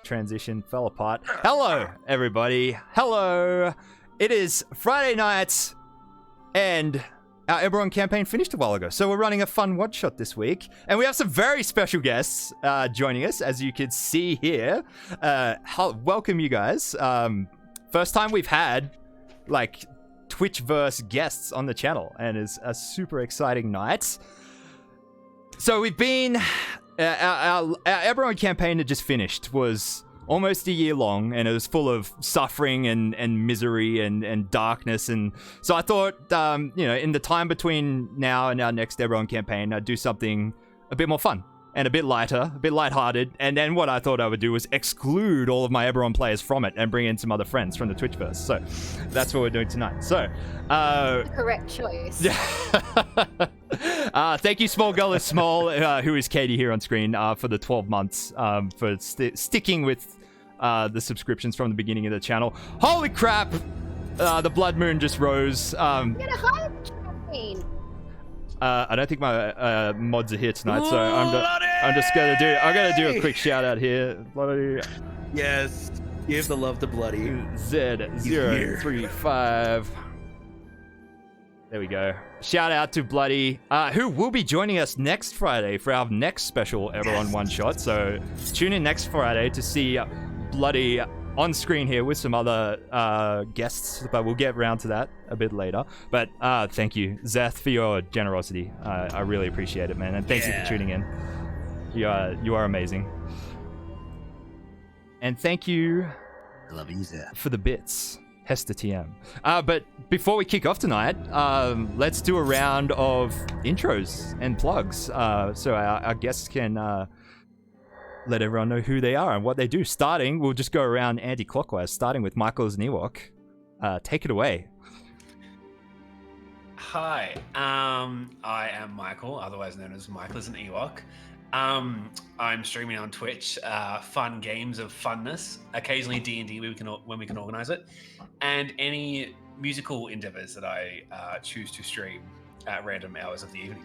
transition fell apart. Hello, everybody. Hello. It is Friday night, and our Eberron campaign finished a while ago, so we're running a fun one-shot this week, and we have some very special guests joining us, as you can see here. Welcome, you guys. First time we've had, like, Twitchverse guests on the channel, and it's a super exciting night. So we've been... our Eberron campaign that just finished was almost a year long, and it was full of suffering and misery and darkness, and so I thought, you know, in the time between now and our next Eberron campaign, I'd do something a bit more fun and a bit lighter, a bit lighthearted, and then what I thought I would do was exclude all of my Eberron players from it and bring in some other friends from the Twitchverse. So that's what we're doing tonight. So the correct choice. Thank you, Small Girl is Small, who is Katie here on screen, for the 12 months, for sticking with the subscriptions from the beginning of the channel. Holy crap! The blood moon just rose. Get a hype campaign. I don't think my mods are here tonight, so I'm just gonna do a quick shout out here. Bloody. Yes, give the love to Bloody. Z035. There we go. Shout out to Bloody, who will be joining us next Friday for our next special Eberron one-shot. So tune in next Friday to see Bloody on screen here with some other guests, but we'll get around to that a bit later. But thank you, Zeth, for your generosity. I really appreciate it, man, and thank you for tuning in. You are amazing. And thank you, I love you, Zeth, for the bits. Hester TM. But before we kick off tonight, let's do a round of intros and plugs, so our guests can let everyone know who they are and what they do. Starting, we'll just go around anti-clockwise, starting with Michael as an Ewok. Take it away. Hi, I am Michael, otherwise known as Michael as an Ewok. I'm streaming on Twitch, fun games of funness, occasionally D&D when we can organize it, and any musical endeavors that I choose to stream at random hours of the evening.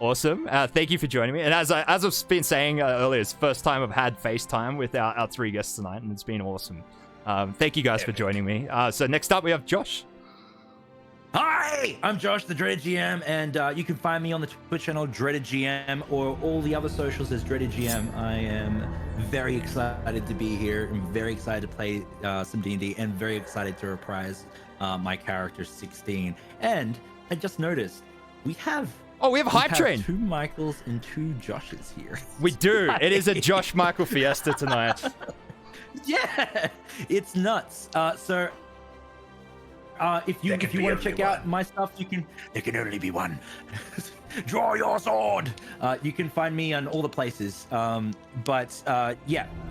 Awesome. Thank you for joining me. And as I've been saying earlier, it's the first time I've had FaceTime with our three guests tonight, and it's been awesome. Thank you guys for joining me. So next up, we have Josh. Hi, I'm Josh, the Dreaded GM, and you can find me on the Twitch channel Dreaded GM, or all the other socials as Dreaded GM. I am very excited to be here. I'm very excited to play some D&D, and very excited to reprise my character 16. And I just noticed we have a hype train. 2 Michaels and 2 Joshes here. We do. It is a Josh Michael fiesta tonight. Yeah, it's nuts. So if you want to check out my stuff, there can only be one. Draw your sword. You can find me on all the places. Yeah, I'm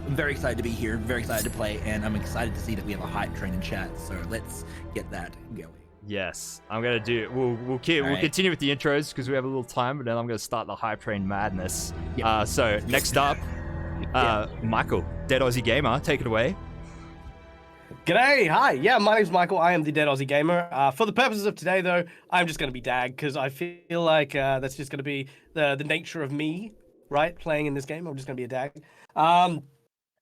very excited to be here, very excited to play, and I'm excited to see that we have a hype train in chat. So let's get that going. Yes, I'm gonna do. We'll continue with the intros because we have a little time, but then I'm gonna start the hype train madness. Yep. So next up, Michael, Dead Aussie Gamer, take it away. G'day, hi. Yeah, my name's Michael. I am the Dead Aussie Gamer. For the purposes of today, though, I'm just going to be Dag, because I feel like that's just going to be the nature of me, right? Playing in this game, I'm just going to be a Dag.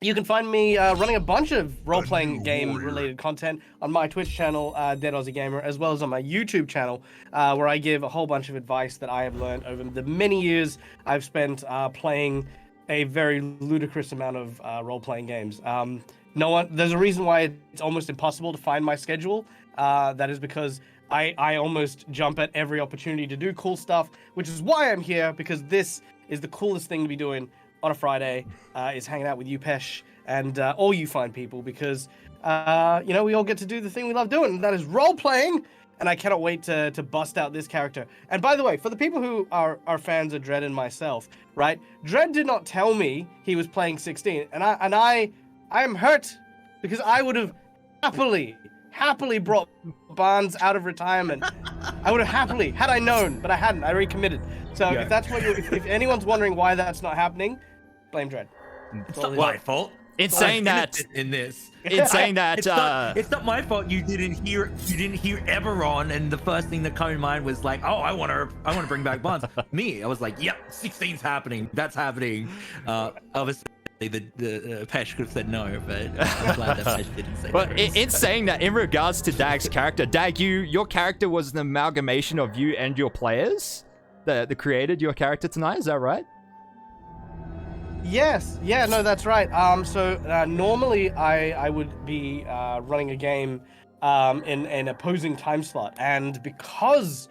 You can find me running a bunch of role-playing game-related content on my Twitch channel, Dead Aussie Gamer, as well as on my YouTube channel, where I give a whole bunch of advice that I have learned over the many years I've spent playing a very ludicrous amount of role-playing games. There's a reason why it's almost impossible to find my schedule. That is because I almost jump at every opportunity to do cool stuff, which is why I'm here, because this is the coolest thing to be doing on a Friday, is hanging out with you, Pesh, and all you fine people, because, we all get to do the thing we love doing, and that is role-playing, and I cannot wait to bust out this character. And by the way, for the people who are fans of Dredd and myself, right, Dredd did not tell me he was playing 16, and I am hurt, because I would have happily brought Barnes out of retirement. I would have happily, had I known, but I hadn't. I already committed. So if that's what if anyone's wondering why that's not happening, blame Dredd. It's not my fault. In saying that, it's not my fault. You didn't hear Eberron, and the first thing that came to mind was like, oh, I want to bring back Barnes. Me, I was like, yep, 16's happening. That's happening. Obviously, the Pesh could have said no, but I'm glad that Pesh didn't say But no. in saying that, in regards to Dag's character, Dag, your character was an amalgamation of you and your players that created your character tonight. Is that right? Yes, yeah, no, that's right. Normally I would be running a game in an opposing time slot, and because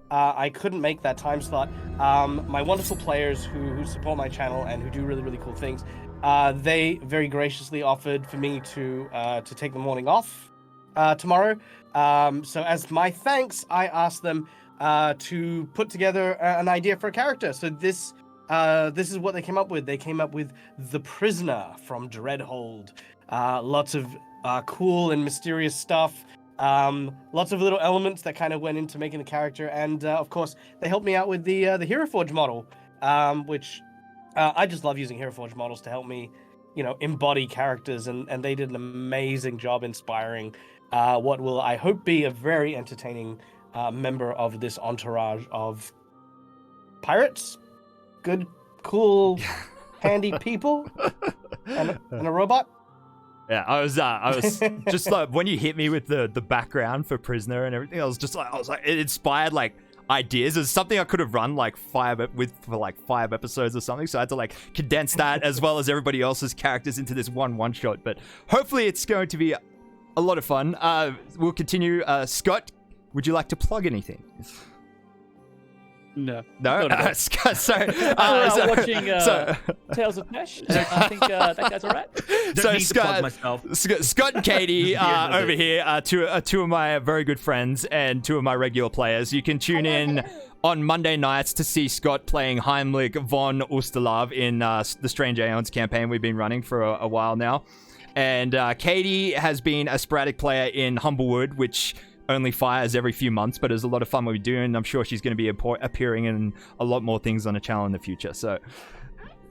I couldn't make that time slot, my wonderful players who support my channel and who do really, really cool things, they very graciously offered for me to take the morning off tomorrow. So as my thanks, I asked them to put together an idea for a character. So this is what they came up with. They came up with the Prisoner from Dreadhold. Lots of cool and mysterious stuff. Lots of little elements that kind of went into making the character, and of course they helped me out with the Hero Forge model, which I just love using Hero Forge models to help me, embody characters, and they did an amazing job inspiring what will, I hope, be a very entertaining member of this entourage of pirates, good, cool, handy people, and a robot. Yeah, I was just like, when you hit me with the background for Prisoner and everything, I was like, it inspired like ideas. It's something I could have run like for 5 episodes or something. So I had to like condense that as well as everybody else's characters into this one shot. But hopefully it's going to be a lot of fun. We'll continue. Scott, would you like to plug anything? No. No? Sorry. Watching Tales of Pesh. I think that guy's all right. So Scott and Katie over here, two of my very good friends and two of my regular players. You can tune in on Monday nights to see Scott playing Heimlich von Ustalav in the Strange Aeons campaign we've been running for a while now. And Katie has been a sporadic player in Humblewood, which only fires every few months, but it's a lot of fun what we do, and I'm sure she's going to be appearing in a lot more things on the channel in the future. So,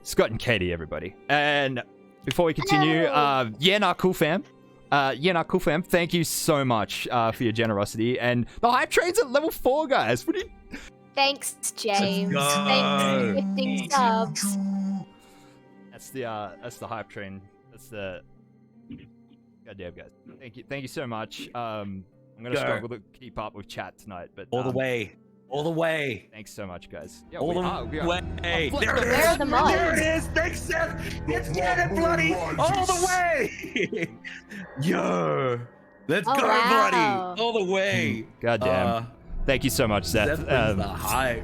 Scott and Katie, everybody. And before we continue, Cool Fam, thank you so much for your generosity. And the hype train's at level 4, guys. What do you... Thanks, James. Thanks for gifting subs. That's the hype train. That's the... Goddamn, guys. Thank you so much. I'm going to struggle to keep up with chat tonight, but... All the way. Thanks so much, guys. Yeah, all the way. Where are the mods? There it is. Thanks, Seth. Let's get it, bloody. All the way. Yo. Let's go, bloody. All the way. Goddamn. Thank you so much, Seth. The hype.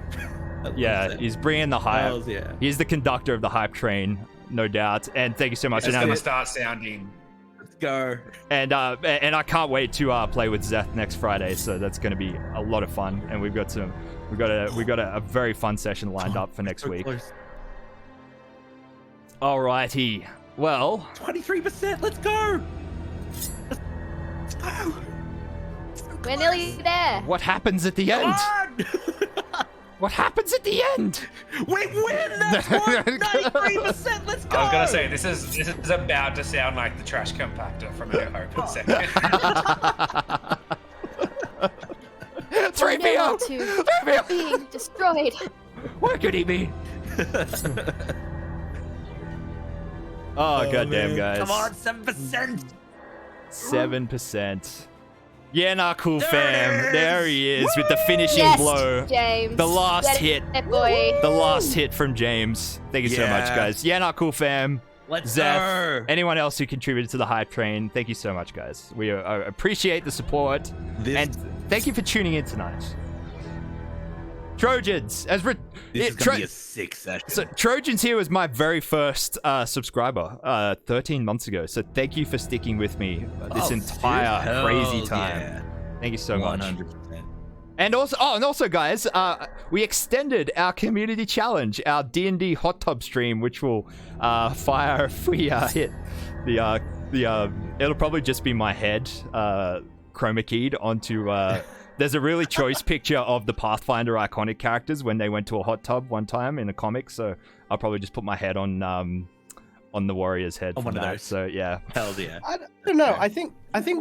Yeah, he's bringing the hype. Hells yeah. He's the conductor of the hype train, no doubt. And thank you so much. It's going to start sounding... Go. And I can't wait to play with Zeth next Friday, so that's going to be a lot of fun. And we've got a very fun session lined up for next week. Alrighty, well, 23%. Let's go. Let's go. We're nearly there. What happens at the end? What happens at the end? We win! That's what! 93%! Let's go! I was gonna say, this is about to sound like the trash compactor from A Hope second. 3PO! Being destroyed. Where could he be? Oh, goddamn, guys. Come on, 7%! 7%. Cool fam. There he is with the finishing blow. James. The last hit. Boy. The last hit from James. Thank you so much, guys. Cool fam. Let's Zeph, go. anyone else who contributed to the hype train, thank you so much, guys. We appreciate the support. And thank you for tuning in tonight. Trojans. This is going to be a sick session. So Trojans here was my very first subscriber 13 months ago. So thank you for sticking with me this entire crazy time. Yeah. Thank you so much. 100%. And also, guys, we extended our community challenge, our D&D hot tub stream, which will fire if we hit the it'll probably just be my head chroma keyed onto. There's a really choice picture of the Pathfinder iconic characters when they went to a hot tub one time in a comic, so I'll probably just put my head on on the warrior's head. On from one of that. those. So yeah. Hell yeah. I don't know. I think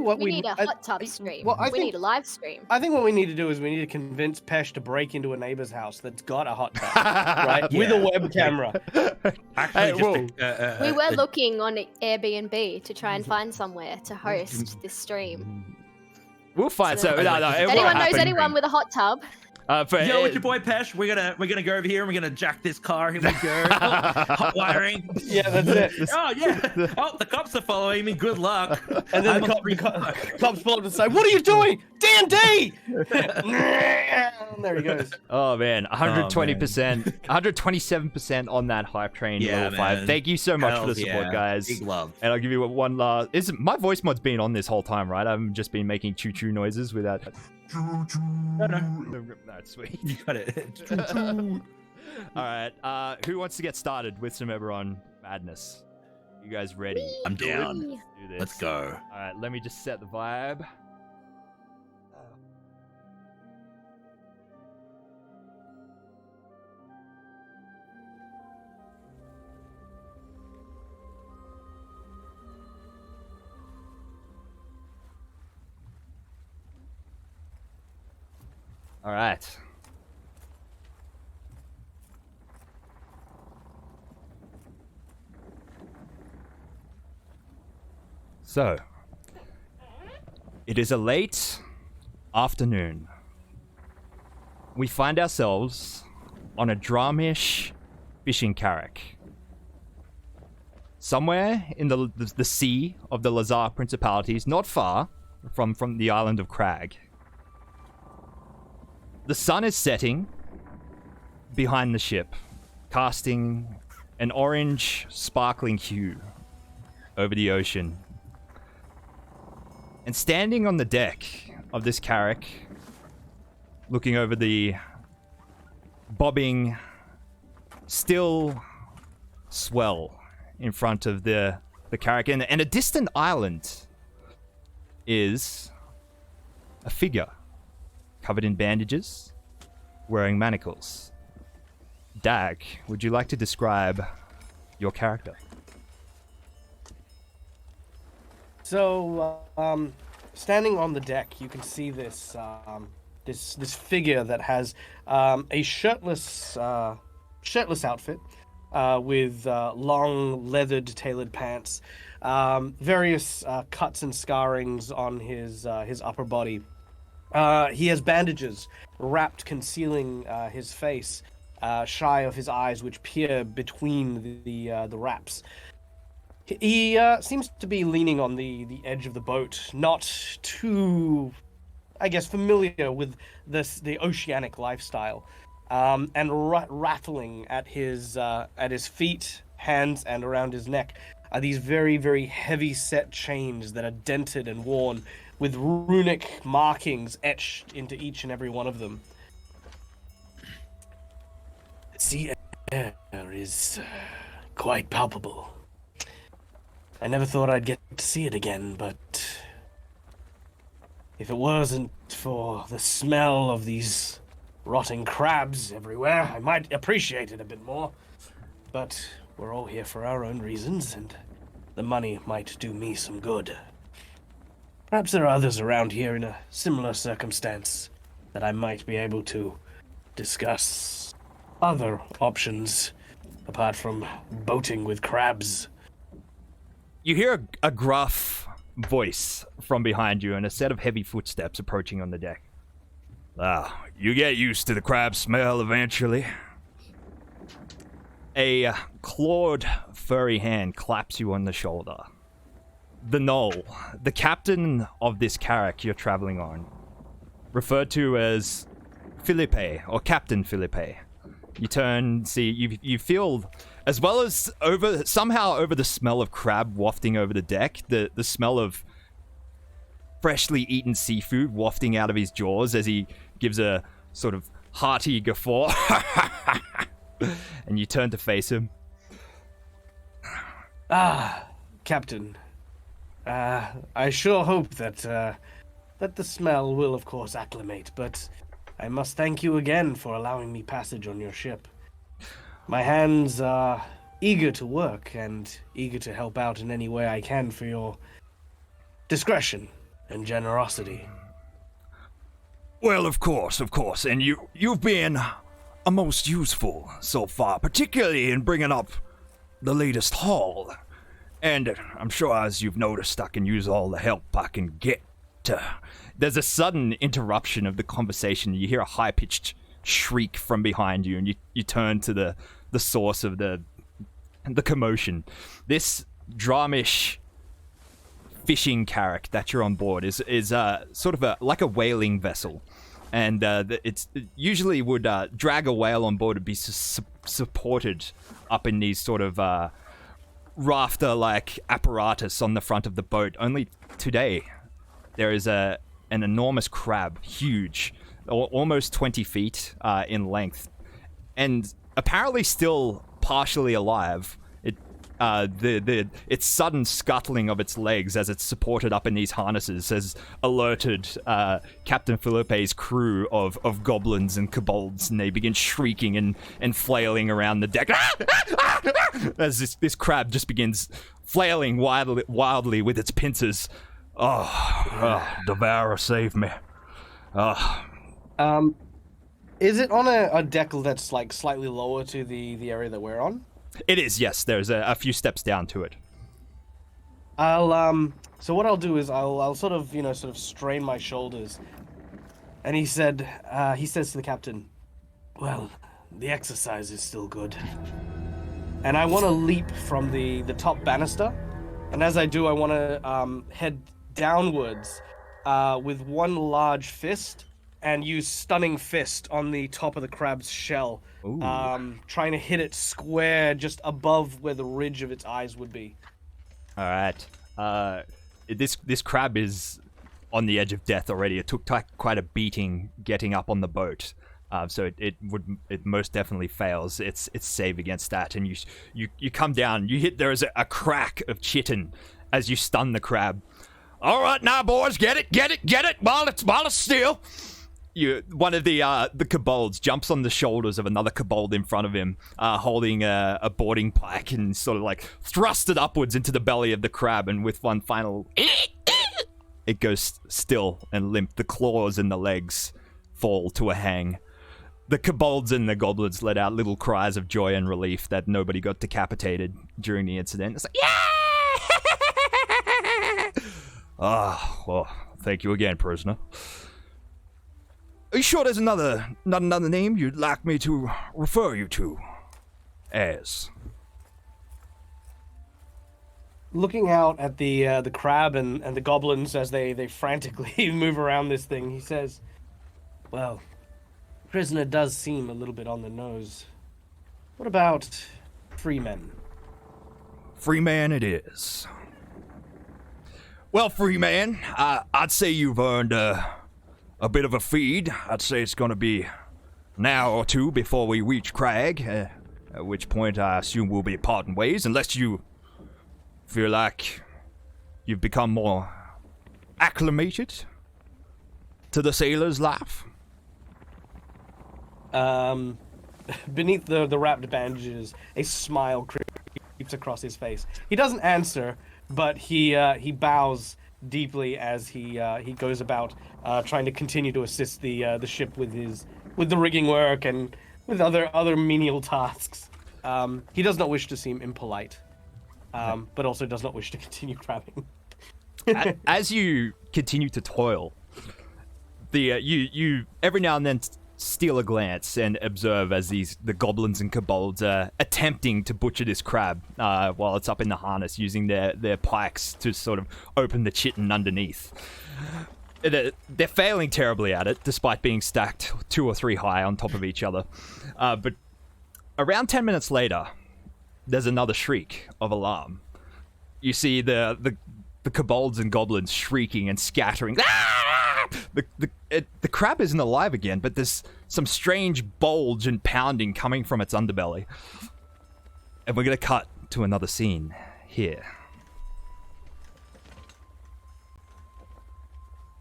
what We need a I- hot tub stream. Well, We need a live stream. I think what we need to do is we need to convince Pesh to break into a neighbor's house that's got a hot tub, right? With a Yeah. web camera. Actually, whoa. We were looking on Airbnb to try and find somewhere to host this stream. We'll find. So So- no, it If won't anyone knows happen. anyone with a hot tub, Yo, it's your boy Pesh. We're gonna go over here and we're gonna jack this car. Here we go. Hot wiring. Yeah, that's it. Oh yeah. Oh, the cops are following me. Good luck. And then I'm the on three o'clock. cops pull up and say, "What are you doing, D&D?" There he goes. Oh man, 120%, 127% on that hype train. Yeah, level 5. man. Thank you so much for Hells the support, yeah. guys. Big love. And I'll give you one last. My voice mod's been on this whole time, right? I've just been making choo-choo noises without. No. That's sweet. You got it. All right. Who wants to get started with some Eberron madness? You guys ready? I'm down. Do this. Let's go. All right. Let me just set the vibe. All right. So, it is a late afternoon. We find ourselves on a dramish fishing carrack. Somewhere in the sea of the Lazar Principalities, not far from the island of Crag. The sun is setting behind the ship, casting an orange, sparkling hue over the ocean. And standing on the deck of this carrack, looking over the bobbing, still swell in front of the carrack, and a distant island is a figure covered in bandages, wearing manacles. Dag, would you like to describe your character? So, standing on the deck, you can see this this figure that has a shirtless outfit with long leathered tailored pants, various cuts and scarrings on his upper body. He has bandages wrapped, concealing his face, shy of his eyes, which peer between the wraps. He seems to be leaning on the edge of the boat, not too, I guess, familiar with the oceanic lifestyle, and rattling at his feet, hands, and around his neck are these very, very heavy set chains that are dented and worn, with runic markings etched into each and every one of them. The sea air is quite palpable. I never thought I'd get to see it again, but if it wasn't for the smell of these rotting crabs everywhere, I might appreciate it a bit more. But we're all here for our own reasons, and the money might do me some good. Perhaps there are others around here in a similar circumstance that I might be able to discuss other options apart from boating with crabs. You hear a gruff voice from behind you and a set of heavy footsteps approaching on the deck. You get used to the crab smell eventually. A clawed, furry hand claps you on the shoulder. The Knoll, the captain of this carrack you're traveling on, referred to as Philippe, or Captain Philippe. You turn, see, you feel, as well as somehow over the smell of crab wafting over the deck, the smell of freshly eaten seafood wafting out of his jaws as he gives a sort of hearty guffaw. And you turn to face him. Captain. I sure hope that the smell will, of course, acclimate, but I must thank you again for allowing me passage on your ship. My hands are eager to work and eager to help out in any way I can for your discretion and generosity. Well, of course, and you've been a most useful so far, particularly in bringing up the latest haul. And I'm sure, as you've noticed, I can use all the help I can get. There's a sudden interruption of the conversation. You hear a high-pitched shriek from behind you, and you turn to the source of the commotion. This Dramish fishing carrack that you're on board is sort of like a whaling vessel, and it usually would drag a whale on board and be supported up in these sort of rafter-like apparatus on the front of the boat. Only today there is an enormous crab, huge, almost 20 feet in length, and apparently still partially alive. Its sudden scuttling of its legs as it's supported up in these harnesses has alerted Captain Felipe's crew of goblins and kobolds, and they begin shrieking and flailing around the deck as this crab just begins flailing wildly with its pincers. Devourer, save me. Is it on a deck that's like slightly lower to the area that we're on? It is, yes. There's a few steps down to it. So what I'll do is I'll sort of strain my shoulders. And he says to the captain, "Well, the exercise is still good." And I want to leap from the top banister. And as I do, I want to head downwards with one large fist and use Stunning Fist on the top of the crab's shell. Trying to hit it square just above where the ridge of its eyes would be. All right. This crab is on the edge of death already. It took quite a beating getting up on the boat. So it most definitely fails its save against that. And you come down. You hit. There is a crack of chitin as you stun the crab. All right, now boys, get it while it's still. One of the kobolds jumps on the shoulders of another kobold in front of him, holding a boarding pike, and sort of like thrust it upwards into the belly of the crab, and with one final it goes still and limp. The claws and the legs fall to a hang. The kobolds and the goblins let out little cries of joy and relief that nobody got decapitated during the incident. It's like, yeah! Well, thank you again, prisoner. Are you sure there's not another name you'd like me to refer you to as? Looking out at the crab and the goblins as they frantically move around this thing, he says, "Well, prisoner does seem a little bit on the nose. What about Freeman?" Freeman it is. Well, Freeman, I'd say you've earned a bit of a feed. I'd say it's going to be an hour or two before we reach Crag, at which point I assume we'll be parting ways, unless you feel like you've become more acclimated to the sailor's life. Beneath the wrapped bandages, a smile creeps across his face. He doesn't answer, but he bows deeply as he goes about trying to continue to assist the ship with the rigging work and with other menial tasks. He does not wish to seem impolite, but also does not wish to continue crabbing. As you continue to toil, you every now and then steal a glance and observe as the goblins and kobolds are attempting to butcher this crab while it's up in the harness, using their pikes to sort of open the chitin underneath. They're failing terribly at it, despite being stacked 2 or 3 high on top of each other. But around 10 minutes later, there's another shriek of alarm. You see the kobolds and goblins shrieking and scattering. The crab isn't alive again, but there's some strange bulge and pounding coming from its underbelly. And we're going to cut to another scene here.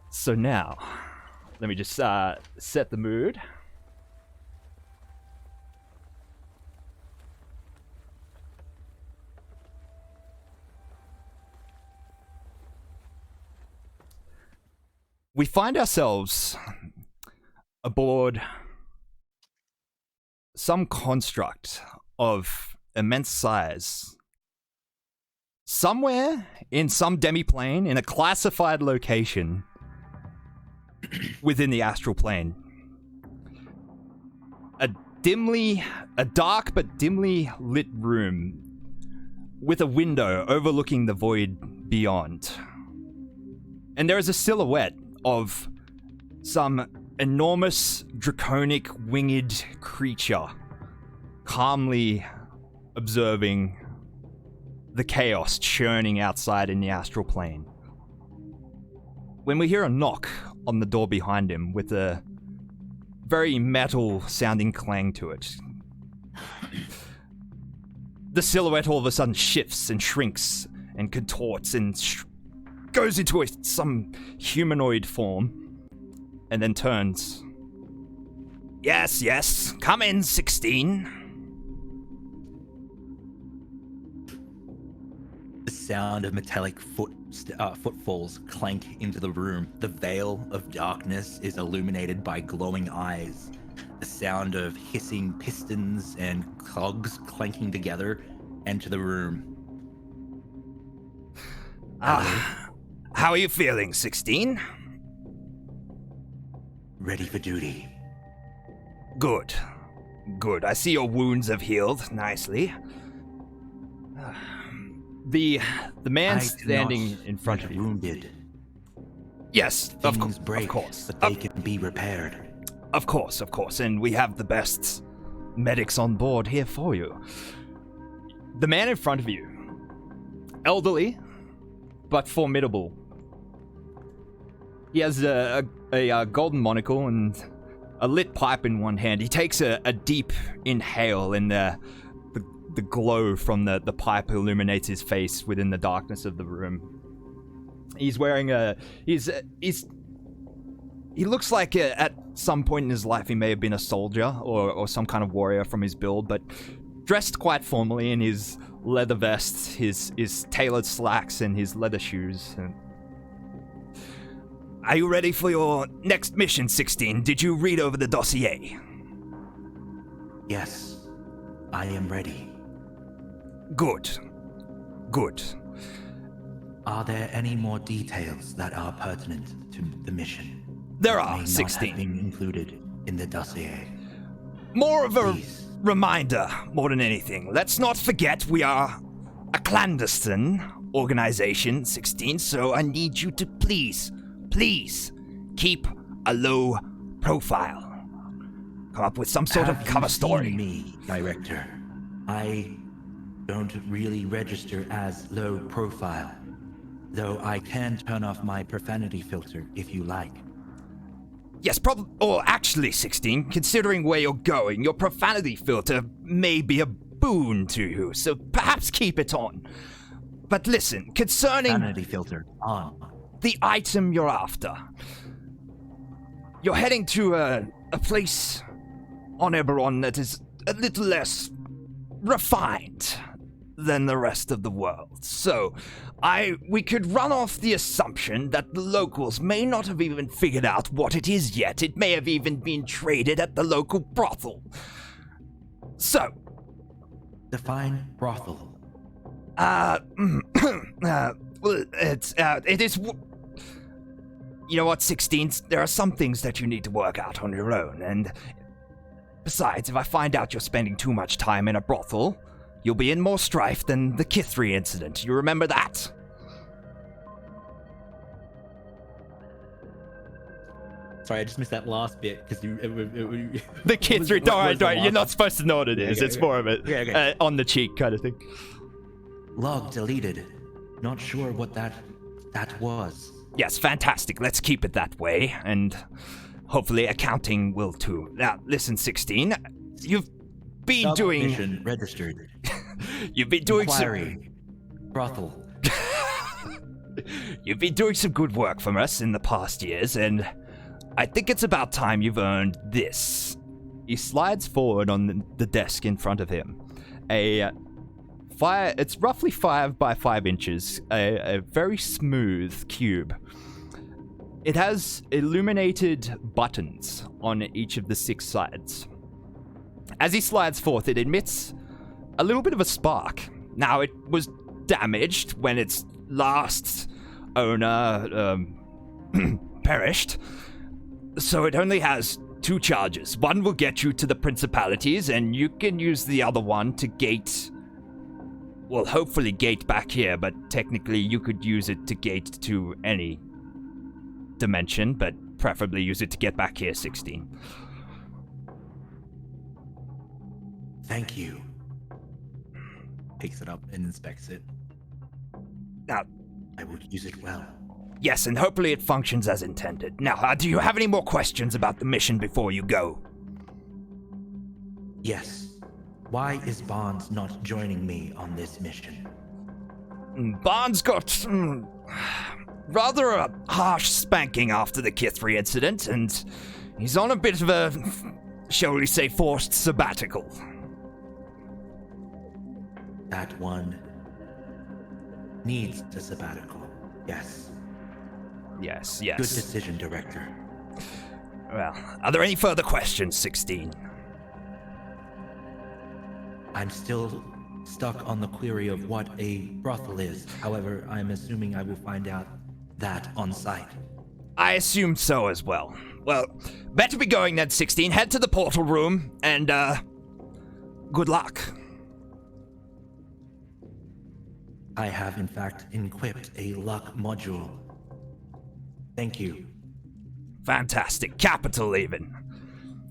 So now, let me just set the mood. we find ourselves aboard some construct of immense size. Somewhere in some demiplane, in a classified location within the astral plane. A dark but dimly lit room with a window overlooking the void beyond. And there is a silhouette of some enormous, draconic, winged creature calmly observing the chaos churning outside in the astral plane. When we hear a knock on the door behind him with a very metal-sounding clang to it, the silhouette all of a sudden shifts and shrinks and contorts and goes into some humanoid form and then turns. Yes, yes, come in, 16. The sound of metallic footfalls clank into the room. The veil of darkness is illuminated by glowing eyes. The sound of hissing pistons and cogs clanking together enter the room. How are you feeling, 16? Ready for duty. Good. Good. I see your wounds have healed nicely. The man standing in front of you. Wounded. Yes, Things break, of course. But they can be repaired. Of course, and we have the best medics on board here for you. The man in front of you, elderly, but formidable. He has a golden monocle and a lit pipe in one hand. He takes a deep inhale, and the glow from the pipe illuminates his face within the darkness of the room. He's wearing he looks like at some point in his life he may have been a soldier or some kind of warrior from his build, but dressed quite formally in his leather vest, his tailored slacks, and his leather shoes. Are you ready for your next mission, 16? Did you read over the dossier? Yes, I am ready. Good. Are there any more details that are pertinent to the mission? There that are, may 16. Not have been included in the dossier. More of a Please. reminder, more than anything. Let's not forget we are a clandestine organization, 16, so I need you to please keep a low profile. Come up with some sort of cover story. Seen me, Director? I don't really register as low profile, though I can turn off my profanity filter if you like. Yes, actually, 16, considering where you're going, your profanity filter may be a boon to you, so perhaps keep it on. But listen, concerning Profanity filter on. the item you're after, you're heading to a place on Eberron that is a little less refined than the rest of the world. So, we could run off the assumption that the locals may not have even figured out what it is yet. It may have even been traded at the local brothel. So, Define brothel. it is... You know what, 16? There are some things that you need to work out on your own, and besides, if I find out you're spending too much time in a brothel, you'll be in more strife than the Kithri incident. You remember that? Sorry, I just missed that last bit because you. The Kithri, don't worry, you're not supposed to know what it is. Okay, it's okay. more of a on the cheek kind of thing. Log deleted. Not sure what that was. Yes, fantastic. Let's keep it that way, and hopefully accounting will too. Now, listen, 16, you've been doing... Mission registered. You've been doing Inquiry. Brothel. You've been doing some good work for us in the past years, and I think it's about time you've earned this. He slides forward on the desk in front of him. It's roughly 5 by 5 inches, a very smooth cube. It has illuminated buttons on each of the 6 sides. As he slides forth, it emits a little bit of a spark. Now, it was damaged when its last owner perished, so it only has 2 charges. One will get you to the principalities, and you can use the other one to gate... Well, hopefully gate back here, but technically you could use it to gate to any dimension, but preferably use it to get back here, 16. Thank you. Picks it up and inspects it. Now, I will use it well. yes, and hopefully it functions as intended. Now, do you have any more questions about the mission before you go? Yes. Why is Barnes not joining me on this mission? Barnes got rather a harsh spanking after the Kithri incident, and he's on a bit of a, shall we say, forced sabbatical. That one needs a sabbatical. Yes. Yes. Good decision, Director. Well, are there any further questions, 16? I'm still stuck on the query of what a brothel is. However, I'm assuming I will find out that on site. I assumed so as well. Well, better be going then, 16. Head to the portal room, and, good luck. I have, in fact, equipped a luck module. Thank you. Fantastic. Capital, even.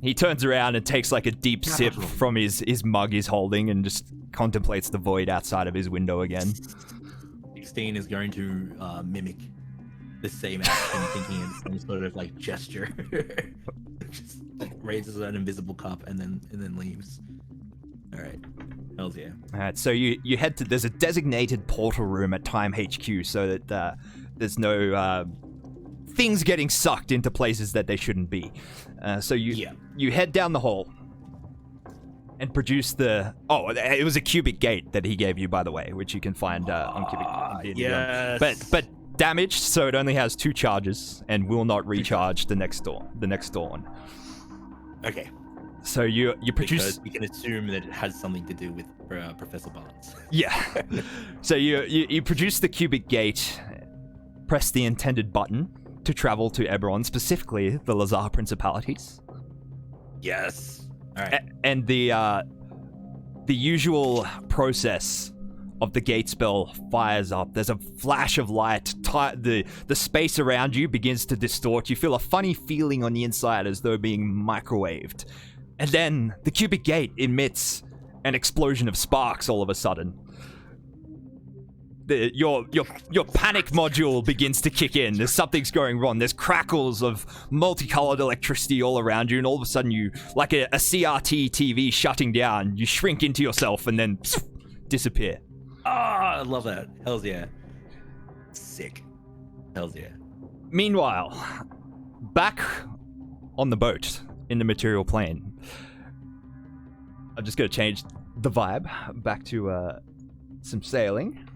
He turns around and takes like a deep sip from his mug he's holding and just contemplates the void outside of his window again. 16 is going to mimic the same action, thinking it's some sort of like gesture. Just like raises an invisible cup and then leaves. All right. Hells yeah. All right, so you head to, there's a designated portal room at Time HQ so that there's no things getting sucked into places that they shouldn't be. So you head down the hall and produce the... Oh, it was a cubic gate that he gave you, by the way, which you can find on cubic. Yes. But damaged, so it only has 2 charges and will not recharge the next dawn. Okay. So you produce... Because we can assume that it has something to do with Professor Barnes. Yeah. So you produce the cubic gate, press the intended button to travel to Eberron, specifically the Lazar Principalities. Yes. All right. And the usual process of the gate spell fires up. There's a flash of light. The space around you begins to distort. You feel a funny feeling on the inside as though being microwaved. And then the cubic gate emits an explosion of sparks all of a sudden. Your panic module begins to kick in. There's something's going wrong. There's crackles of multicolored electricity all around you, and all of a sudden you, like a CRT TV shutting down, you shrink into yourself and then disappear. Ah, I love that. Hells yeah. Sick. Hells yeah. Meanwhile, back on the boat in the material plane, I'm just going to change the vibe back to some sailing.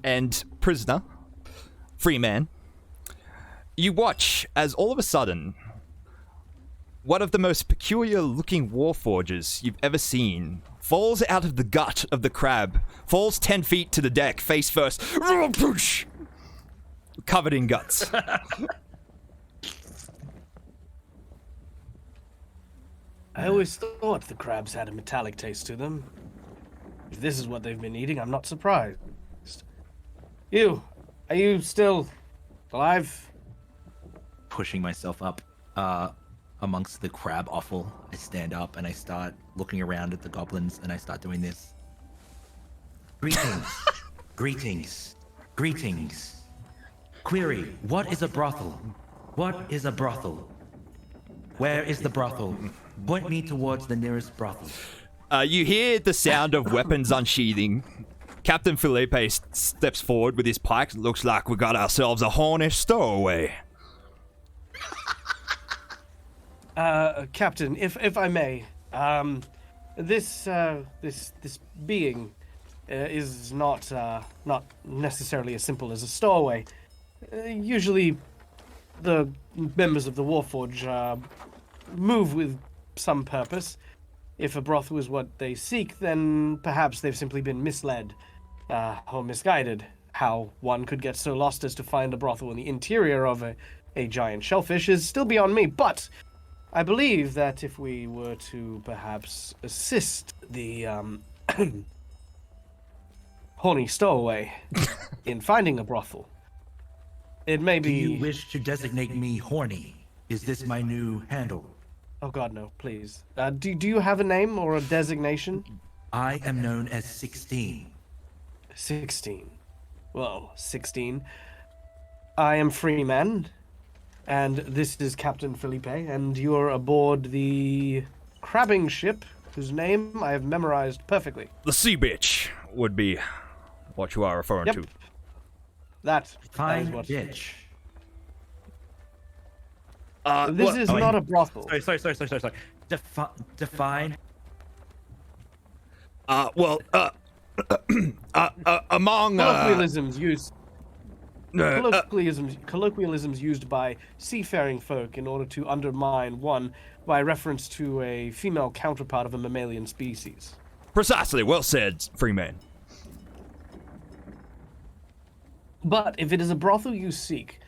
And prisoner, free man, you watch as all of a sudden, one of the most peculiar looking warforges you've ever seen falls out of the gut of the crab, falls 10 feet to the deck, face first, covered in guts. I always thought the crabs had a metallic taste to them. If this is what they've been eating, I'm not surprised. Are you still alive? Pushing myself up amongst the crab offal, I stand up and I start looking around at the goblins and I start doing this. Greetings. Greetings. Greetings. Query, what is a brothel? What is a brothel? Where is the brothel? Point me towards the nearest brothel. You hear the sound of weapons unsheathing. Captain Felipe steps forward with his pike. Looks like we got ourselves a horny stowaway. Captain, if I may, this being is not necessarily as simple as a stowaway. usually the members of the Warforge move with some purpose. If a brothel is what they seek, then perhaps they've simply been misled or misguided. How one could get so lost as to find a brothel in the interior of a giant shellfish is still beyond me, but I believe that if we were to perhaps assist the horny stowaway in finding a brothel, it may Do be... you wish to designate me horny? Is this my new handle? Oh god, no, please. Do you have a name or a designation? I am known as 16. 16. Well, 16. I am Freeman, and this is Captain Felipe, and you're aboard the crabbing ship, whose name I have memorized perfectly. The sea bitch would be what you are referring Yep. to. That is Fine what... bitch. This is not a brothel. Sorry. Define. Among Colloquialisms used... Colloquialisms used by seafaring folk in order to undermine one by reference to a female counterpart of a mammalian species. precisely, well said, Freeman. But if it is a brothel you seek,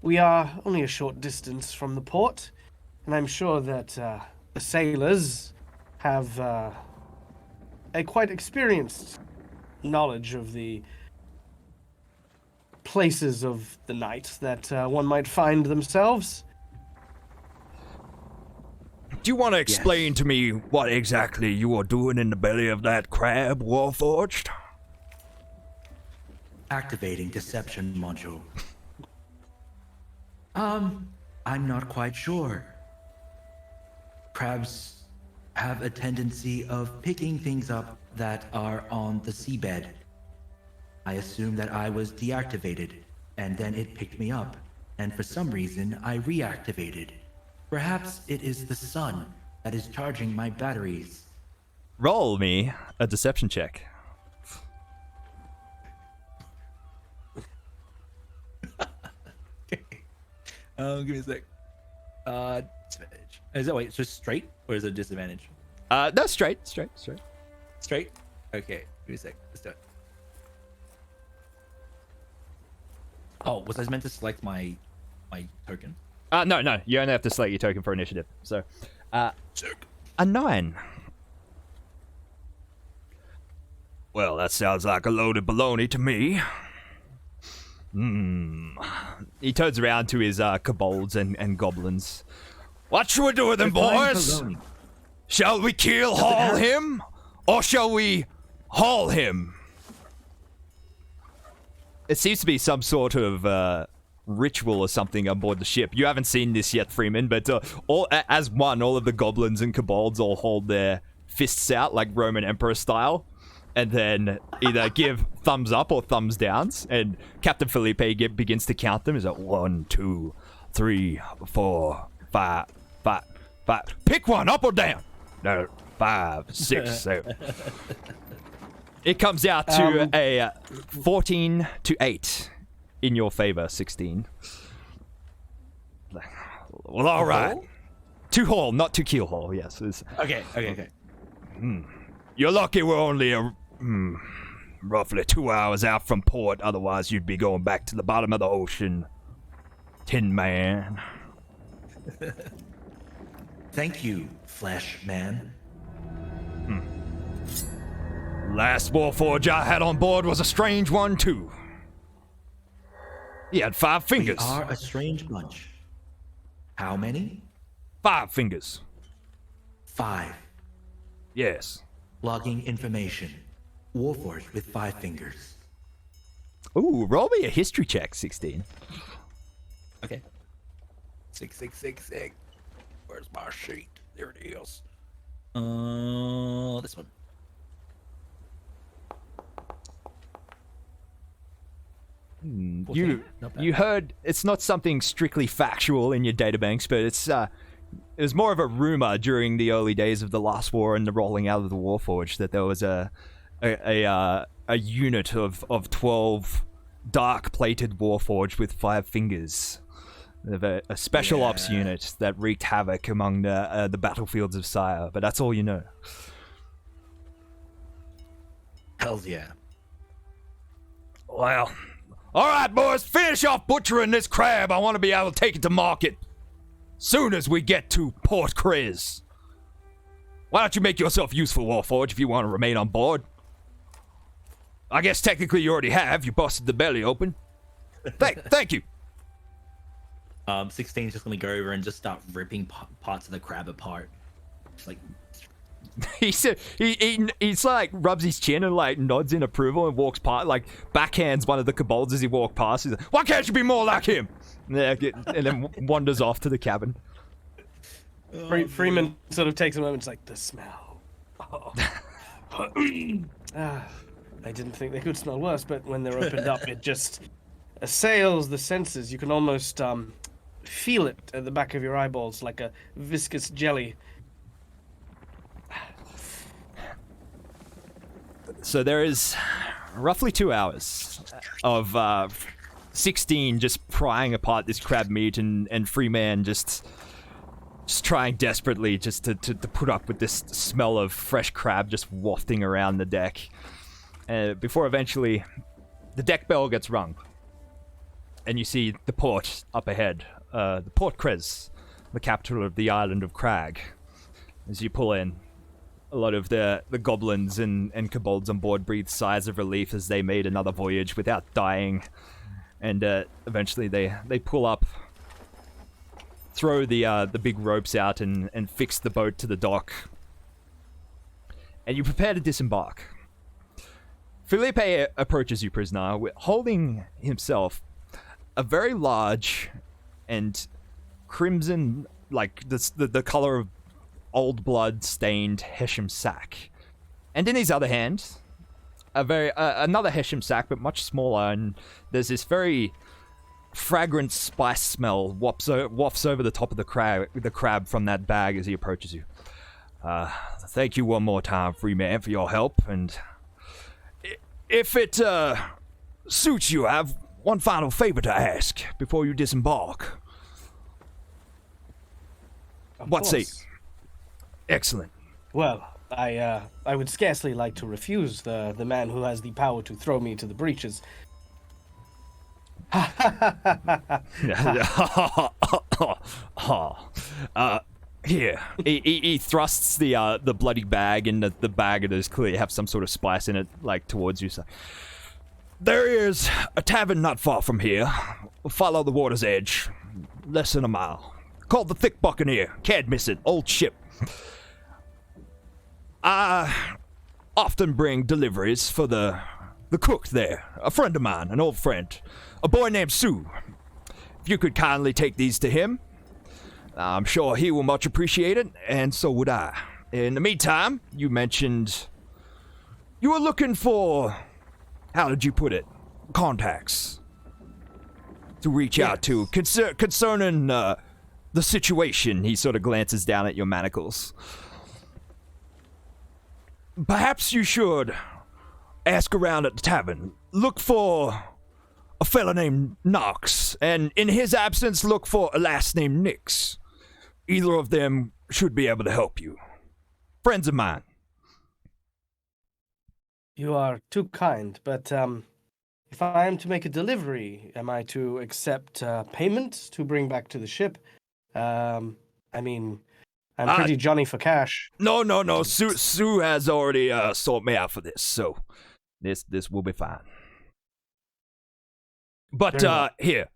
we are only a short distance from the port, and I'm sure that the sailors have a quite experienced knowledge of the places of the night that one might find themselves. Do you want to explain to me what exactly you are doing in the belly of that crab, Warforged? Activating deception module. I'm not quite sure. Crabs have a tendency of picking things up that are on the seabed. I assumed that I was deactivated, and then it picked me up, and for some reason I reactivated. Perhaps it is the sun that is charging my batteries. Roll me a deception check. Give me a sec. Disadvantage. Is that wait, just straight or is it disadvantage? No, straight. Straight? Okay, give me a sec. Let's do it. Oh, was I meant to select my token? No, you only have to select your token for initiative. So, a 9. Well, that sounds like a loaded baloney to me. He turns around to his kobolds and goblins. What shall we do with him, boys? Shall we haul him? Or shall we haul him? It seems to be some sort of ritual or something on board the ship. You haven't seen this yet, Freeman, but all of the goblins and kobolds all hold their fists out like Roman Emperor style, and then either give thumbs up or thumbs downs, and Captain Felipe begins to count them. He's like 1, 2, 3, 4, 5. Pick one, up or down. No, 5, 6, 7. It comes out to a 14 to 8 in your favor, 16. Well, all right. To haul, not to keel haul. Yes. Okay. You're lucky we're only roughly 2 hours out from port. Otherwise, you'd be going back to the bottom of the ocean. Tin Man. Thank you, Flesh Man. Last Warforge I had on board was a strange one, too. He had 5 fingers. We are a strange bunch. How many? 5 fingers. 5. Yes. Logging information. Warforged with 5 fingers. Ooh, roll me a history check, 16. Okay. 6. Where's my sheet? There it is. This one. You heard it's not something strictly factual in your databanks, but it was more of a rumor during the early days of the last war and the rolling out of the Warforged that there was a unit of 12 dark-plated warforged with 5 fingers. They have a special ops unit that wreaked havoc among the battlefields of Sire, but that's all you know. Hells yeah. Well, all right, boys, finish off butchering this crab. I want to be able to take it to market soon as we get to Port Kriz. Why don't you make yourself useful, Warforged, if you want to remain on board? I guess technically you already have. You busted the belly open. Thank you. 16's just gonna go over and just start ripping parts of the crab apart. Just like he's like rubs his chin and like nods in approval and walks past, like backhands one of the kobolds as he walks past. He's like, "Why can't you be more like him?" And then wanders off to the cabin. Freeman sort of takes a moment. It's like the smell. Oh. I didn't think they could smell worse, but when they're opened up, it just assails the senses. You can almost feel it at the back of your eyeballs, like a viscous jelly. So there is roughly 2 hours of 16 just prying apart this crab meat, and Freeman just trying desperately just to put up with this smell of fresh crab just wafting around the deck. Before eventually the deck bell gets rung, and you see the port up ahead, the Port Kriz, the capital of the island of Crag. As you pull in, a lot of the goblins and kobolds on board breathe sighs of relief as they made another voyage without dying. And eventually they pull up, throw the big ropes out and fix the boat to the dock. And you prepare to disembark. Felipe approaches you, prisoner, holding himself a very large and crimson, like the color of old blood stained Hesham sack. And in his other hand, another Hesham sack, but much smaller, and there's this very fragrant spice smell wafts over the top of the crab from that bag as he approaches you. Thank you one more time, free man, for your help, and if it suits you, I have one final favor to ask before you disembark. What say? Excellent. Well, I would scarcely like to refuse the man who has the power to throw me to the breaches. Here. He thrusts the bloody bag, and the bag does clearly have some sort of spice in it, like towards you. So, there is a tavern not far from here. Follow the water's edge, less than a mile. Called the Thick Buccaneer. Can't miss it. Old ship. I often bring deliveries for the cook there. A friend of mine, an old friend. A boy named Sue. If you could kindly take these to him, I'm sure he will much appreciate it, and so would I. In the meantime, you mentioned you were looking for, how did you put it, contacts to reach out to concerning the situation. He sort of glances down at your manacles. Perhaps you should ask around at the tavern. Look for a fella named Knox, and in his absence, look for a lass named Nix. Either of them should be able to help you. Friends of mine. You are too kind, but if I am to make a delivery, am I to accept payment to bring back to the ship? I mean, I'm pretty Johnny for cash. No. Sue has already sought me out for this, so this will be fine. But here,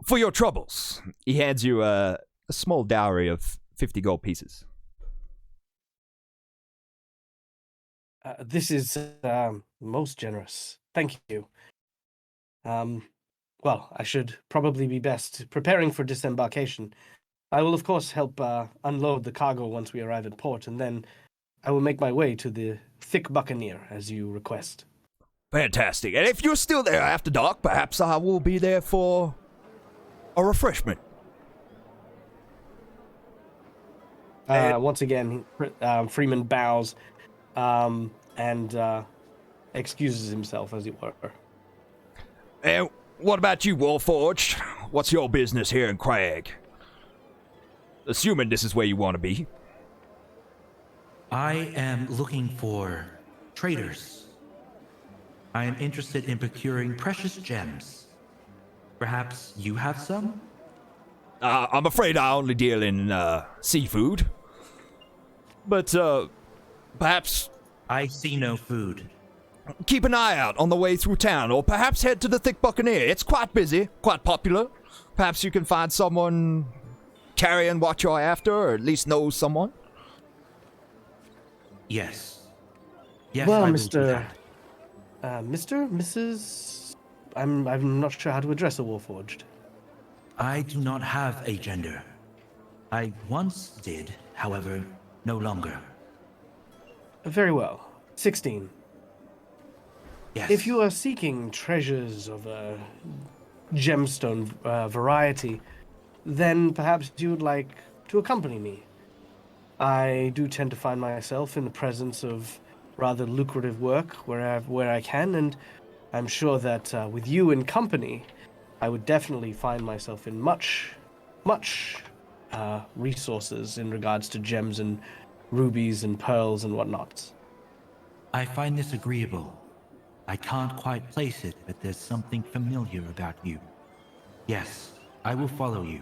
for your troubles, he hands you a small dowry of 50 gold pieces. This is most generous. Thank you. Well, I should probably be best preparing for disembarkation. I will, of course, help unload the cargo once we arrive at port, and then I will make my way to the Thick Buccaneer, as you request. Fantastic. And if you're still there after dark, perhaps I will be there for a refreshment. Once again, Freeman bows and excuses himself, as it were. And what about you, Warforged? What's your business here in Crag? Assuming this is where you want to be. I am looking for traders. I am interested in procuring precious gems. Perhaps you have some? I'm afraid I only deal in seafood. But perhaps I see no food. keep an eye out on the way through town, or perhaps head to the Thick Buccaneer. It's quite busy, quite popular. Perhaps you can find someone carrying what you're after, or at least know someone. Yes. Yes, Well, I will do that. Mr., Mrs. I'm not sure how to address a Warforged. I do not have a gender. I once did, however, no longer. Very well. 16. Yes. If you are seeking treasures of a gemstone variety, then perhaps you would like to accompany me. I do tend to find myself in the presence of rather lucrative work where I can, and I'm sure that with you in company, I would definitely find myself in much resources in regards to gems and rubies and pearls and whatnot. I find this agreeable. I can't quite place it, but there's something familiar about you. Yes, I will follow you.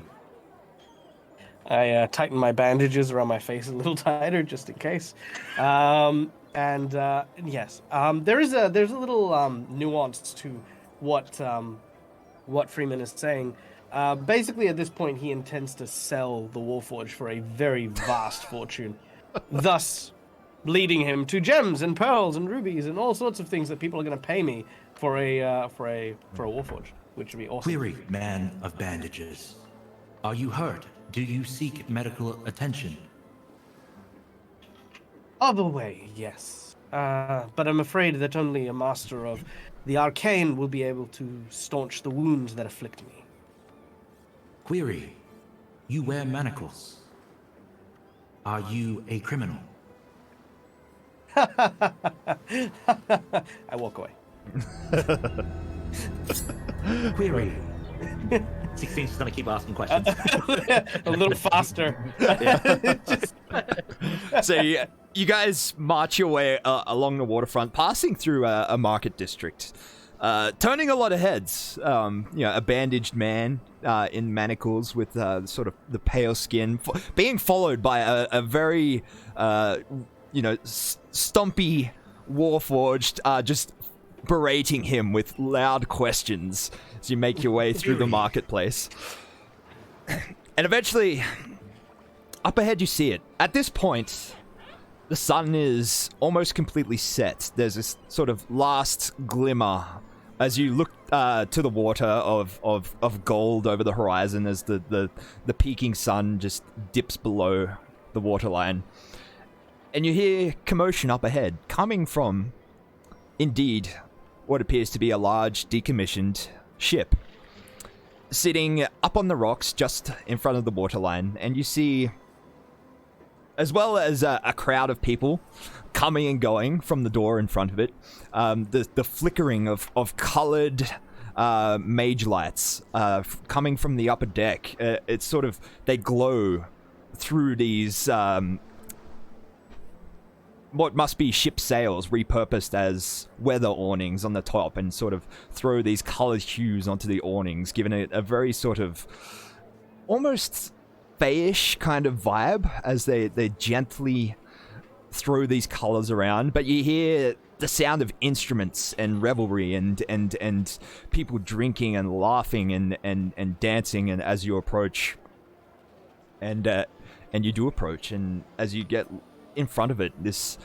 I tighten my bandages around my face a little tighter, just in case. Yes, there's a little nuance to what Freeman is saying. Basically, at this point, he intends to sell the Warforged for a very vast fortune, thus leading him to gems and pearls and rubies and all sorts of things that people are going to pay me for a Warforged, which would be awesome. Query, man of bandages. Are you hurt? Do you seek medical attention? Other way, yes. But I'm afraid that only a master of the arcane will be able to staunch the wounds that afflict me. Query, you wear manacles. Are you a criminal? I walk away. Query. 16's just gonna keep asking questions. A little faster. So you guys march your way along the waterfront, passing through a market district, turning a lot of heads. A bandaged man in manacles with sort of the pale skin, being followed by a very, stumpy Warforged, just berating him with loud questions as you make your way through the marketplace. And eventually, up ahead you see it. At this point, the sun is almost completely set. There's this sort of last glimmer as you look to the water of gold over the horizon as the peaking sun just dips below the waterline. And you hear commotion up ahead, coming from, indeed, what appears to be a large decommissioned ship sitting up on the rocks just in front of the waterline. And you see, as well as a crowd of people coming and going from the door in front of it, the flickering of colored mage lights coming from the upper deck. It's sort of, they glow through these what must be ship sails repurposed as weather awnings on the top, and sort of throw these colored hues onto the awnings, giving it a very sort of almost fayish kind of vibe as they gently throw these colors around. But you hear the sound of instruments and revelry and people drinking and laughing and dancing, and as you approach, and you do approach, and as you get in front of it, this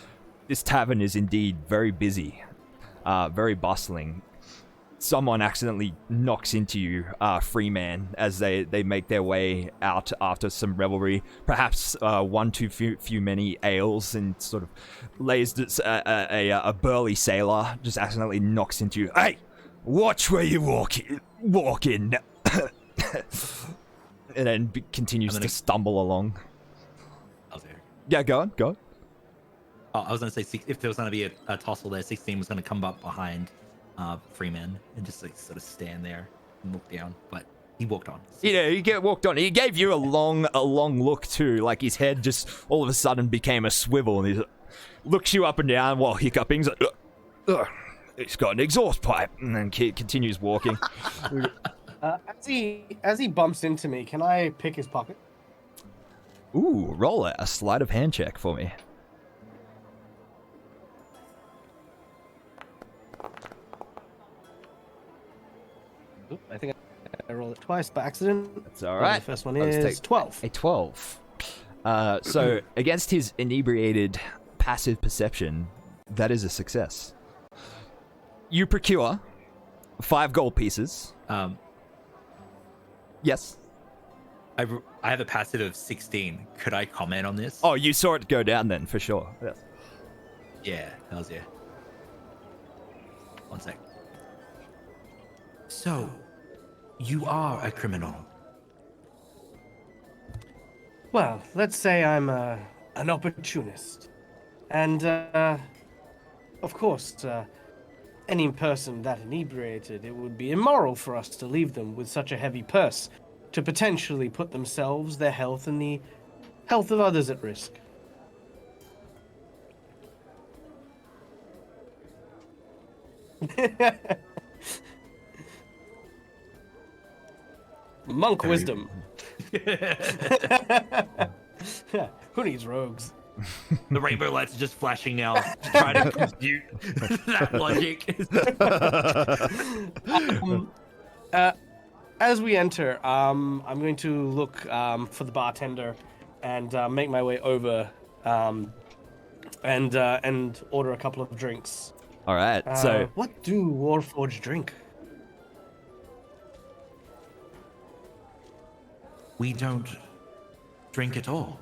tavern is indeed very busy, very bustling. Someone accidentally knocks into you, Freeman, as they make their way out after some revelry. Perhaps one too few many ales, and sort of lays a burly sailor just accidentally knocks into you. Hey, watch where you walk in. And then continues to stumble along. Yeah, go on. Oh, I was going to say, if there was going to be a tussle there, 16 was going to come up behind Freeman and just like sort of stand there and look down. But he walked on. You know, he walked on. He gave you a long look too. Like his head just all of a sudden became a swivel, and he looks you up and down while hiccuping. He's like, ugh, it's got an exhaust pipe, and then continues walking. As he bumps into me, can I pick his pocket? Ooh, roll a sleight of hand check for me. Oop, I think I rolled it twice by accident. That's all right. The first one is 12. A 12. So against his inebriated passive perception, that is a success. You procure 5 gold pieces. Yes. I have a passive of 16. Could I comment on this? Oh, you saw it go down then, for sure. Yes. Yeah, hells yeah. One sec. So, you are a criminal. Well, let's say I'm an opportunist. And, of course, any person that inebriated, it would be immoral for us to leave them with such a heavy purse to potentially put themselves, their health, and the health of others at risk. Monk wisdom. Who needs rogues? The rainbow lights are just flashing now, trying to compute that logic. As we enter, I'm going to look for the bartender and make my way over and order a couple of drinks. All right. So what do Warforged drink? We don't drink at all.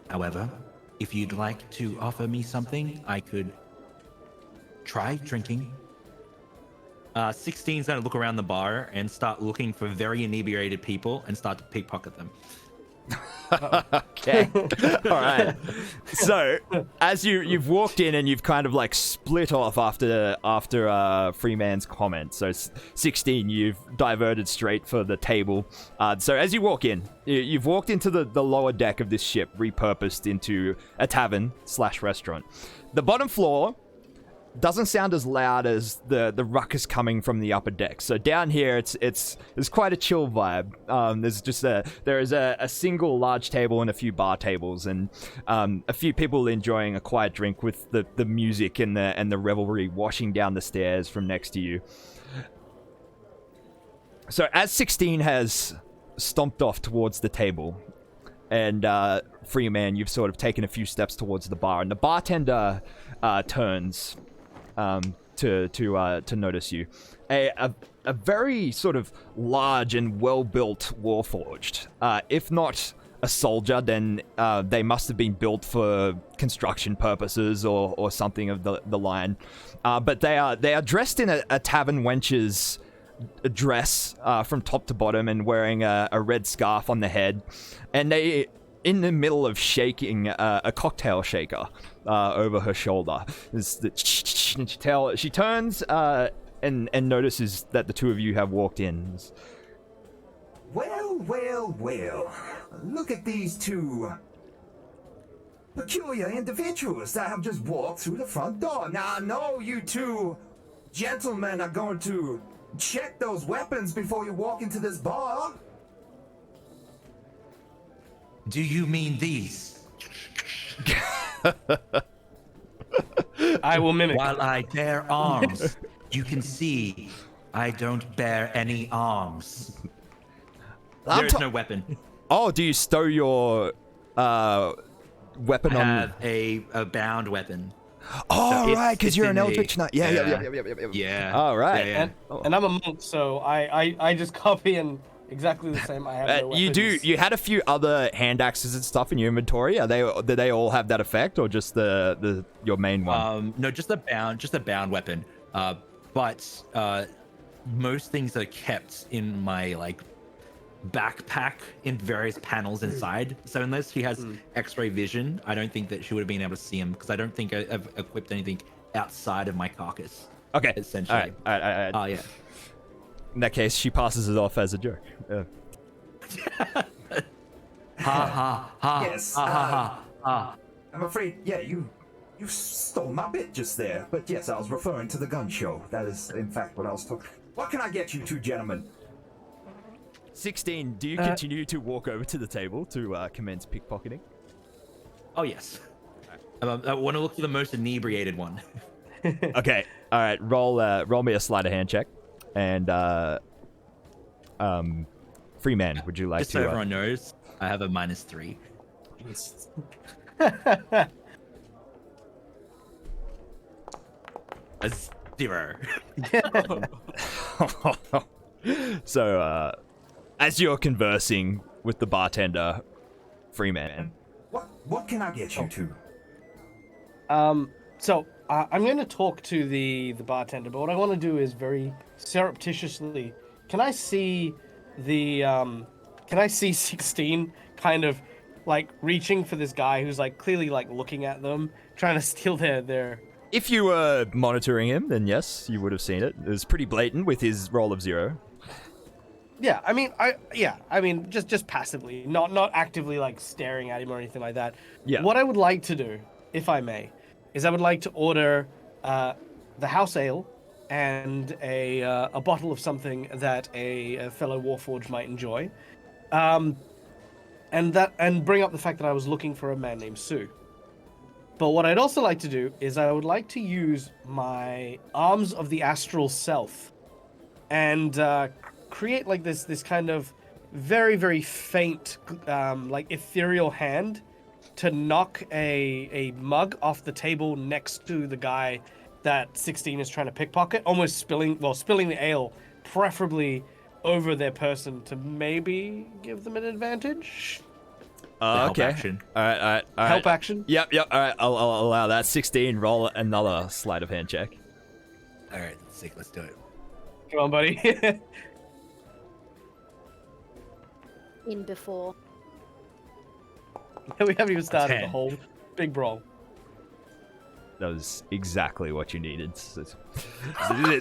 However, if you'd like to offer me something, I could try drinking. 16's gonna look around the bar and start looking for very inebriated people and start to pickpocket them. Okay. All right. So as you've walked in and you've kind of like split off after Freeman's comment. So 16, you've diverted straight for the table. So as you walk in, you've walked into the lower deck of this ship, repurposed into a tavern/restaurant. The bottom floor doesn't sound as loud as the ruckus coming from the upper deck. So down here, it's quite a chill vibe. There is a single large table and a few bar tables, and a few people enjoying a quiet drink with the music and the revelry washing down the stairs from next to you. So as 16 has stomped off towards the table, and Freeman, you've sort of taken a few steps towards the bar, and the bartender turns to notice you. A very sort of large and well-built Warforged. If not a soldier, then they must have been built for construction purposes or something of the line. But they are dressed in a tavern wench's dress from top to bottom and wearing a red scarf on the head. And they in the middle of shaking a cocktail shaker over her shoulder. She turns and notices that the two of you have walked in. Well, well, well. Look at these two peculiar individuals that have just walked through the front door. Now, I know you two gentlemen are going to check those weapons before you walk into this bar. Do you mean these? I will mimic. While I bear arms, you can see I don't bear any arms. There is no weapon. Oh, do you stow your weapon I on? have a bound weapon. Oh, So right, because it's you're an in a- Eldritch Knight. Yeah. Yeah. All right. Yeah. And I'm a monk, so I just copy and exactly the same. I have no You do. weapons. You had a few other hand axes and stuff in your inventory. Did they all have that effect, or just your main one? No, just a bound weapon. But most things are kept in my backpack in various panels inside. So unless she has X-ray vision, I don't think that she would have been able to see him because I don't think I've equipped anything outside of my carcass. Okay. Essentially. All right. Oh, yeah. In that case, she passes it off as a joke. Ha ha ha. Yes, Ha ha ha ha. I'm afraid, yeah, you stole my bit just there. But yes, I was referring to the gun show. That is, in fact, what I was talking. What can I get you two gentlemen? 16, do you continue to walk over to the table to commence pickpocketing? Oh, yes. I want to look for the most inebriated one. Okay. All right. Roll me a sleight of hand check, and free man. Would you like Just to? so everyone knows, I have a -3. A 0. So, as you're conversing with the bartender, free man. What can I get you two? So I'm going to talk to the bartender, but what I want to do is very surreptitiously. Can I see 16 kind of like reaching for this guy who's like clearly like looking at them, trying to steal their. If you were monitoring him, then yes, you would have seen it. It was pretty blatant with his roll of 0. Yeah, I mean, just passively, not actively like staring at him or anything like that. Yeah. What I would like to do, if I may, is I would like to order the house ale and a bottle of something that a fellow Warforged might enjoy, and bring up the fact that I was looking for a man named Sue. But what I'd also like to do is I would like to use my Arms of the Astral Self and create like this kind of very, very faint like ethereal hand to knock a mug off the table next to the guy that 16 is trying to pickpocket, almost spilling the ale, preferably over their person to maybe give them an advantage. Okay. Action. All right. Help action? Yep. All right. I'll allow that. 16. Roll another sleight of hand check. All right, sick. Let's do it. Come on, buddy. In before. We haven't even started 10. the whole big brawl. That was exactly what you needed.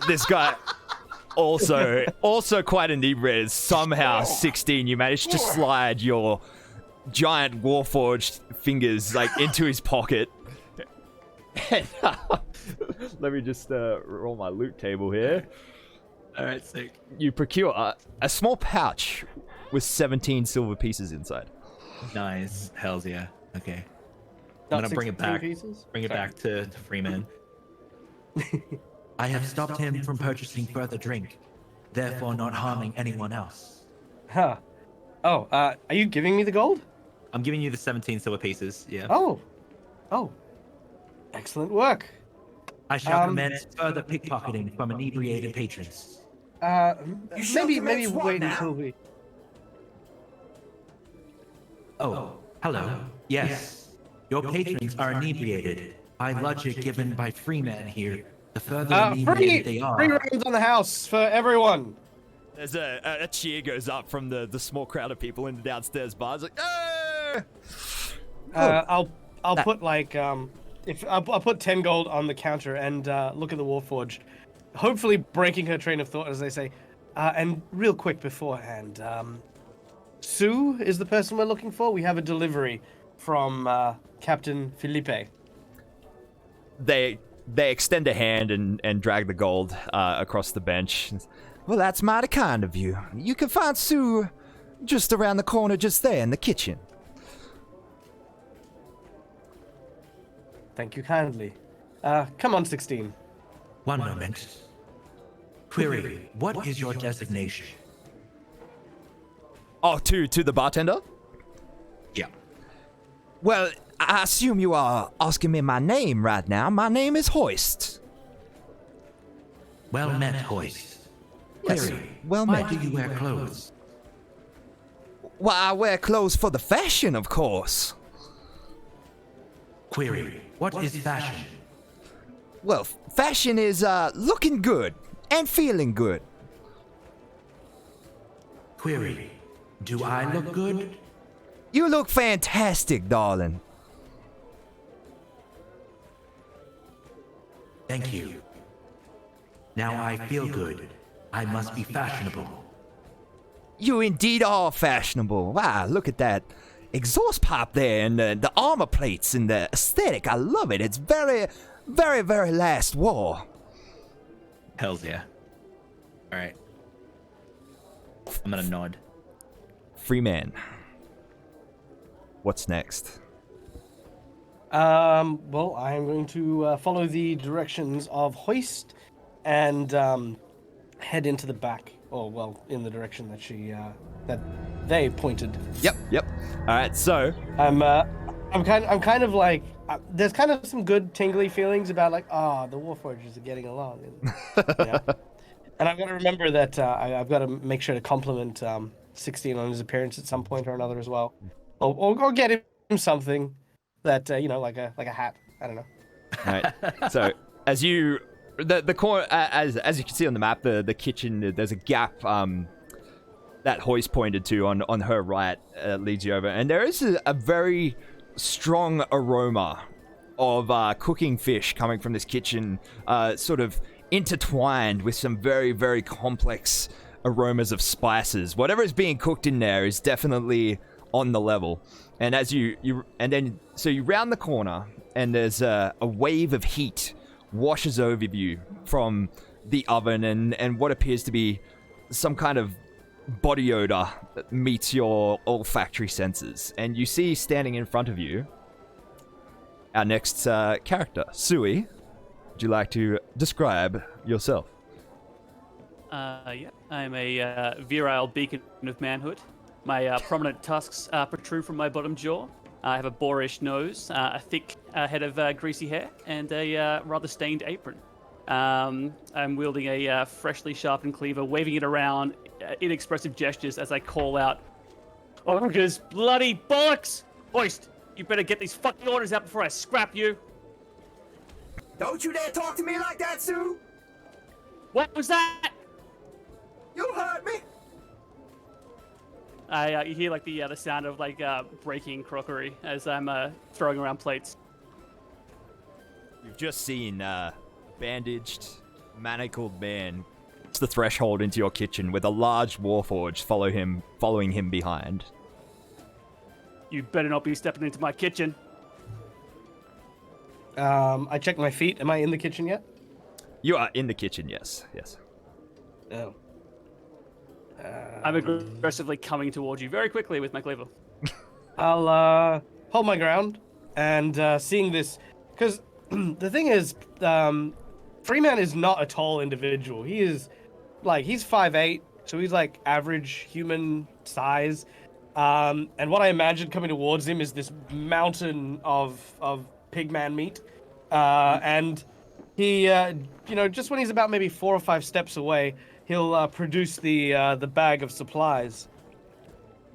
This guy, also quite inebriated. Somehow, 16, you managed to slide your giant Warforged fingers like into his pocket. And, let me just roll my loot table here. All right, sick. You procure a small pouch with 17 silver pieces inside. Nice. Hells yeah. Okay. Not I'm gonna bring it 62 back. pieces? Bring it back to Freeman. I have stopped him from purchasing further drink, therefore not harming anyone else. Huh. Oh, are you giving me the gold? I'm giving you the 17 silver pieces. Yeah. Oh. Excellent work. I shall commence further pickpocketing from inebriated patrons. Maybe commence what wait now? until we. Oh, hello. Yes. Your patrons are inebriated. By logic given by Freeman here, the further inebriated they are. Free rounds on the house for everyone. There's a cheer goes up from the small crowd of people in the downstairs bar. It's like, I'll put like I'll put 10 gold on the counter and look at the Warforged, hopefully breaking her train of thought as they say. And real quick beforehand, Sue is the person we're looking for. We have a delivery from Captain Felipe. They extend a hand and drag the gold across the bench. Well, that's mighty kind of you. You can find Sue just around the corner, just there in the kitchen. Thank you kindly. Come on, 16. One moment. Query, what is your designation? Oh, to the bartender? Yeah. Well, I assume you are asking me my name right now. My name is Hoist. Well met, Hoist. Yes, Query, well why met. do you wear clothes? Well, I wear clothes for the fashion, of course. Query, what is fashion? Well, fashion is looking good and feeling good. Query, do I look good? You look fantastic, darling. Thank you. Now I feel good. I must be fashionable. You indeed are fashionable. Wow, look at that exhaust pipe there, and the armor plates and the aesthetic. I love it. It's very, very, very last war. Hells yeah. All right. I'm gonna nod. Freeman. What's next? Well, I'm going to follow the directions of Hoist and head into the back. Or, well, in the direction that they pointed. Yep. All right, so I'm kind of like there's kind of some good tingly feelings about like the Warforgers are getting along, and, and I've got to remember that I've got to make sure to compliment 16 on his appearance at some point or another as well, or get him something that like a hat. I don't know. All right. So as you the corner as you can see on the map, the kitchen, there's a gap that Hoist pointed to on her right, leads you over, and there is a very strong aroma of cooking fish coming from this kitchen, sort of intertwined with some very, very complex aromas of spices. Whatever is being cooked in there is definitely on the level. And as you round the corner, and there's a wave of heat washes over you from the oven, and what appears to be some kind of body odor that meets your olfactory senses. And you see standing in front of you our next character, Sui. Would you like to describe yourself? Yeah, I'm a virile beacon of manhood. My prominent tusks protrude from my bottom jaw. I have a boorish nose, a thick head of greasy hair, and a rather stained apron. I'm wielding a freshly sharpened cleaver, waving it around, inexpressive gestures as I call out, "Ogres, bloody bollocks! Hoist, you better get these fucking orders out before I scrap you!" Don't you dare talk to me like that, Sue! What was that? You heard me! You hear like the sound of like breaking crockery as I'm throwing around plates. You've just seen bandaged, manacled man cross the threshold into your kitchen with a large warforged following him behind. You better not be stepping into my kitchen. I checked my feet. Am I in the kitchen yet? You are in the kitchen, yes. Oh. I'm aggressively coming towards you very quickly with my cleaver. I'll hold my ground and seeing this, because the thing is, Freeman is not a tall individual. He is he's 5'8", so he's like average human size. And what I imagine coming towards him is this mountain of pigman meat, and he just when he's about maybe 4 or 5 steps away, he'll produce the bag of supplies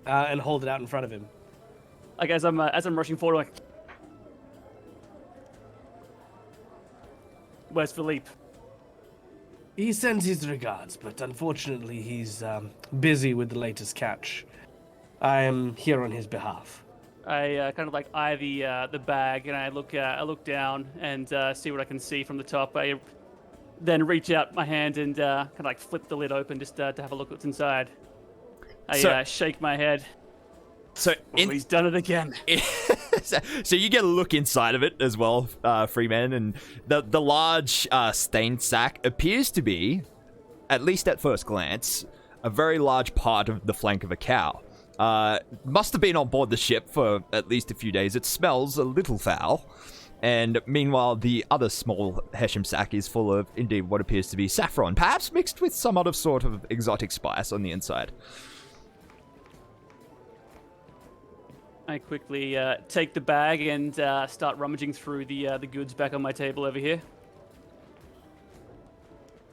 and hold it out in front of him. Like as I'm rushing forward, like, where's Philippe? He sends his regards, but unfortunately he's busy with the latest catch. I am here on his behalf. I kind of like eye the bag, and I look down and see what I can see from the top. I then reach out my hand and kind of like flip the lid open just to have a look what's inside. I shake my head. So he's done it again. So you get a look inside of it as well, Freeman, and the large stained sack appears to be, at least at first glance, a very large part of the flank of a cow. Must have been on board the ship for at least a few days. It smells a little foul. And meanwhile, the other small Hesham sack is full of, indeed, what appears to be saffron, perhaps mixed with some other sort of exotic spice on the inside. I quickly take the bag and start rummaging through the goods back on my table over here.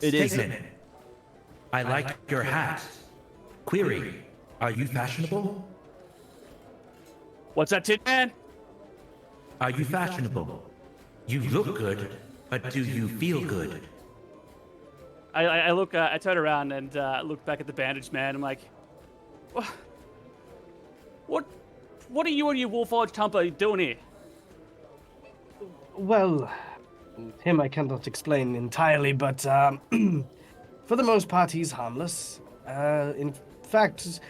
Statement. I like your hat. Query. Are you fashionable? What's that, Tin Man? Are you fashionable? You look good, but do you feel good? I look. I turn around and look back at the bandaged man. I'm like, what are you and your Warforged Humper doing here? Well, him I cannot explain entirely, but for the most part, he's harmless. In fact,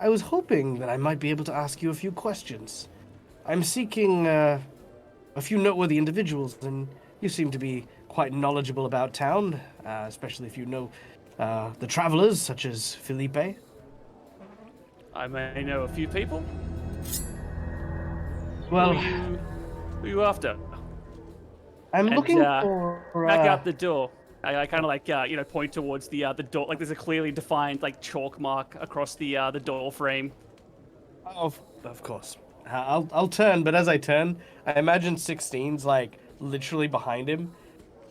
I was hoping that I might be able to ask you a few questions. I'm seeking a few noteworthy individuals, and you seem to be quite knowledgeable about town, especially if you know the travelers, such as Felipe. I may know a few people. Well, Who are you after? I'm And, looking for... Back out the door. I kind of like, point towards the door. Like there's a clearly defined like chalk mark across the door frame. Of course. I'll turn, but as I turn, I imagine 16's like literally behind him,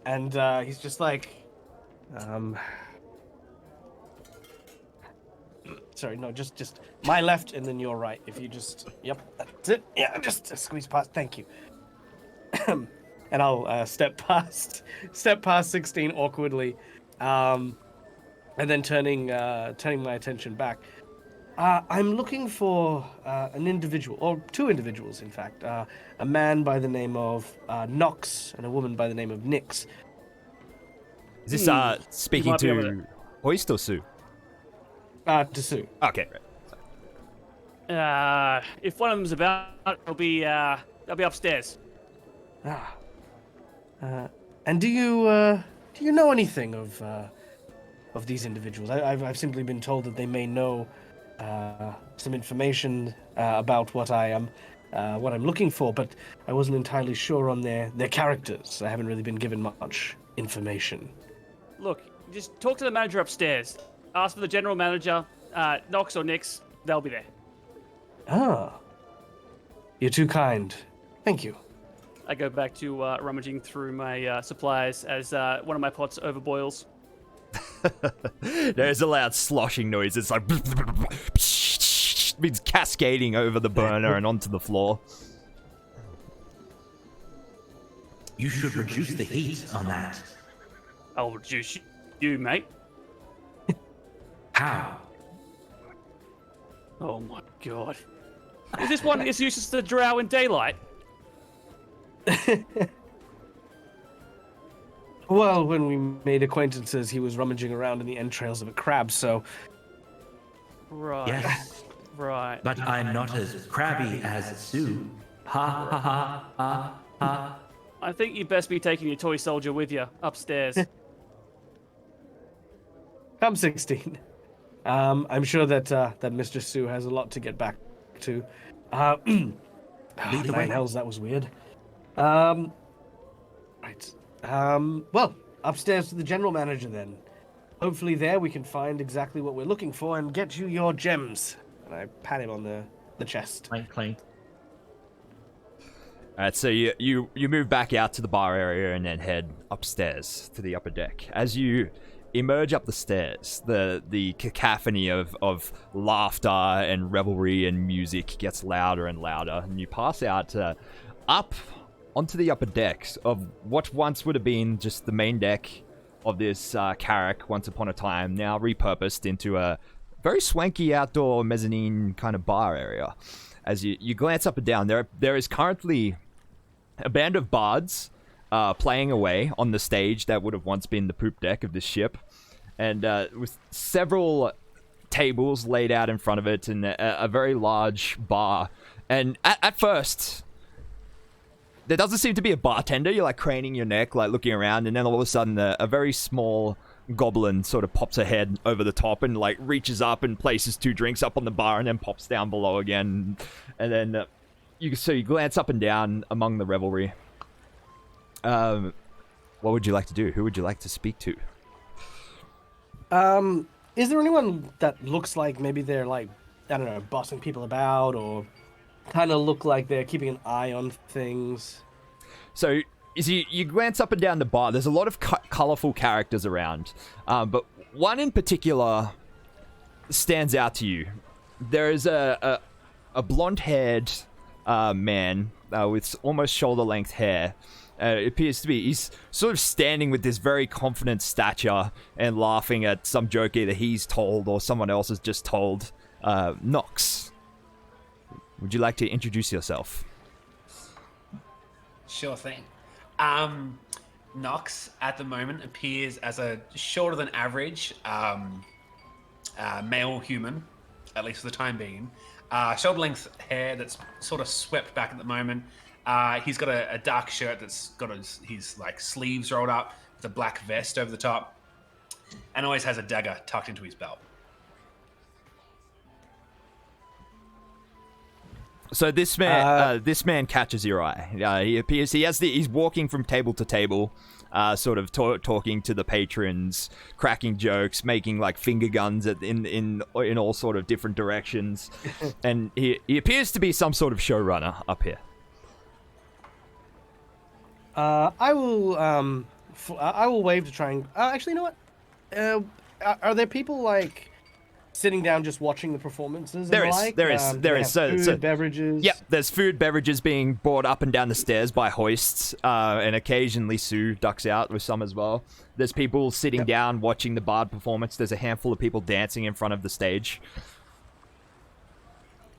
and he's just like, sorry, no, just my left and then your right. If you just, yep, that's it. Yeah, just squeeze past. Thank you. And I'll step past 16 awkwardly, and then turning my attention back. I'm looking for an individual, or two individuals, in fact. A man by the name of Nox and a woman by the name of Nyx. Is this speaking to Hoist or Sue? To Sue. Okay, right. If one of them's about, they'll be upstairs. And do you know anything of these individuals? I've simply been told that they may know some information about what I'm looking for, but I wasn't entirely sure on their characters. I haven't really been given much information. Look, just talk to the manager upstairs. Ask for the general manager, Nox or Nyx. They'll be there. Ah, you're too kind. Thank you. I go back to rummaging through my supplies as one of my pots overboils. There's a loud sloshing noise. It's like it's cascading over the burner and onto the floor. You should reduce the heat on that. I'll reduce you, mate. How? Oh my god. Is this one as useless to drow in daylight? Well, when we made acquaintances, he was rummaging around in the entrails of a crab, so... Right. Yes. Right. But I'm not as crabby as Sue. Ha ha ha ha ha. I think you'd best be taking your toy soldier with you upstairs. Come 16. I'm sure that Mr. Sue has a lot to get back to. Lead the way. Nine hells, that was weird. Right. Well, upstairs to the general manager then. Hopefully there we can find exactly what we're looking for and get you your gems. And I pat him on the chest. Clank, clank. Alright, so you move back out to the bar area and then head upstairs to the upper deck. As you emerge up the stairs, the cacophony of laughter and revelry and music gets louder and louder, and you pass out up onto the upper decks of what once would have been just the main deck of this carrack once upon a time, now repurposed into a very swanky outdoor mezzanine kind of bar area. As you glance up and down, there is currently a band of bards playing away on the stage that would have once been the poop deck of this ship, and with several tables laid out in front of it and a very large bar. And at first, there doesn't seem to be a bartender. You're like craning your neck, like looking around, and then all of a sudden a very small goblin sort of pops her head over the top and like reaches up and places 2 drinks up on the bar and then pops down below again. And then you glance up and down among the revelry. What would you like to do? Who would you like to speak to? Is there anyone that looks like maybe they're like, I don't know, bossing people about, or kind of look like they're keeping an eye on things? So as you glance up and down the bar, there's a lot of colorful characters around, but one in particular stands out to you. There is a blonde-haired man with almost shoulder-length hair. It appears to be, he's sort of standing with this very confident stature and laughing at some joke either he's told or someone else has just told. Nox, would you like to introduce yourself? Sure thing. Nox at the moment appears as a shorter than average male human, at least for the time being. Shoulder length hair that's sort of swept back at the moment. He's got a dark shirt that's got his like sleeves rolled up with a black vest over the top, and always has a dagger tucked into his belt. So this man catches your eye. He appears. He's walking from table to table, sort of talking to the patrons, cracking jokes, making like finger guns in all sort of different directions, and he appears to be some sort of showrunner up here. I will wave to try and. Actually, you know what? Are there people like sitting down just watching the performances? There is. So beverages. Yep, there's food, beverages being brought up and down the stairs by hoists, and occasionally Sue ducks out with some as well. There's people sitting down watching the bard performance. There's a handful of people dancing in front of the stage.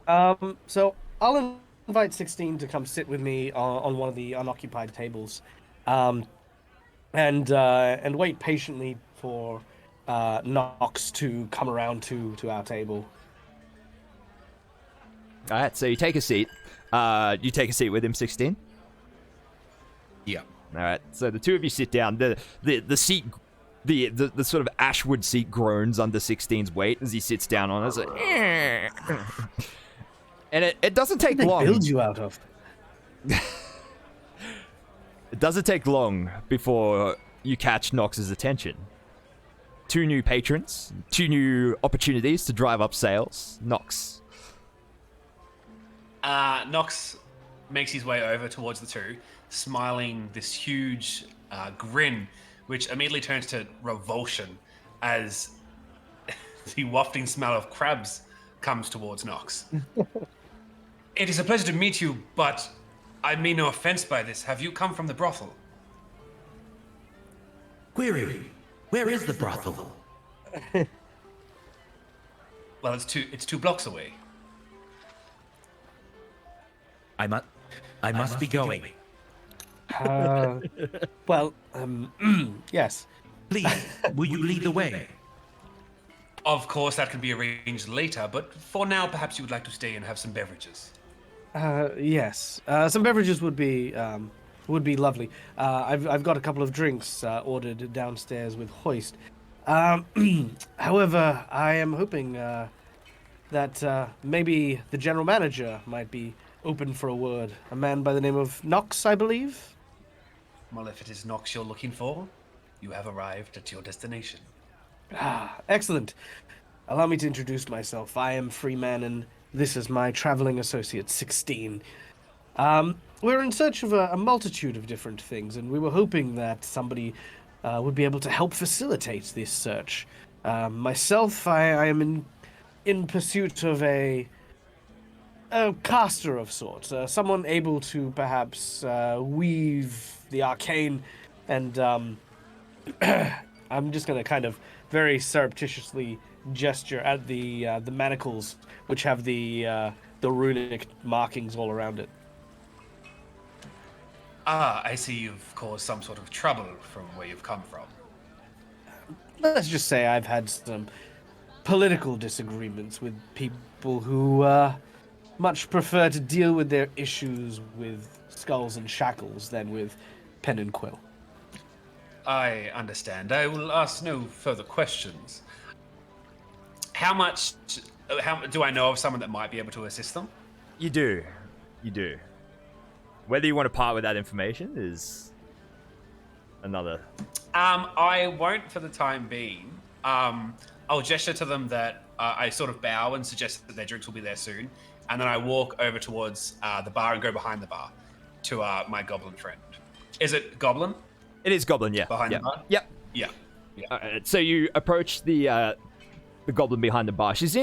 So I'll invite 16 to come sit with me on one of the unoccupied tables, and wait patiently for Nox to come around to our table. All right, so you take a seat. You take a seat with him, 16. Yeah. All right, so the two of you sit down. The seat, the sort of ashwood seat groans under 16's weight as he sits down on it. It's like, and it doesn't take long. Build you out of. It doesn't take long before you catch Nox's attention. 2 new patrons, 2 new opportunities to drive up sales. Nox. Nox makes his way over towards the two, smiling this huge grin, which immediately turns to revulsion as the wafting smell of crabs comes towards Nox. It is a pleasure to meet you, but I mean no offense by this. Have you come from the brothel? Query, where is the brothel? Well, it's 2 blocks away. I must be going. Well, yes. Please, will you lead the way? Of course, that can be arranged later, but for now, perhaps you would like to stay and have some beverages. Yes. Some beverages would be lovely. I've got a couple of drinks ordered downstairs with Hoist. However, I am hoping that maybe the general manager might be open for a word. A man by the name of Nox, I believe. Well, if it is Nox you're looking for, you have arrived at your destination. Excellent. Allow me to introduce myself. I am Freeman, and this is my traveling associate, 16. We're in search of a multitude of different things, and we were hoping that somebody would be able to help facilitate this search. Myself, I am in pursuit of a caster of sorts, someone able to perhaps weave the arcane, and I'm just going to kind of very surreptitiously gesture at the manacles, which have the runic markings all around it. I see you've caused some sort of trouble from where you've come from. Let's just say I've had some political disagreements with people who much prefer to deal with their issues with skulls and shackles than with pen and quill. I understand. I will ask no further questions. How do I know of someone that might be able to assist them? You do. Whether you want to part with that information is another. I won't for the time being. I'll gesture to them that I sort of bow and suggest that their drinks will be there soon, and then I walk over towards the bar and go behind the bar to my goblin friend. Is it goblin? It is goblin, yeah. Behind the bar? Yep. Yeah. So you approach the goblin behind the bar. She's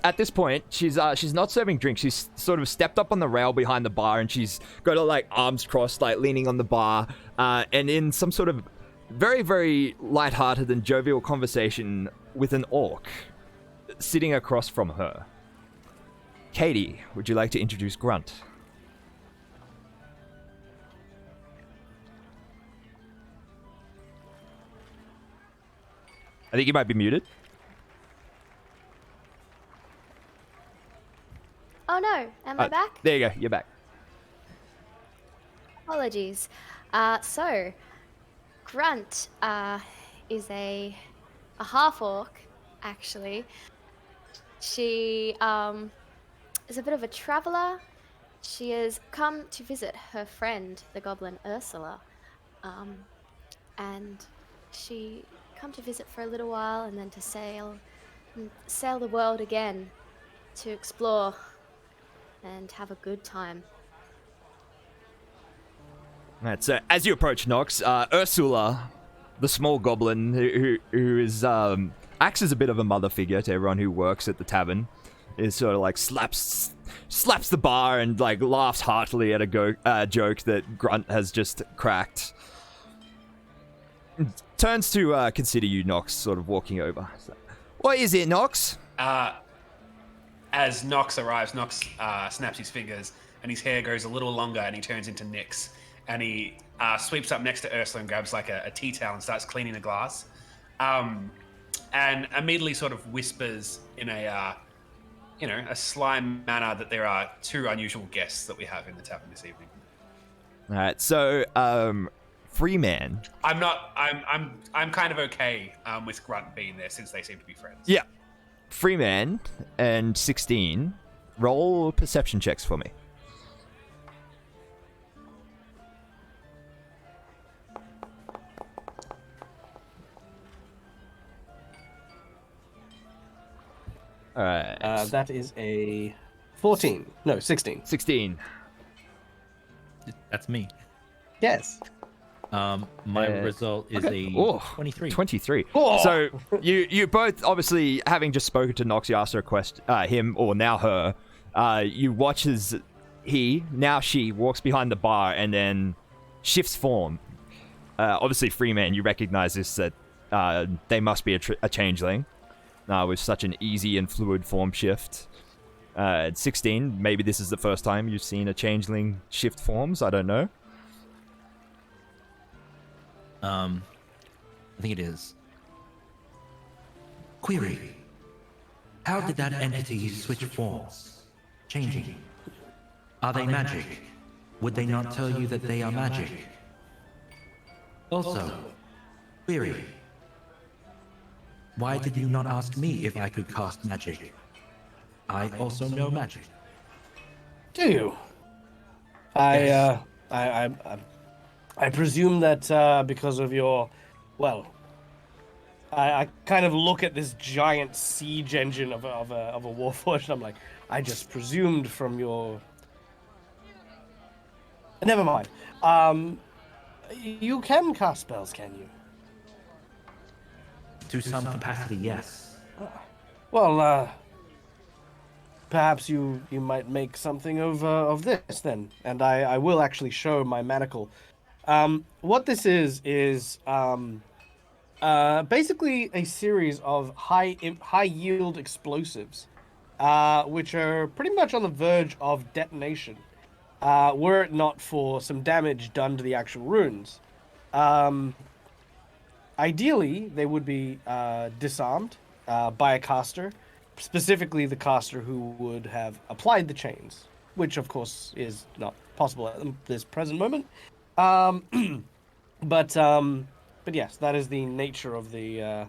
at this point, she's not serving drinks. She's sort of stepped up on the rail behind the bar, and she's got her like arms crossed, like leaning on the bar, and in some sort of very, very lighthearted and jovial conversation with an orc sitting across from her. Katie, would you like to introduce Grunt? I think you might be muted. Oh no, am I back? There you go. You're back. Apologies. So, Grunt is a half-orc, actually. She is a bit of a traveler. She has come to visit her friend, the goblin Ursula. And she come to visit for a little while and then to sail the world again, to explore and have a good time. Right, so as you approach Nox, Ursula, the small goblin who is acts as a bit of a mother figure to everyone who works at the tavern, is sort of like slaps the bar and like laughs heartily at a joke that Grunt has just cracked. Turns to consider you, Nox, sort of walking over. So, what is it, Nox? As Nox arrives, Nox snaps his fingers and his hair grows a little longer and he turns into Nyx. And he sweeps up next to Ursula and grabs like a tea towel and starts cleaning the glass. And immediately sort of whispers in a sly manner that there are 2 unusual guests that we have in the tavern this evening. All right, so Freeman. I'm kind of okay with Grunt being there since they seem to be friends. Yeah. Freeman and 16, roll perception checks for me. All right. That is a 14. No, 16. 16. That's me. Yes. My result is a 23. 23. Oh! So you both, obviously, having just spoken to Nox, you asked her a question, him, or now her, you watch as she walks behind the bar and then shifts form. Obviously, Freeman, you recognize this, that they must be a changeling. With such an easy and fluid form shift. At 16, maybe this is the first time you've seen a changeling shift forms. I don't know. I think it is. Query. How did that entity switch forms? Changing. Are they magic? Would they not tell you that they are magic? Also, query. Why did you not ask me if I could cast magic? I also know magic. Do you? Yes. I presume that because of your, well, I kind of look at this giant siege engine of a warforged, and I'm like, I just presumed from your. Never mind. You can cast spells, can you? To some capacity, yes. Well, perhaps you might make something of this then, and I will actually show my manacle. What this is basically a series of high yield explosives, which are pretty much on the verge of detonation, were it not for some damage done to the actual runes. Ideally, they would be disarmed by a caster, specifically the caster who would have applied the chains, which of course is not possible at this present moment. But yes, that is the nature of the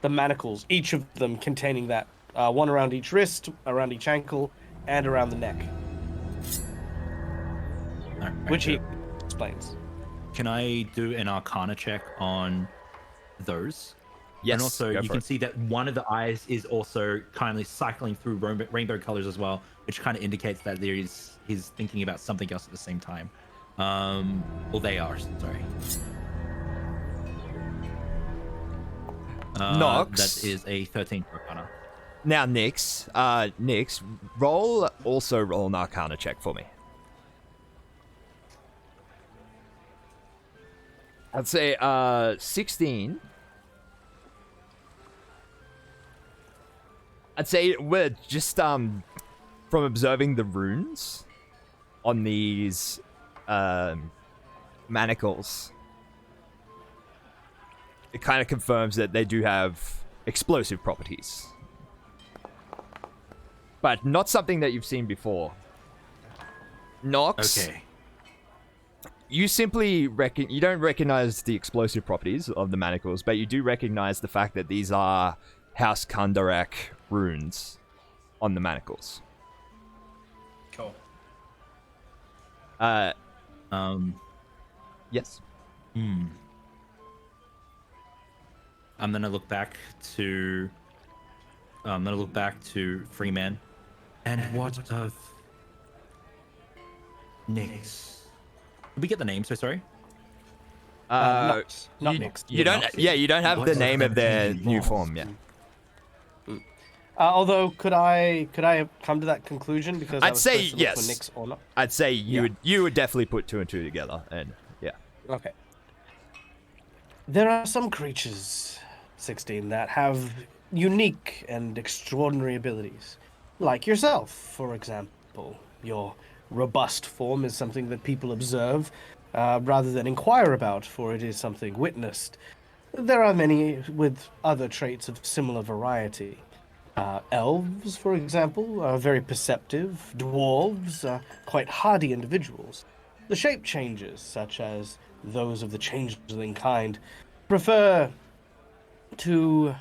manacles. Each of them containing that one around each wrist, around each ankle, and around the neck, which he explains. Can I do an Arcana check on those? Yes. And also, you can see that one of the eyes is also kindly cycling through rainbow colors as well, which kind of indicates that he's thinking about something else at the same time. Well, they are. Sorry. Nox. That is a 13 Arcana. Now, Nyx, roll an Arcana check for me. I'd say 16. I'd say we're just from observing the runes on these manacles. it kind of confirms that they do have explosive properties. But not something that you've seen before. Nox, Okay. you simply you don't recognize the explosive properties of the manacles, but you do recognize the fact that these are House Kandarak runes on the manacles. Cool. Yes. I'm gonna look back to Freeman. And what of Nix? Did we get the name? So sorry. Not you, next. you don't. Yeah, you don't have the What name of their involved? new form yet. Although, could I come to that conclusion because I I'd was say supposed to look for yes. Nix or not? I'd say you would definitely put 2 and 2 together, and yeah. Okay. There are some creatures, 16, that have unique and extraordinary abilities. Like yourself, for example. Your robust form is something that people observe rather than inquire about, for it is something witnessed. There are many with other traits of similar variety. Elves, for example, are very perceptive. Dwarves are quite hardy individuals. The shape changes, such as those of the changeling kind, prefer to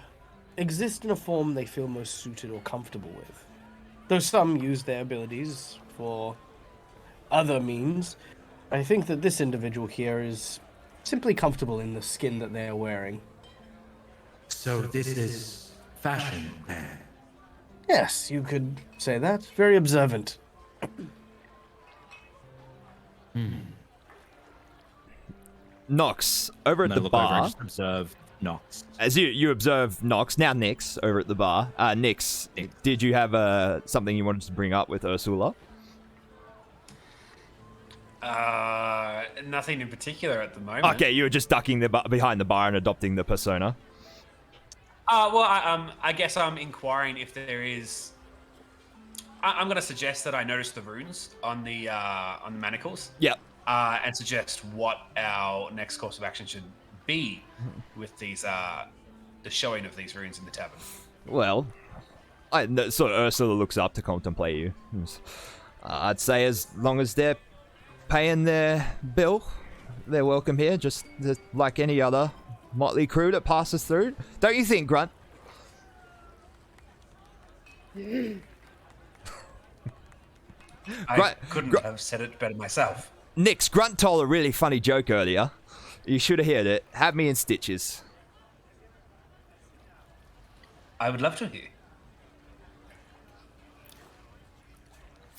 exist in a form they feel most suited or comfortable with. Though some use their abilities for other means, I think that this individual here is simply comfortable in the skin that they are wearing. So this is fashion, then. Yes, you could say that. Very observant. Nox, over I'm at gonna the look over and bar, just observe Nox. as you observe Nox, now Nix, over at the bar. Nix, did you have something you wanted to bring up with Ursula? Nothing in particular at the moment. Okay, you were just ducking behind the bar and adopting the persona. Well, I guess I'm inquiring if there is. I'm going to suggest that I notice the runes on the manacles. Yep. And suggest what our next course of action should be with these the showing of these runes in the tavern. Well, so Ursula looks up to contemplate you. I'd say as long as they're paying their bill, they're welcome here, just like any other motley crew that passes through. Don't you think, Grunt? I couldn't have said it better myself. Nix, Grunt told a really funny joke earlier. You should have heard it. Have me in stitches. I would love to hear.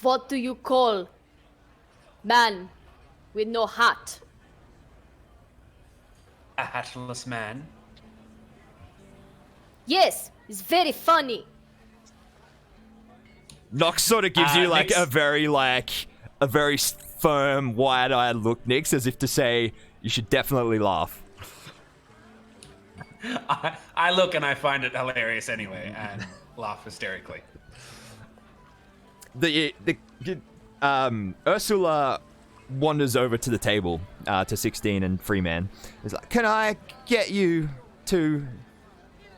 What do you call man with no hat? A hatless man. Yes, it's very funny. Nox sort of gives you Nix- a very firm, wide-eyed look, Nix, as if to say you should definitely laugh. I look and I find it hilarious anyway, and laugh hysterically. Ursula wanders over to the table to 16 and Freeman. Is like, can I get you two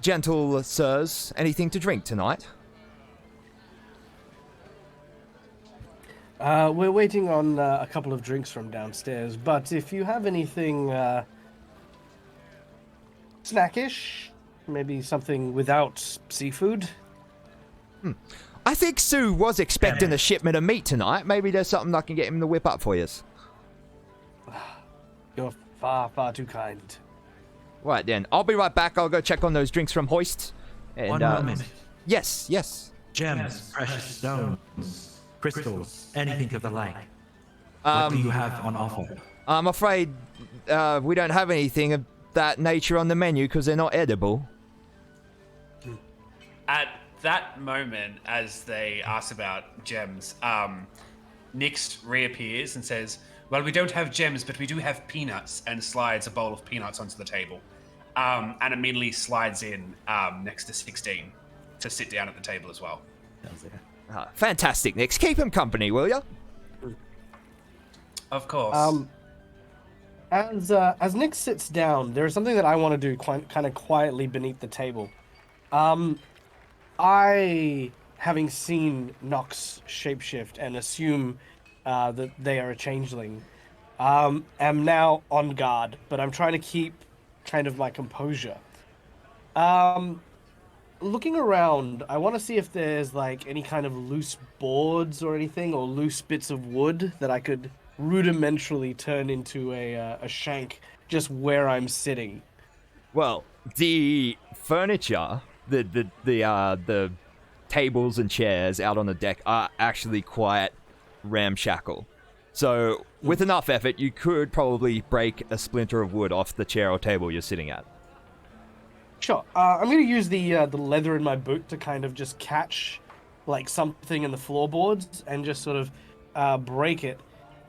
gentle sirs anything to drink tonight? We're waiting on a couple of drinks from downstairs, but if you have anything snackish, maybe something without seafood. I think Sue was expecting a shipment of meat tonight. Maybe there's something I can get him to whip up for you. You're far, far too kind. Right then, I'll be right back. I'll go check on those drinks from Hoist. And, One moment. Yes. Gems, precious stones, crystals, anything of the like. What do you have on offer? I'm afraid we don't have anything of that nature on the menu because they're not edible. At that moment, as they ask about gems, Nix reappears and says, well, we don't have gems, but we do have peanuts, and slides a bowl of peanuts onto the table. And immediately slides in next to 16 to sit down at the table as well. Fantastic, Nix. Keep him company, will ya? Of course. As Nick sits down, there is something that I want to do kind of quietly beneath the table. I, having seen Nox shapeshift and assume that they are a changeling, am now on guard, but I'm trying to keep kind of my composure. Looking around, I want to see if there's like any kind of loose boards or anything, or loose bits of wood that I could rudimentarily turn into a shank just where I'm sitting. Well, the furniture, the tables and chairs out on the deck are actually quite ramshackle. So, with enough effort, you could probably break a splinter of wood off the chair or table you're sitting at. Sure. I'm going to use the leather in my boot to kind of just catch like something in the floorboards and just sort of break it.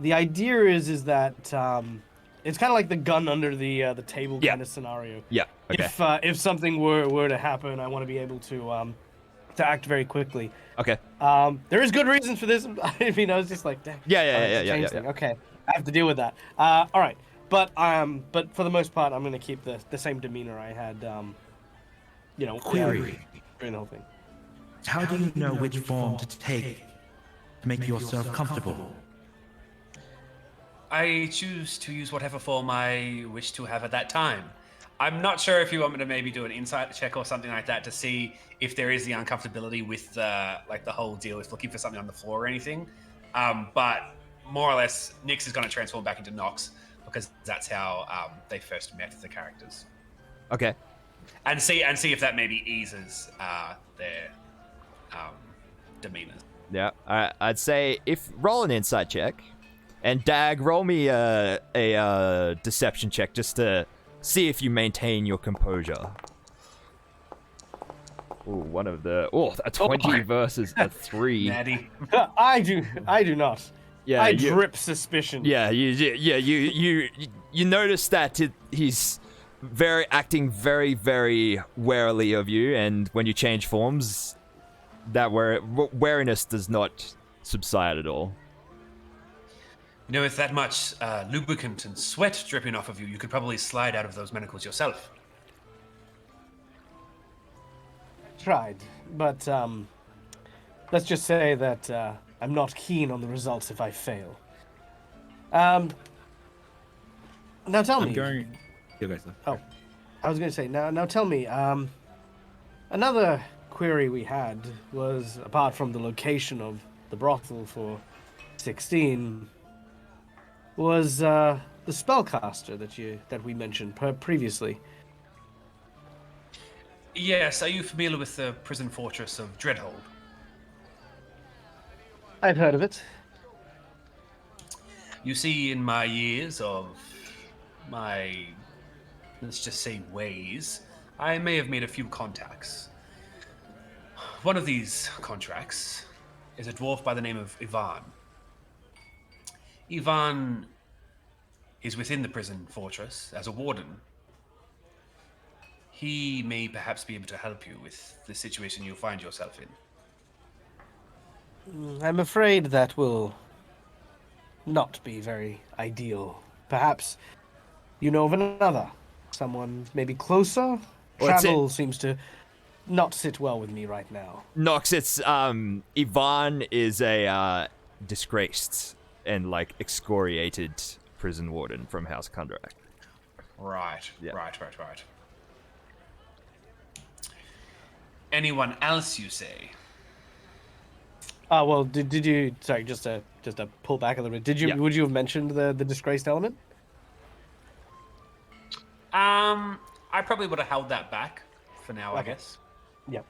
The idea is that it's kind of like the gun under the table kind of scenario. Yeah. Okay. If something were to happen, I want to be able to act very quickly. Okay. There is good reasons for this. I mean, I was just like, damn. Yeah. Okay, I have to deal with that. All right. But for the most part, I'm going to keep the same demeanor I had, Query. during the whole thing. How do you know which form to take to make yourself comfortable? I choose to use whatever form I wish to have at that time. I'm not sure if you want me to maybe do an insight check or something like that to see if there is the uncomfortability with the whole deal with looking for something on the floor or anything. But more or less, Nyx is going to transform back into Nox because that's how they first met the characters. Okay. And see if that maybe eases their demeanor. Yeah. I'd say if roll an insight check, and Dag, roll me a deception check just to see if you maintain your composure. Ooh, a 20 versus a 3. Natty. I do not. Yeah, I drip suspicion. Yeah, you notice that he's acting very, very warily of you, and when you change forms, that wariness does not subside at all. You know, with that much lubricant and sweat dripping off of you, you could probably slide out of those manacles yourself. Tried, but let's just say that I'm not keen on the results if I fail. Now tell me. You guys. Oh, I was going to say, now tell me, another query we had was, apart from the location of the brothel for 16, was the spellcaster that we mentioned previously. Yes, are you familiar with the prison fortress of Dreadhold? I've heard of it. You see, in my years of my, let's just say, ways, I may have made a few contacts. One of these contracts is a dwarf by the name of Ivan. Ivan is within the prison fortress as a warden. He may perhaps be able to help you with the situation you find yourself in. I'm afraid that will not be very ideal. Perhaps you know of another. Someone maybe closer? Travel seems to not sit well with me right now. Nox, it's, Ivan is a, disgraced and, excoriated prison warden from House Kundrak. Right, Yeah. right. Anyone else, you say? Well, did you? Sorry, just to pull back a little bit. Did you? Yeah. Would you have mentioned the disgraced element? I probably would have held that back for now, I Okay. guess. Yep.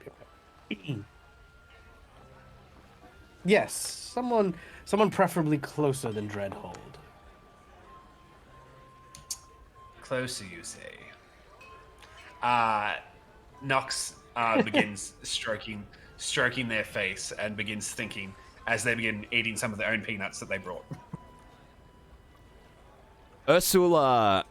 Yes, someone preferably closer than Dreadhold. Closer, you say. Nox begins stroking their face and begins thinking as they begin eating some of their own peanuts that they brought. Ursula,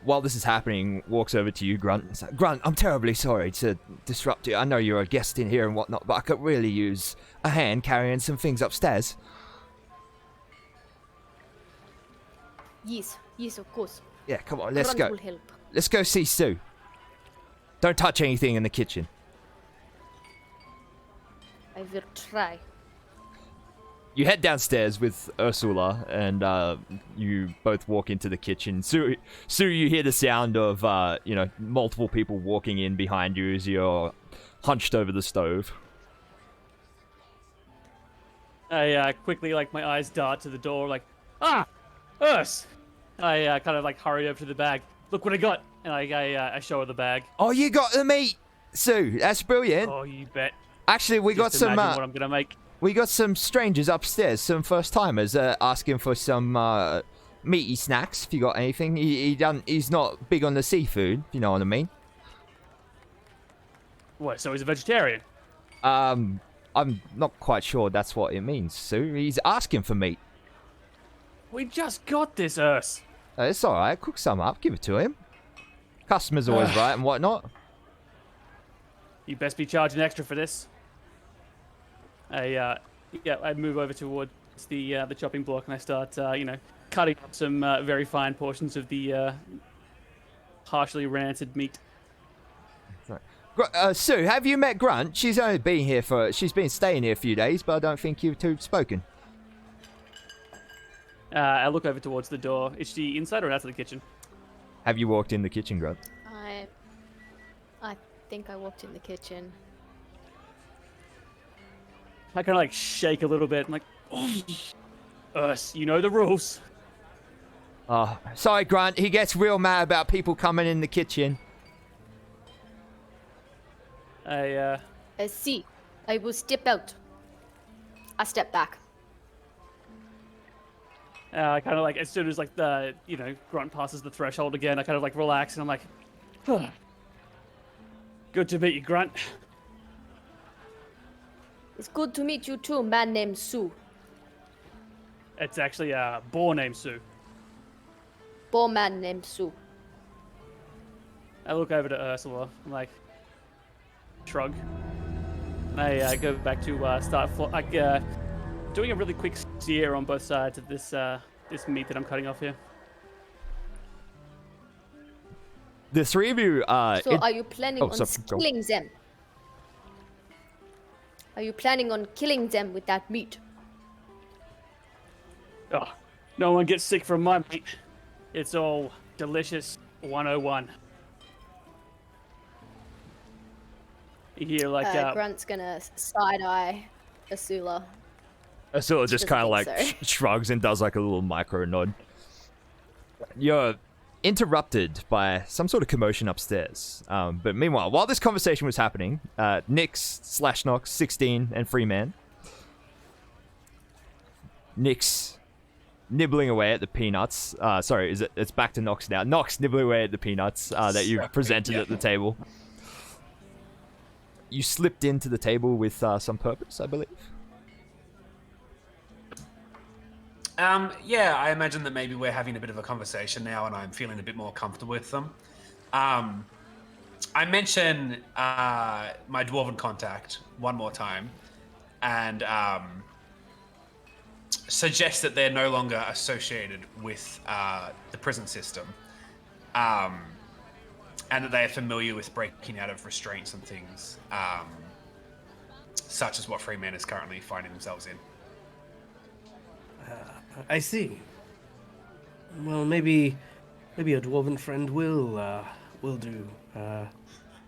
while this is happening, walks over to you, Grunt, and says, Grunt, I'm terribly sorry to disrupt you. I know you're a guest in here and whatnot, but I could really use a hand carrying some things upstairs. Yes, of course. Yeah, come on, let's Grunt go. will help. Let's go see Sue. Don't touch anything in the kitchen. I will try. You head downstairs with Ursula, and you both walk into the kitchen. Sue, you hear the sound of multiple people walking in behind you as you're hunched over the stove. I quickly, like, my eyes dart to the door, like, Urs! I kind of, like, hurry over to the bag. Look what I got! And I show her the bag. Oh, you got the meat, Sue. That's brilliant. Oh, you bet. Actually, we got Just some. imagine what I'm gonna make. We got some strangers upstairs, some first timers, asking for some meaty snacks. If you got anything, he's not big on the seafood. If you know what I mean. What? So he's a vegetarian? I'm not quite sure that's what it means, Sue. He's asking for meat. We just got this, Urs. It's all right. Cook some up. Give it to him. Customer's always right and whatnot. You best be charging extra for this. I move over towards the chopping block and I start, cutting up some very fine portions of the partially rancid meat. Sue, have you met Grunt? She's been staying here a few days, but I don't think you two have spoken. I look over towards the door. Is she inside or out of the kitchen? Have you walked in the kitchen, Grunt? I think I walked in the kitchen. I kind of like shake a little bit. I'm like, Urs, you know the rules. Oh, sorry, Grunt. He gets real mad about people coming in the kitchen. I see. I will step out. I step back. I kind of like, as soon as like the, Grunt passes the threshold again, I kind of like relax and I'm like, good to meet you, Grunt. It's good to meet you too, man named Sue. It's actually a boar named Sue. Boar man named Sue. I look over to Ursula. I'm like, shrug. And I go back to start doing a really quick sear on both sides of this this meat that I'm cutting off here. The three of you. So are you planning on killing them? Are you planning on killing them with that meat? Oh, no one gets sick from my meat. It's all delicious 101. You hear like Grunt's gonna side eye Ursula. Ursula just kind of like shrugs and does like a little micro nod. You're interrupted by some sort of commotion upstairs. But meanwhile, while this conversation was happening, Nyx / Nox, 16, and Freeman. Nyx nibbling away at the peanuts. Sorry, it's back to Nox now. Nox nibbling away at the peanuts that you presented at the table. You slipped into the table with some purpose, I believe. Yeah, I imagine that maybe we're having a bit of a conversation now and I'm feeling a bit more comfortable with them. I mention my dwarven contact one more time and suggest that they're no longer associated with the prison system and that they are familiar with breaking out of restraints and things such as what Freeman is currently finding themselves in. I see. Well, maybe a dwarven friend will do.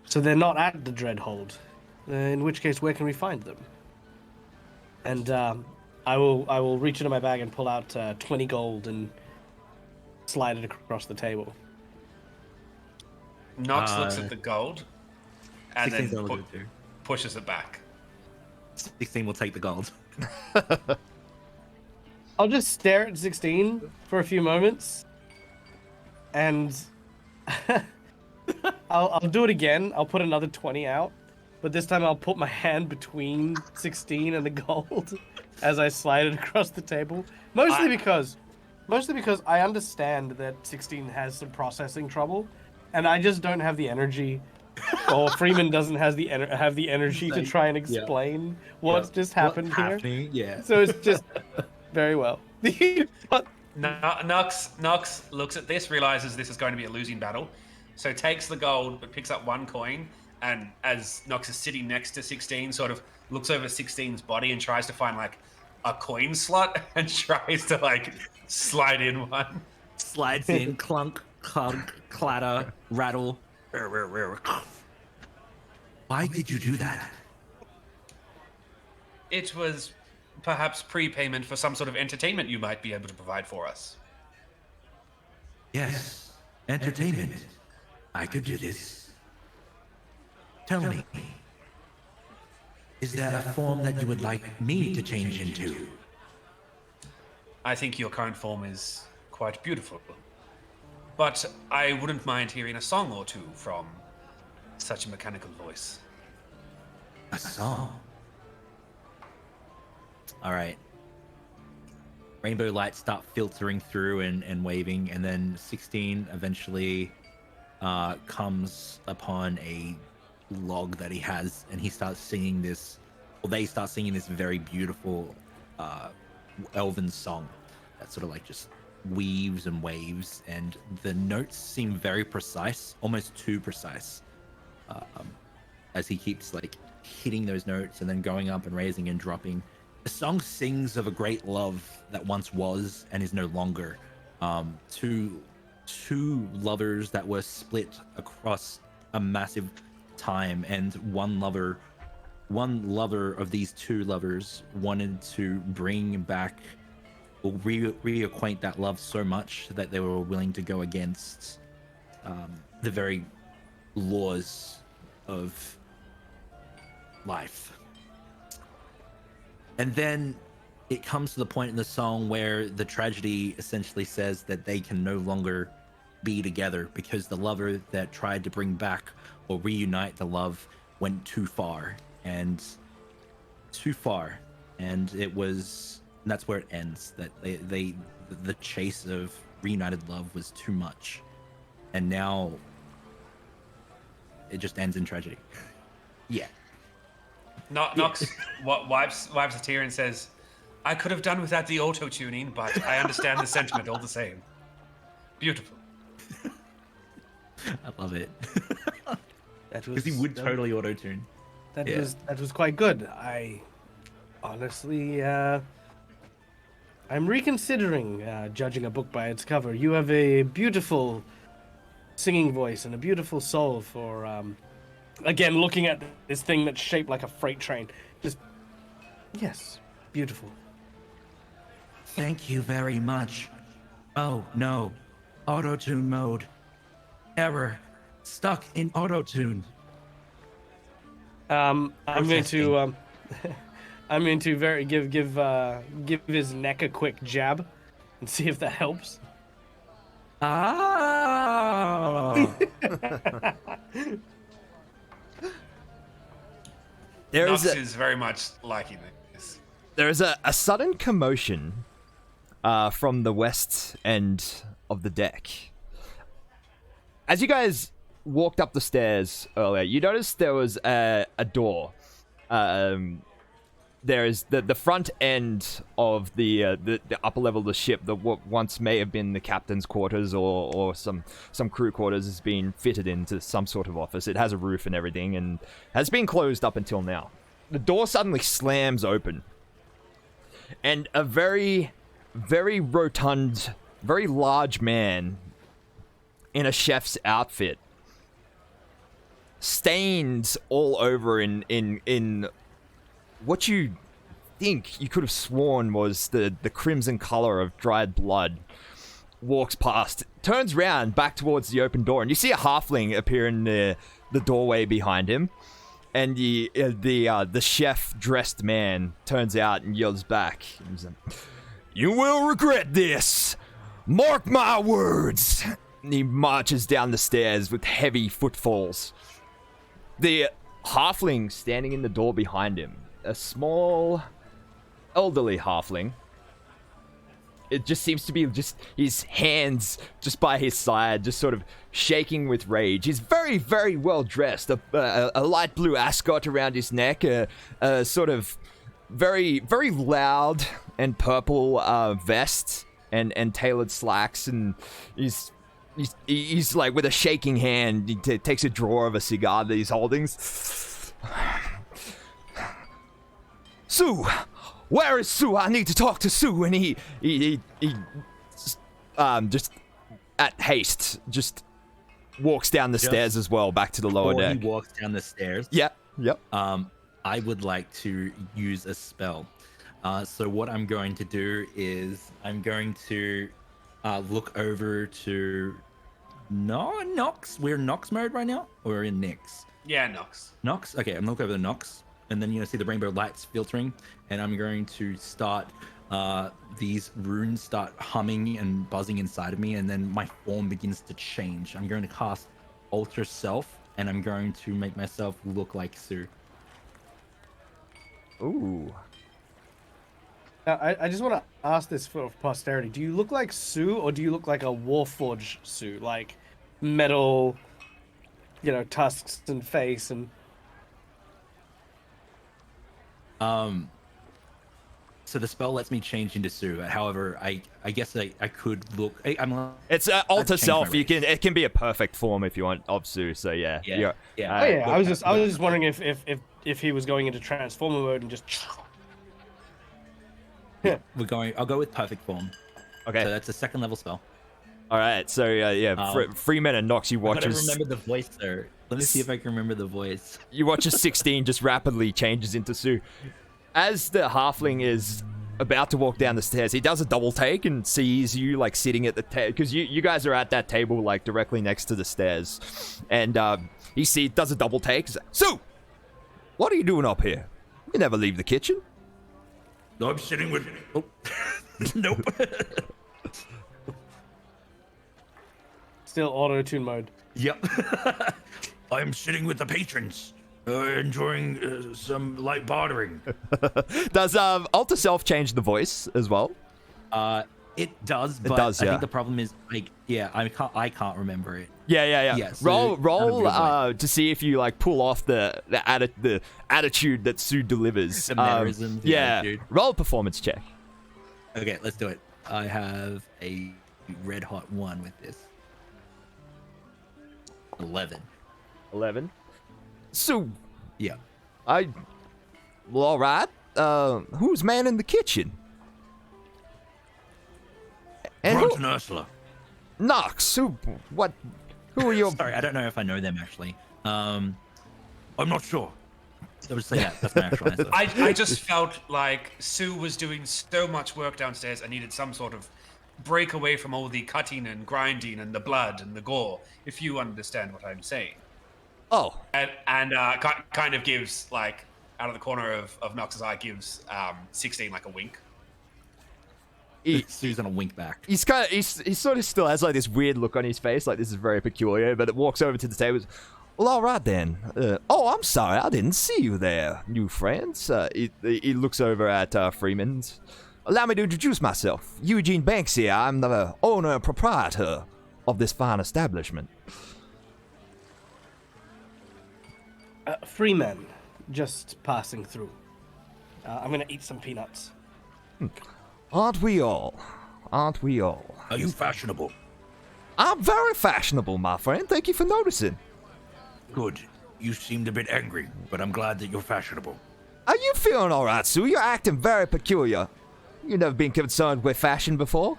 So they're not at the Dreadhold. In which case, where can we find them? And I will reach into my bag and pull out 20 gold and slide it across the table. Nox looks at the gold and then pushes it back. 16 will take the gold. I'll just stare at 16 for a few moments, and I'll do it again. I'll put another 20 out, but this time I'll put my hand between 16 and the gold as I slide it across the table. Mostly because I understand that 16 has some processing trouble, and I just don't have the energy, or Freeman doesn't have the energy to try and explain what's just happened here. Yeah. So it's just. Very well. Nox looks at this, realizes this is going to be a losing battle, so takes the gold but picks up one coin, and as Nox is sitting next to 16, sort of looks over 16's body and tries to find like a coin slot and tries to like slide in one. Slides in, clunk, clunk, clatter, rattle. Why did you do that? It was perhaps prepayment for some sort of entertainment you might be able to provide for us. Yes, entertainment. I could do this. Tell me, is there a form that you would like me to change into? I think your current form is quite beautiful. But I wouldn't mind hearing a song or two from such a mechanical voice. A song? All right. Rainbow lights start filtering through and waving, and then 16 eventually comes upon a log that he has, and he starts singing this, or they start singing this very beautiful elven song that sort of like just weaves and waves, and the notes seem very precise, almost too precise, as he keeps like hitting those notes and then going up and raising and dropping. The song sings of a great love that once was and is no longer. Two lovers that were split across a massive time, and one lover of these two lovers wanted to bring back or reacquaint that love so much that they were willing to go against the very laws of life. And then it comes to the point in the song where the tragedy essentially says that they can no longer be together because the lover that tried to bring back or reunite the love went too far, and it was, and that's where it ends. That the chase of reunited love was too much, and now it just ends in tragedy. Yeah. Nox wipes a tear and says, I could have done without the auto-tuning, but I understand the sentiment all the same. Beautiful. I love it. That was Because he would totally auto-tune. That was quite good. I honestly, I'm reconsidering judging a book by its cover. You have a beautiful singing voice and a beautiful soul for, again, looking at this thing that's shaped like a freight train. Just, yes, beautiful. Thank you very much. Oh, no. Auto-tune mode. Error. Stuck in auto-tune. I'm going to give his neck a quick jab and see if that helps. Ah. Nox is very much liking this. There is a sudden commotion from the west end of the deck. As you guys walked up the stairs earlier, you noticed there was a door. There is the front end of the upper level of the ship that what once may have been the captain's quarters or some crew quarters has been fitted into some sort of office. It has a roof and everything and has been closed up until now. The door suddenly slams open, and a very, very rotund, very large man in a chef's outfit, stained all over in what you think you could have sworn was the crimson color of dried blood, walks past, turns round back towards the open door, and you see a halfling appear in the doorway behind him, and the chef dressed man turns out and yells back, "You will regret this! Mark my words!" And he marches down the stairs with heavy footfalls. The halfling standing in the door behind him, a small, elderly halfling. It just seems to be just his hands just by his side, just sort of shaking with rage. He's very, very well dressed. A light blue ascot around his neck, a sort of very, very loud and purple vest and tailored slacks, and he's like with a shaking hand. He takes a drawer of a cigar that he's holding. Sue, where is Sue? I need to talk to Sue. And he just at haste just walks down the stairs as well, back to the lower deck. He walks down the stairs. Yep. I would like to use a spell. So what I'm going to do is I'm going to look over to Nox. We're in Nox mode right now, or we're in Nyx? Yeah, Nox. Nox. Okay, I'm looking over the Nox, and then see the rainbow lights filtering, and I'm going to start. These runes start humming and buzzing inside of me, and then my form begins to change. I'm going to cast Alter Self, and I'm going to make myself look like Sue. Ooh. Now, I just want to ask this for posterity. Do you look like Sue, or do you look like a Warforged Sue? Like metal, tusks and face and... So the spell lets me change into Sue. However, I guess I could look. It's Alter Self. It can be a perfect form if you want of Sue. So yeah. I was just wondering if he was going into transformer mode and just. I'll go with perfect form. Okay. So that's a second level spell. All right. So Freeman and Nox, you watch. I remember the voice there. Let me see if I can remember the voice. You watch as 16 just rapidly changes into Sue. As the halfling is about to walk down the stairs, he does a double take and sees you like sitting at the table, because you guys are at that table like directly next to the stairs, and he does a double take. He's like, Sue, what are you doing up here? You never leave the kitchen. No, I'm sitting with. Oh. Nope. Still auto-tune mode. Yep. I'm sitting with the patrons. Enjoying some light bartering. Does Alter Self change the voice as well? It does, but I think the problem is I can't remember it. Yeah. So roll to see if you like pull off the attitude that Sue delivers. The mannerisms, attitude. Roll a performance check. Okay, let's do it. I have a red hot 1 with this. 11. So, yeah. Well, all right. Who's manning the kitchen? And Grunt and Ursula. Nox. Who are your... Sorry, I don't know if I know them, actually. I'm not sure. I would say that. That's my actual answer. I just felt like Sue was doing so much work downstairs and needed some sort of break away from all the cutting and grinding and the blood and the gore, if you understand what I'm saying. Oh. And kind of gives, like, out of the corner of Nox's eye, gives 16 like a wink. Sue's gonna wink back. He sort of still has like this weird look on his face, like this is very peculiar, but it walks over to the table. Well, all right then. I'm sorry, I didn't see you there, new friends. He looks over at Freeman's. Allow me to introduce myself. Eugene Banks here. I'm the owner and proprietor of this fine establishment. Freeman, just passing through. I'm gonna eat some peanuts. Aren't we all? Are you fashionable? I'm very fashionable, my friend. Thank you for noticing. Good. You seemed a bit angry, but I'm glad that you're fashionable. Are you feeling all right, Sue? You're acting very peculiar. You've never been concerned with fashion before?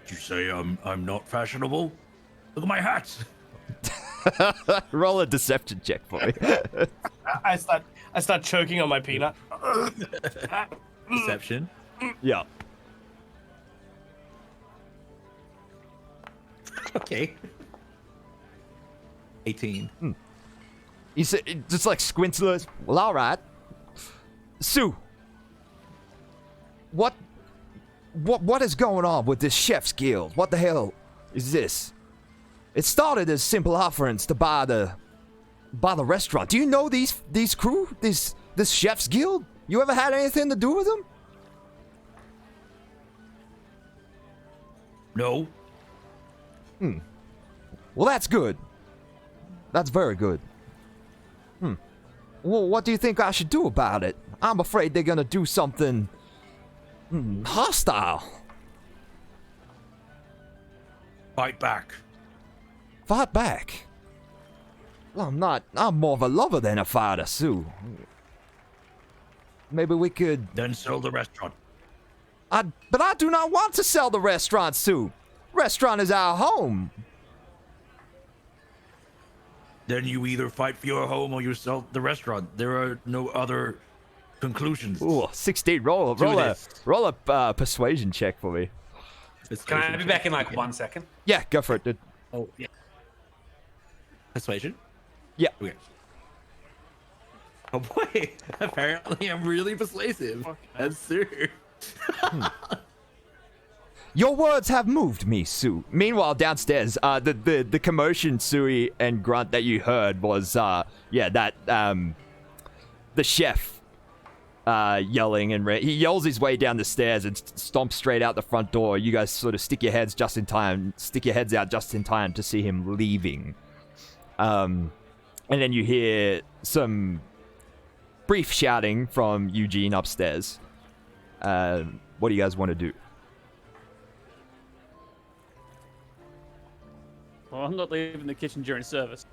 Did you say I'm not fashionable? Look at my hat. Roll a deception check for me. I start choking on my peanut. Deception? Yeah. Okay. 18. He just like squints a little. Well, all right. Sue. What is going on with this chef's guild? What the hell is this? It started as simple offerings to buy the restaurant. Do you know these crew? This chef's guild? You ever had anything to do with them? No. Well, that's good. That's very good. Well, what do you think I should do about it? I'm afraid they're gonna do something Hostile. Fight back. Fight back. Well, I'm more of a lover than a fighter, Sue. Maybe we could... Then sell the restaurant. But I do not want to sell the restaurant, Sue. Restaurant is our home. Then you either fight for your home or you sell the restaurant. There are no other conclusions. Ooh, 16. Roll a persuasion check for me. Can I be back in like 1 second? Yeah, go for it, dude. Oh, yeah. Persuasion? Yeah. Okay. Oh boy, apparently I'm really persuasive. That's true. Your words have moved me, Sue. Meanwhile, downstairs, the commotion, Sui and Grunt, that you heard was, the chef, yelling, and he yells his way down the stairs and stomps straight out the front door. You guys sort of stick your heads out just in time to see him leaving. And then you hear some brief shouting from Eugene upstairs. What do you guys want to do? Well, I'm not leaving the kitchen during service.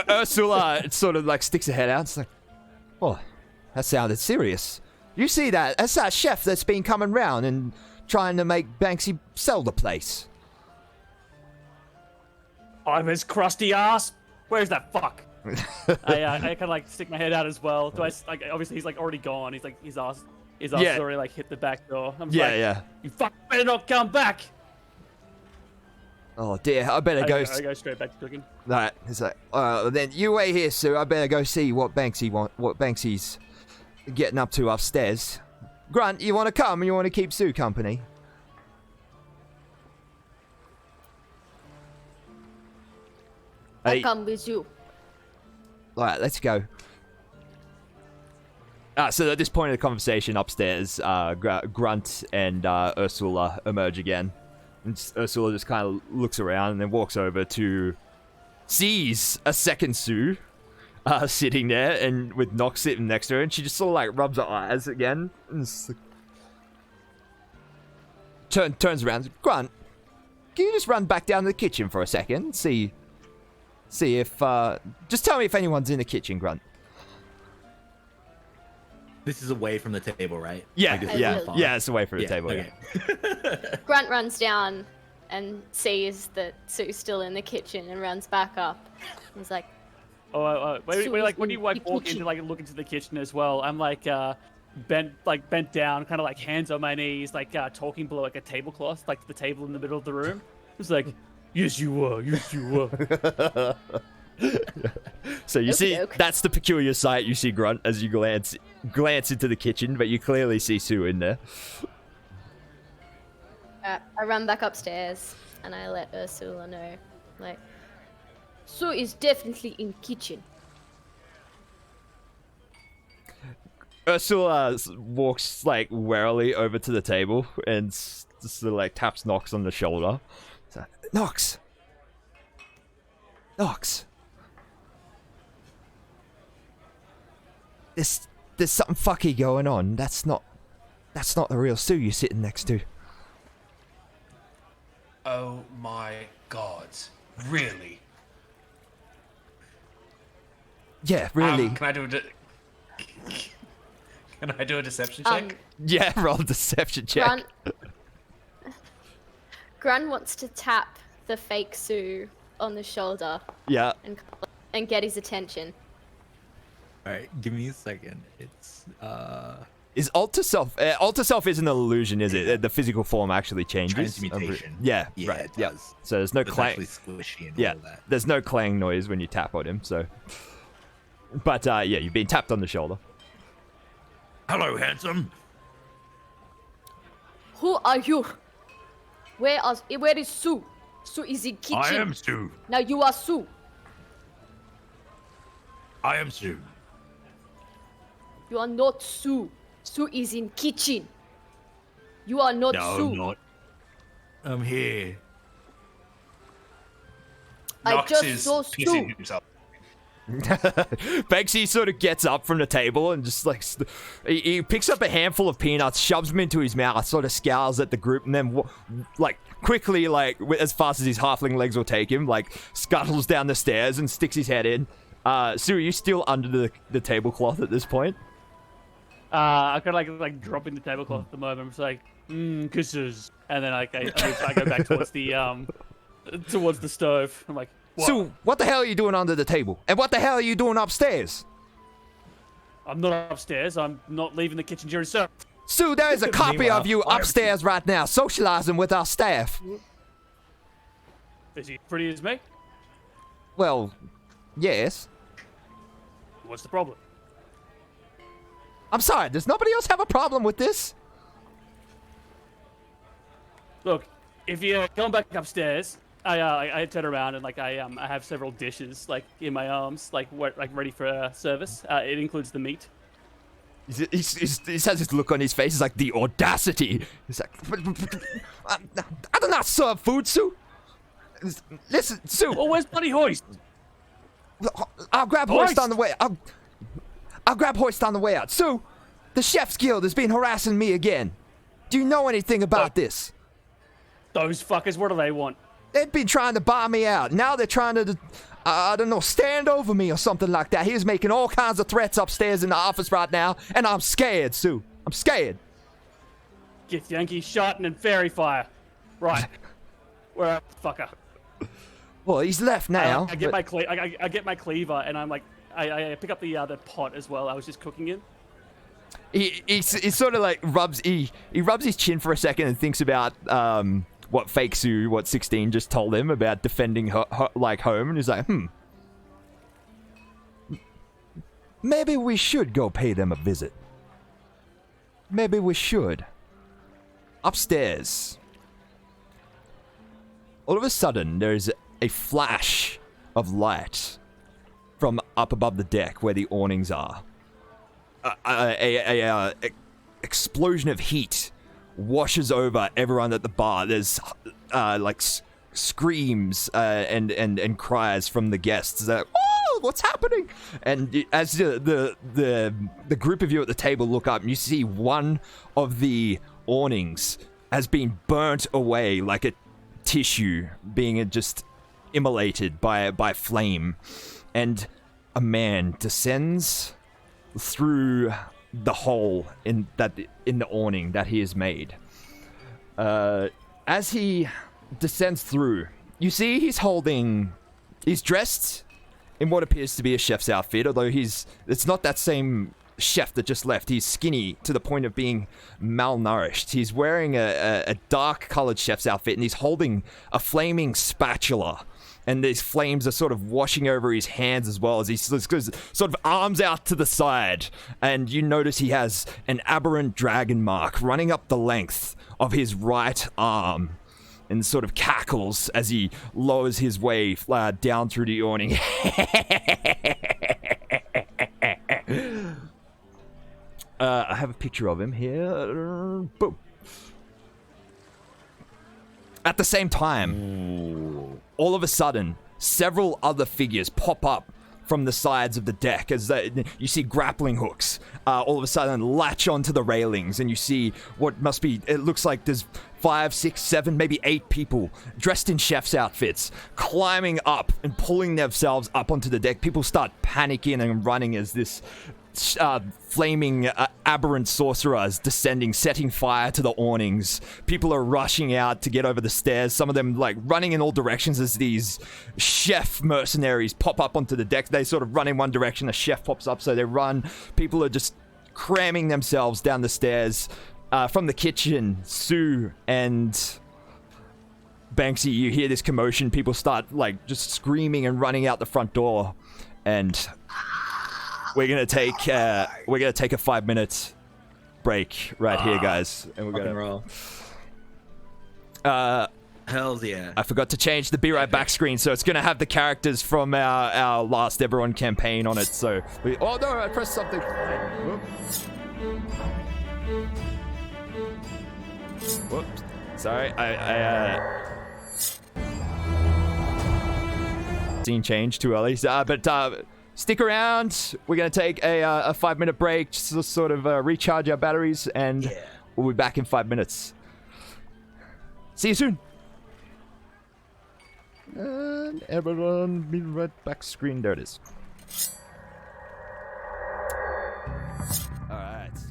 Ursula sort of like sticks her head out. It's like, oh, that sounded serious. You see that? That's that chef that's been coming round and trying to make Banksy sell the place. I'm his crusty ass. Where's that fuck? I kind of like stick my head out as well. Do I like? Obviously, he's like already gone. He's like his ass has already like hit the back door. I'm just like, you fuck better not come back. Oh dear, I better go. I go straight back to cooking. Right, it's like, then you wait here, Sue. I better go see what Banksy's getting up to upstairs. Grunt, you want to come? Or you want to keep Sue company? I come with you. Alright, let's go. So at this point in the conversation upstairs, Grunt and Ursula emerge again. And Ursula just kind of looks around and then walks over to... sees a second Sue sitting there, and with Nox sitting next to her, and she just sort of like rubs her eyes again. And turns around. Grunt, can you just run back down to the kitchen for a second? See if... just tell me if anyone's in the kitchen, Grunt. This is away from the table, right? Yeah, Like, yeah, it's away from the table. Okay. Yeah. Grunt runs down and sees that Sue's still in the kitchen and runs back up. He's like, wait, like when you like walk into like look into the kitchen as well, I'm like bent down, kind of like hands on my knees, like talking below like a tablecloth, like the table in the middle of the room. It's like, yes you were. So you see, that's the peculiar sight you see, Grunt, as you glance into the kitchen, but you clearly see Sue in there. I run back upstairs and I let Ursula know, like, Sue is definitely in kitchen. Ursula walks like warily over to the table and just sort of like taps Nox on the shoulder. So, Nox. There's something fucky going on. That's not the real Sue you're sitting next to. Oh my god. Really? Yeah, really. Can I do a deception check? Yeah, roll a deception check. Grunt wants to tap the fake Sue on the shoulder. Yeah. And get his attention. All right, give me a second. It's Is alt to self? Alt to self isn't an illusion, is it? The physical form actually changes. Transmutation. Yeah, Yeah, right. it Yeah. does. So there's no it's clang. actually squishy and Yeah, all that. there's no clang noise when you tap on him. So, but yeah, you've been tapped on the shoulder. Hello, handsome. Who are you? Where is Sue? Sue is in kitchen. I am Sue. Now you are Sue. I am Sue. You are not Sue. Sue is in kitchen. You are not No, Sue. I'm not. I'm here. I Nox just is saw pissing Sue. himself. Banksy sort of gets up from the table and just like he picks up a handful of peanuts, shoves them into his mouth, sort of scowls at the group, and then like quickly, like as fast as his halfling legs will take him, like scuttles down the stairs and sticks his head in. Sue, are you still under the tablecloth at this point? I kind of like dropping the tablecloth at the moment. I'm just like, kisses, and then I go back towards the stove. I'm like, what? Sue, what the hell are you doing under the table? And what the hell are you doing upstairs? I'm not upstairs. I'm not leaving the kitchen during service. Sue, there is a copy of you upstairs right now, socializing with our staff. Is he pretty as me? Well, yes. What's the problem? I'm sorry, does nobody else have a problem with this? Look, if you come back upstairs, I turn around and like I have several dishes like in my arms, like ready for service. It includes the meat. He has this look on his face. It's like the audacity. He's like, I do not serve food, Sue. Listen, Sue. Well, where's bloody Hoist? I'll grab Hoist on the way. I'll grab Hoist on the way out. Sue, the Chef's Guild has been harassing me again. Do you know anything about this? Those fuckers, what do they want? They've been trying to buy me out. Now they're trying to, I don't know, stand over me or something like that. He's making all kinds of threats upstairs in the office right now, and I'm scared, Sue. I'm scared. Get Yankee shot and fairy fire. Right. Where at, fucker? Well, he's left now. I get my cleaver, and I'm like, I pick up the pot as well. I was just cooking in. He sort of like rubs his chin for a second and thinks about what fake Sue, what 16 just told him about defending her home, and he's like, maybe we should go pay them a visit. Maybe we should. Upstairs. All of a sudden, there's a flash of light from up above the deck where the awnings are. A explosion of heat washes over everyone at the bar. There's like screams and cries from the guests. They're like, "Oh, what's happening?" And as the group of you at the table look up, and you see one of the awnings has been burnt away like a tissue, being just immolated by flame, and a man descends through the hole in the awning that he has made. As he descends through, you see he's dressed in what appears to be a chef's outfit, although it's not that same chef that just left. He's skinny to the point of being malnourished. He's wearing a dark colored chef's outfit, and he's holding a flaming spatula. And these flames are sort of washing over his hands as well as he sort of arms out to the side. And you notice he has an aberrant dragon mark running up the length of his right arm, and sort of cackles as he lowers his way down through the awning. I have a picture of him here. Boom. At the same time, all of a sudden, several other figures pop up from the sides of the deck as you see grappling hooks all of a sudden latch onto the railings, and you see what must be, it looks like there's 5, 6, 7, maybe 8 people dressed in chef's outfits climbing up and pulling themselves up onto the deck. People start panicking and running as this flaming aberrant sorcerer is descending, setting fire to the awnings. People are rushing out to get over the stairs, some of them like running in all directions as these chef mercenaries pop up onto the deck. They sort of run in one direction, a chef pops up, so they run. People are just cramming themselves down the stairs. From the kitchen, Sue and Banksy, you hear this commotion. People start like just screaming and running out the front door, and we're gonna take a 5-minute break right here, guys, and we're gonna roll. Hells yeah! I forgot to change the "Be Right Back" screen, so it's gonna have the characters from our last Eberron campaign on it. So, oh no, I pressed something. Whoops! Sorry, scene change too early. But Stick around. We're going to take a 5-minute break just to sort of recharge our batteries, and we'll be back in 5 minutes. See you soon. And Eberron, be right back screen. There it is. Alright, guys.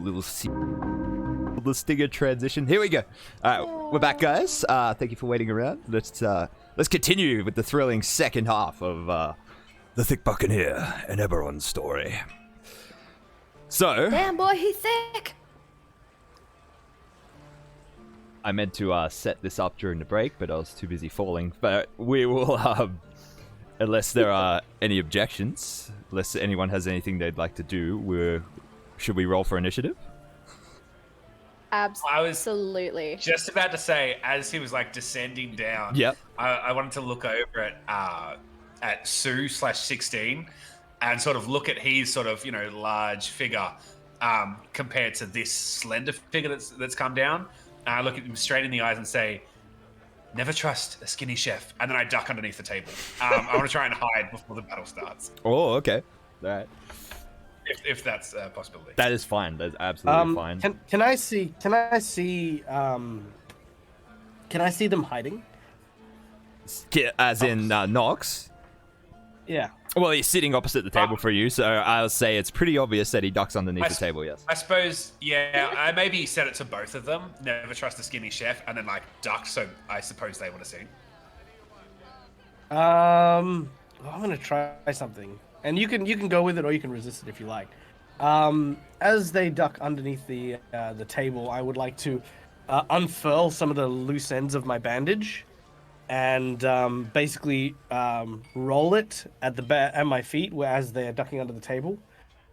the stinger transition. Here we go. We're back, guys. Thank you for waiting around. Let's continue with the thrilling second half of the Thick Buccaneer and Eberron's story. So, Damn, boy, he's thick. I meant to set this up during the break, but I was too busy falling. But we will, unless there are any objections, unless anyone has anything they'd like to do, should we roll for initiative? Absolutely. Just about to say, as he was like descending down, Yep. I wanted to look over at Sue/16 and sort of look at his sort of, large figure compared to this slender figure that's come down. And I look at him straight in the eyes and say, never trust a skinny chef. And then I duck underneath the table. I want to try and hide before the battle starts. Oh, okay. All right. If that's a possibility. That is fine. That's absolutely fine. Can I see them hiding? As in Nox? Yeah. Well, he's sitting opposite the table for you, so I'll say it's pretty obvious that he ducks underneath the table, yes. I suppose, yeah, I maybe said it to both of them. Never trust a skinny chef, and then duck, so I suppose they would have seen. I'm gonna try something. And you can go with it or you can resist it if you like. As they duck underneath the table, I would like to unfurl some of the loose ends of my bandage and basically roll it at my feet as they're ducking under the table,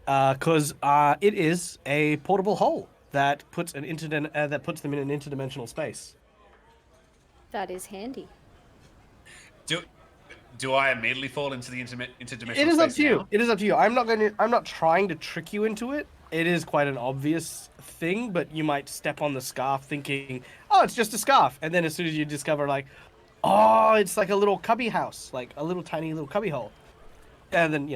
because it is a portable hole that puts them in an interdimensional space. That is handy. Do I immediately fall into the interdimensional It is space up to you. now? It is up to you. I'm not trying to trick you into it. It is quite an obvious thing, but you might step on the scarf thinking, oh, it's just a scarf. And then as soon as you discover, oh, it's like a little cubby house, like a little tiny little cubby hole. And then,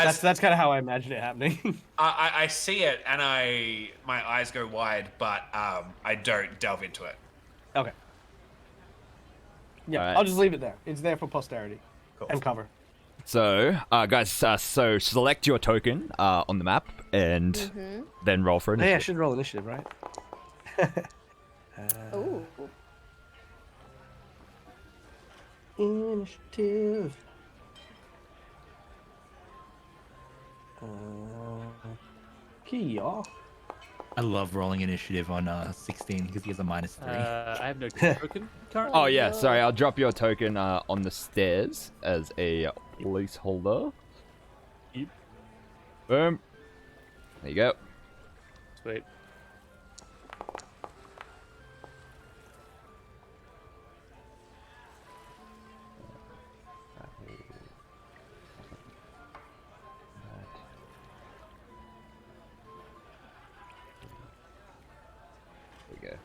that's kind of how I imagine it happening. I see it, and my eyes go wide, but I don't delve into it. Okay. Yeah, All right. I'll just leave it there. It's there for posterity. Cool. And cover. So, guys, so select your token on the map and then roll for initiative. Hey, I should roll initiative, right? Ooh. Initiative. Kia. I love rolling initiative on 16 because he has a -3. I have no token currently. Oh, yeah, sorry, I'll drop your token on the stairs as a placeholder. Yep. Boom. There you go. Sweet. There you go.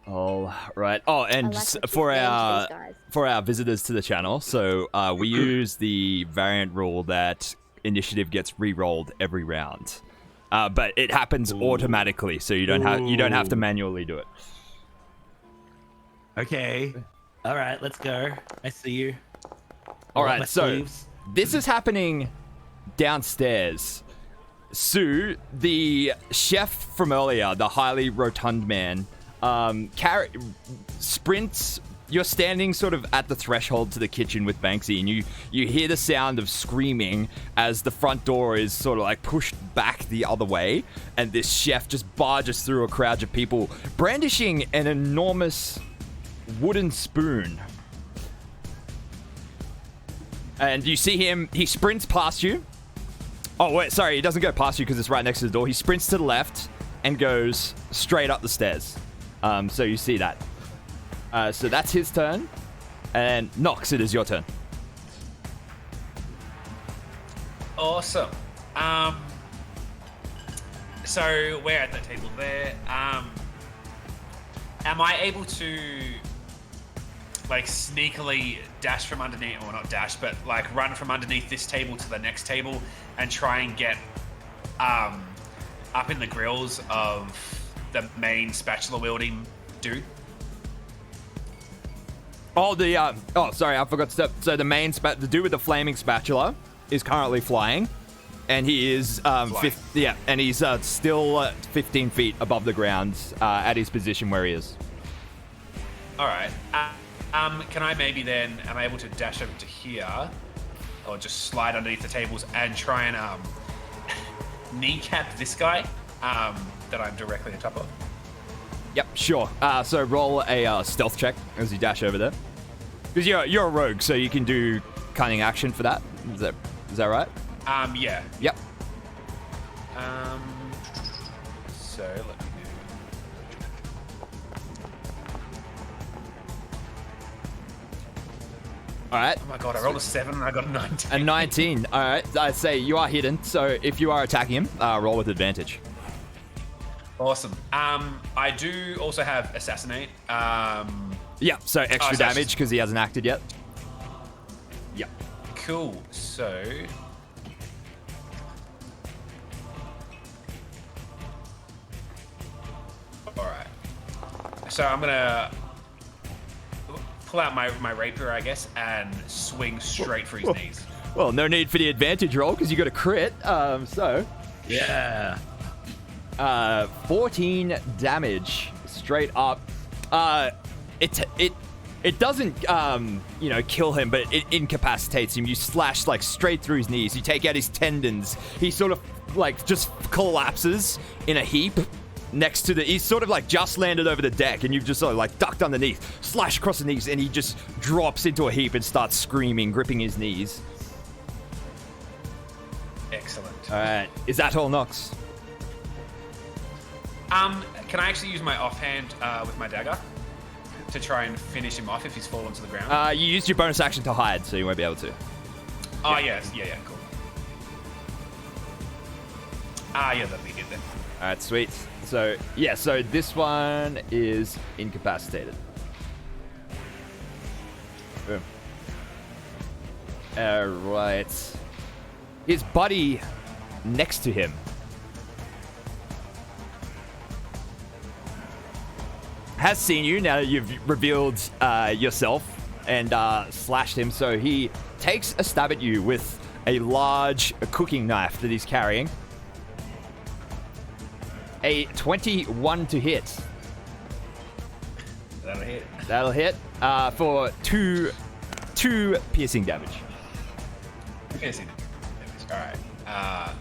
All right. Oh, and I like just what you've for named our these guys. for our visitors to the channel, so we use the variant rule that initiative gets re-rolled every round, but it happens automatically, so you don't have to manually do it. Okay. All right, let's go. I see you. All Roll up my right, so sleeves. this is happening downstairs. Sue, the chef from earlier, the highly rotund man, sprints. You're standing sort of at the threshold to the kitchen with Banksy, and you hear the sound of screaming as the front door is sort of pushed back the other way, and this chef just barges through a crowd of people brandishing an enormous wooden spoon. And you see him, he sprints past you. Oh, wait, sorry, he doesn't go past you because it's right next to the door. He sprints to the left and goes straight up the stairs. So you see that. So that's his turn. And Nox, it is your turn. Awesome. So we're at the table there. Am I able to sneakily dash from underneath, or not dash, but run from underneath this table to the next table and try and get up in the grills of the main spatula wielding dude? Oh, sorry, I forgot to step. So the the dude with the flaming spatula is currently flying, and he is and he's still 15 feet above the ground at his position where he is. All right. Can I maybe then, am I able to dash over to here, or just slide underneath the tables and try and kneecap this guy that I'm directly on top of? Yep, sure. So roll a stealth check as you dash over there. Because you're a rogue, so you can do cunning action for that. Is that right? Yeah. Yep. So let me do. All right. Oh my god, I rolled a 7 and I got a 19. A 19. All right. I'd say you are hidden, so if you are attacking him, roll with advantage. Awesome. I do also have assassinate. Yeah, so extra damage because he hasn't acted yet. Yeah. Cool. So. Alright. So I'm gonna pull out my rapier, I guess, and swing straight for his knees. Well, no need for the advantage roll because you got a crit. So. Yeah. 14 damage straight up. It doesn't kill him, but it incapacitates him. You slash like straight through his knees. You take out his tendons. He sort of like just collapses in a heap next to he's sort of like just landed over the deck, and you've just sort of like ducked underneath, slash across the knees, and he just drops into a heap and starts screaming, gripping his knees. Excellent. All right, is that all, Nox? Can I actually use my offhand with my dagger to try and finish him off if he's fallen to the ground? You used your bonus action to hide, so you won't be able to. Oh, yes. Yeah, cool. Yeah, that'll be good then. All right, sweet. So, yeah, so this one is incapacitated. Boom. All right. His buddy next to him has seen you now that you've revealed yourself and slashed him. So he takes a stab at you with a large cooking knife that he's carrying. A 21 to hit. That'll hit. That'll hit for two piercing damage. Piercing damage. All right.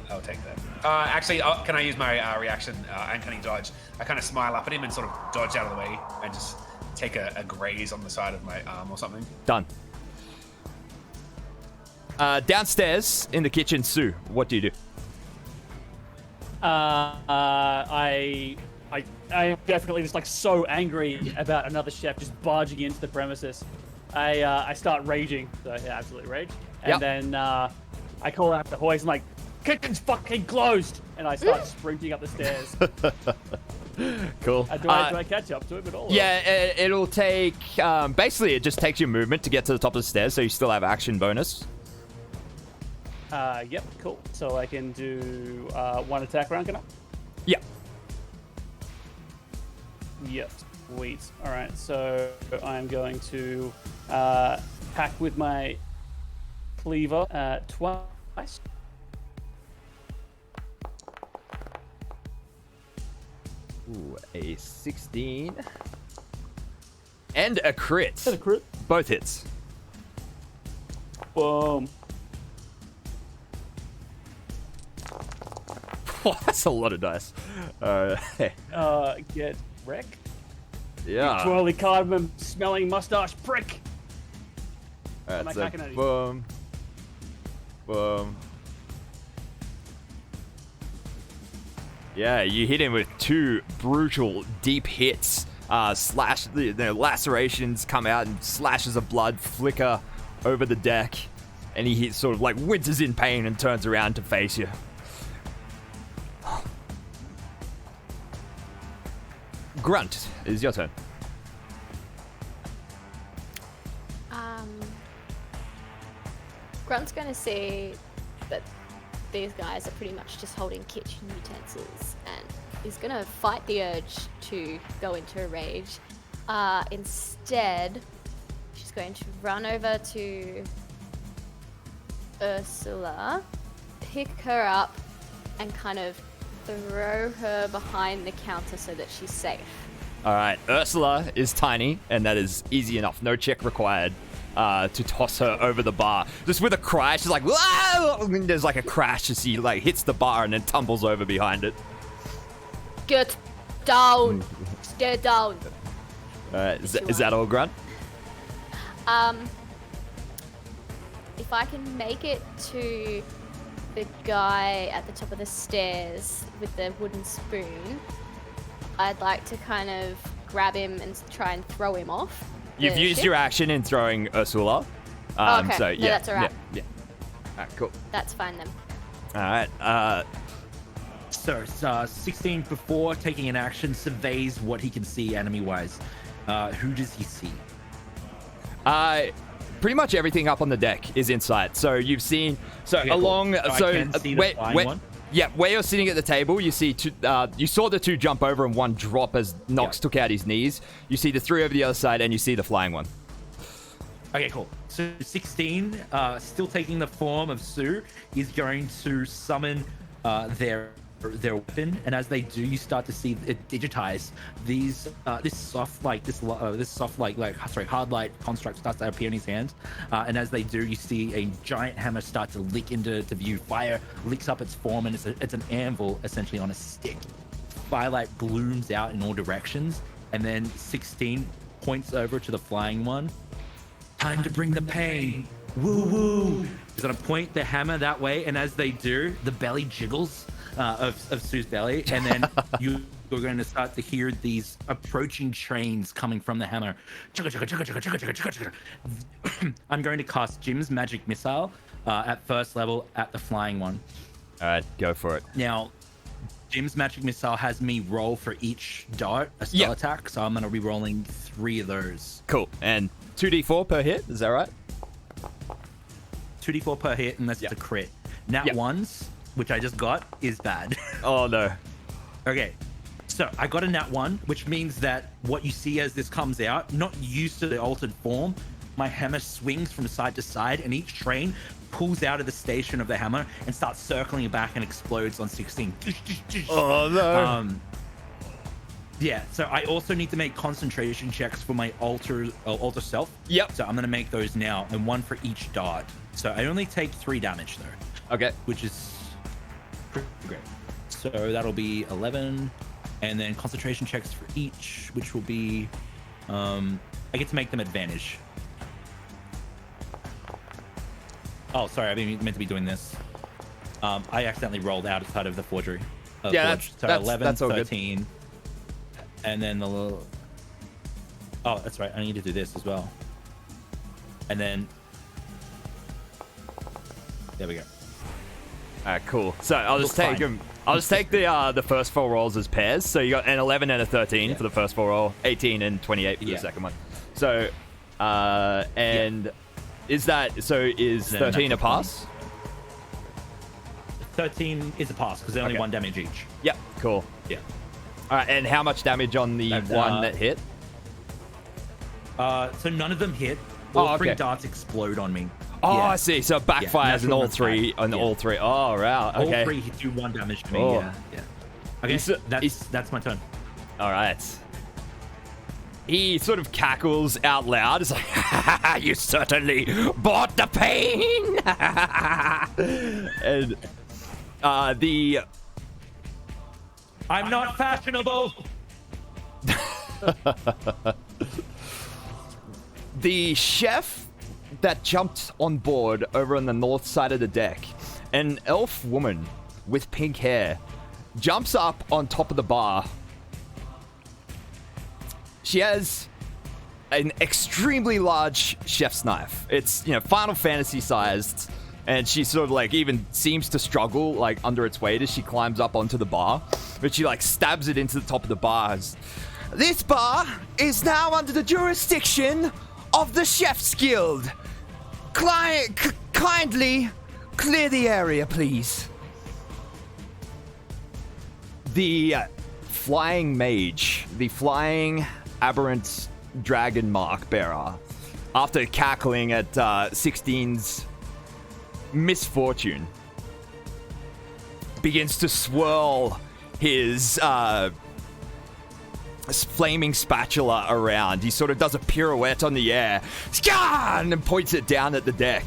I'll take that. Actually, can I use my reaction, uncanny dodge? I kind of smile up at him and sort of dodge out of the way and just take a graze on the side of my arm or something. Done. Downstairs in the kitchen, Sue, what do you do? I am definitely just like so angry about another chef just barging into the premises. I start raging, so yeah, absolutely rage. And then I call out the hoist, I'm like, kitchen's fucking closed! And I start sprinting up the stairs. Cool. Do I catch up to him at all? Yeah, it'll take... basically, it just takes your movement to get to the top of the stairs, so you still have action bonus. Yep, cool. So I can do one attack round, can I? Yeah. Yep, sweet. All right, so I'm going to hack with my cleaver twice. Ooh, a 16. And a crit. And a crit. Both hits. Boom. Oh, that's a lot of dice. Get wrecked. Yeah. Twirly cardamom smelling mustache prick. Alright, Am I so hacking at you? boom. Boom. Yeah, you hit him with two brutal, deep hits. Lacerations come out and slashes of blood flicker over the deck. And he sort of like winces in pain and turns around to face you. Grunt, it is your turn. Grunt's gonna see that these guys are pretty much just holding kitchen utensils, and he's gonna fight the urge to go into a rage. Instead, she's going to run over to Ursula, pick her up, and kind of throw her behind the counter so that she's safe. All right, Ursula is tiny, and that is easy enough. No check required to toss her over the bar. Just with a cry, she's like, "Whoa!" And there's like a crash as she like hits the bar and then tumbles over behind it. Get down! Stay down! Is that all, Grunt? If I can make it to the guy at the top of the stairs with the wooden spoon, I'd like to kind of grab him and try and throw him off. You've used your action in throwing Ursula. Okay. So, No, yeah, that's all right. Yeah. All right, cool. That's fine then. All right. So, 16 before taking an action surveys what he can see enemy-wise. Who does he see? Pretty much everything up on the deck is in sight. So you've seen along. Cool. So I can see the flying one? Yeah, where you're sitting at the table, you see two. You saw the two jump over and one drop as Nox took out his knees. You see the three over the other side, and you see the flying one. Okay, cool. So 16, still taking the form of Sue, is going to summon their weapon, and as they do, you start to see it digitize. Hard light construct starts to appear in his hands, and as they do, you see a giant hammer start to lick into view. Fire licks up its form, and it's an anvil essentially on a stick. Firelight blooms out in all directions, and then 16 points over to the flying one. Time to bring the pain. Woo woo. He's gonna point the hammer that way, and as they do, the belly jiggles of Sue's belly, and then you're going to start to hear these approaching trains coming from the hammer. I'm going to cast Jim's magic missile at first level at the flying one. All right, go for it. Now, Jim's magic missile has me roll for each dart a spell attack, so I'm going to be rolling 3 of those. Cool. And 2d4 per hit, is that right? 2d4 per hit, unless it's a crit. Nat ones, which I just got, is bad. Oh, no. Okay, so I got a nat 1, which means that what you see as this comes out, not used to the altered form, my hammer swings from side to side, and each train pulls out of the station of the hammer and starts circling back and explodes on 16. Oh, no. Yeah, so I also need to make concentration checks for my alter self. Yep. So I'm going to make those now, and 1 for each dart. So I only take 3 damage, though. Okay. Which is pretty great. So that'll be 11, and then concentration checks for each, which will be I get to make them advantage. Oh, sorry, I meant to be doing this. I accidentally rolled outside of the forgery. That's 11, that's all 13, good. And then the little. Oh, that's right. I need to do this as well. And then there we go. All right, cool. So I'll just take them. I'll just take the first 4 rolls as pairs. So you got an 11 and a 13 for the first 4 roll, 18 and 28 for the second one. So, is that so? Is 13 a pass? 13 is a pass because they're only 1 damage each. Yep. Cool. Yeah. All right, and how much damage on the one that hit? So none of them hit. All 3 darts explode on me. Oh, I see. So it backfires in all 3. All 3. Oh, wow. Okay. All 3 do 1 damage to me. Oh. Yeah. Okay. That's my turn. All right. He sort of cackles out loud. It's like, you certainly bought the pain. And I'm not fashionable. The chef that jumped on board over on the north side of the deck, an elf woman with pink hair, jumps up on top of the bar. She has an extremely large chef's knife. It's, Final Fantasy sized, and she sort of like even seems to struggle like under its weight as she climbs up onto the bar, but she like stabs it into the top of the bar. This bar is now under the jurisdiction of the Chef's Guild. Kindly clear the area, please. The flying mage, the flying aberrant dragon mark bearer, after cackling at 16's misfortune, begins to swirl his flaming spatula around. He sort of does a pirouette on the air and then points it down at the deck.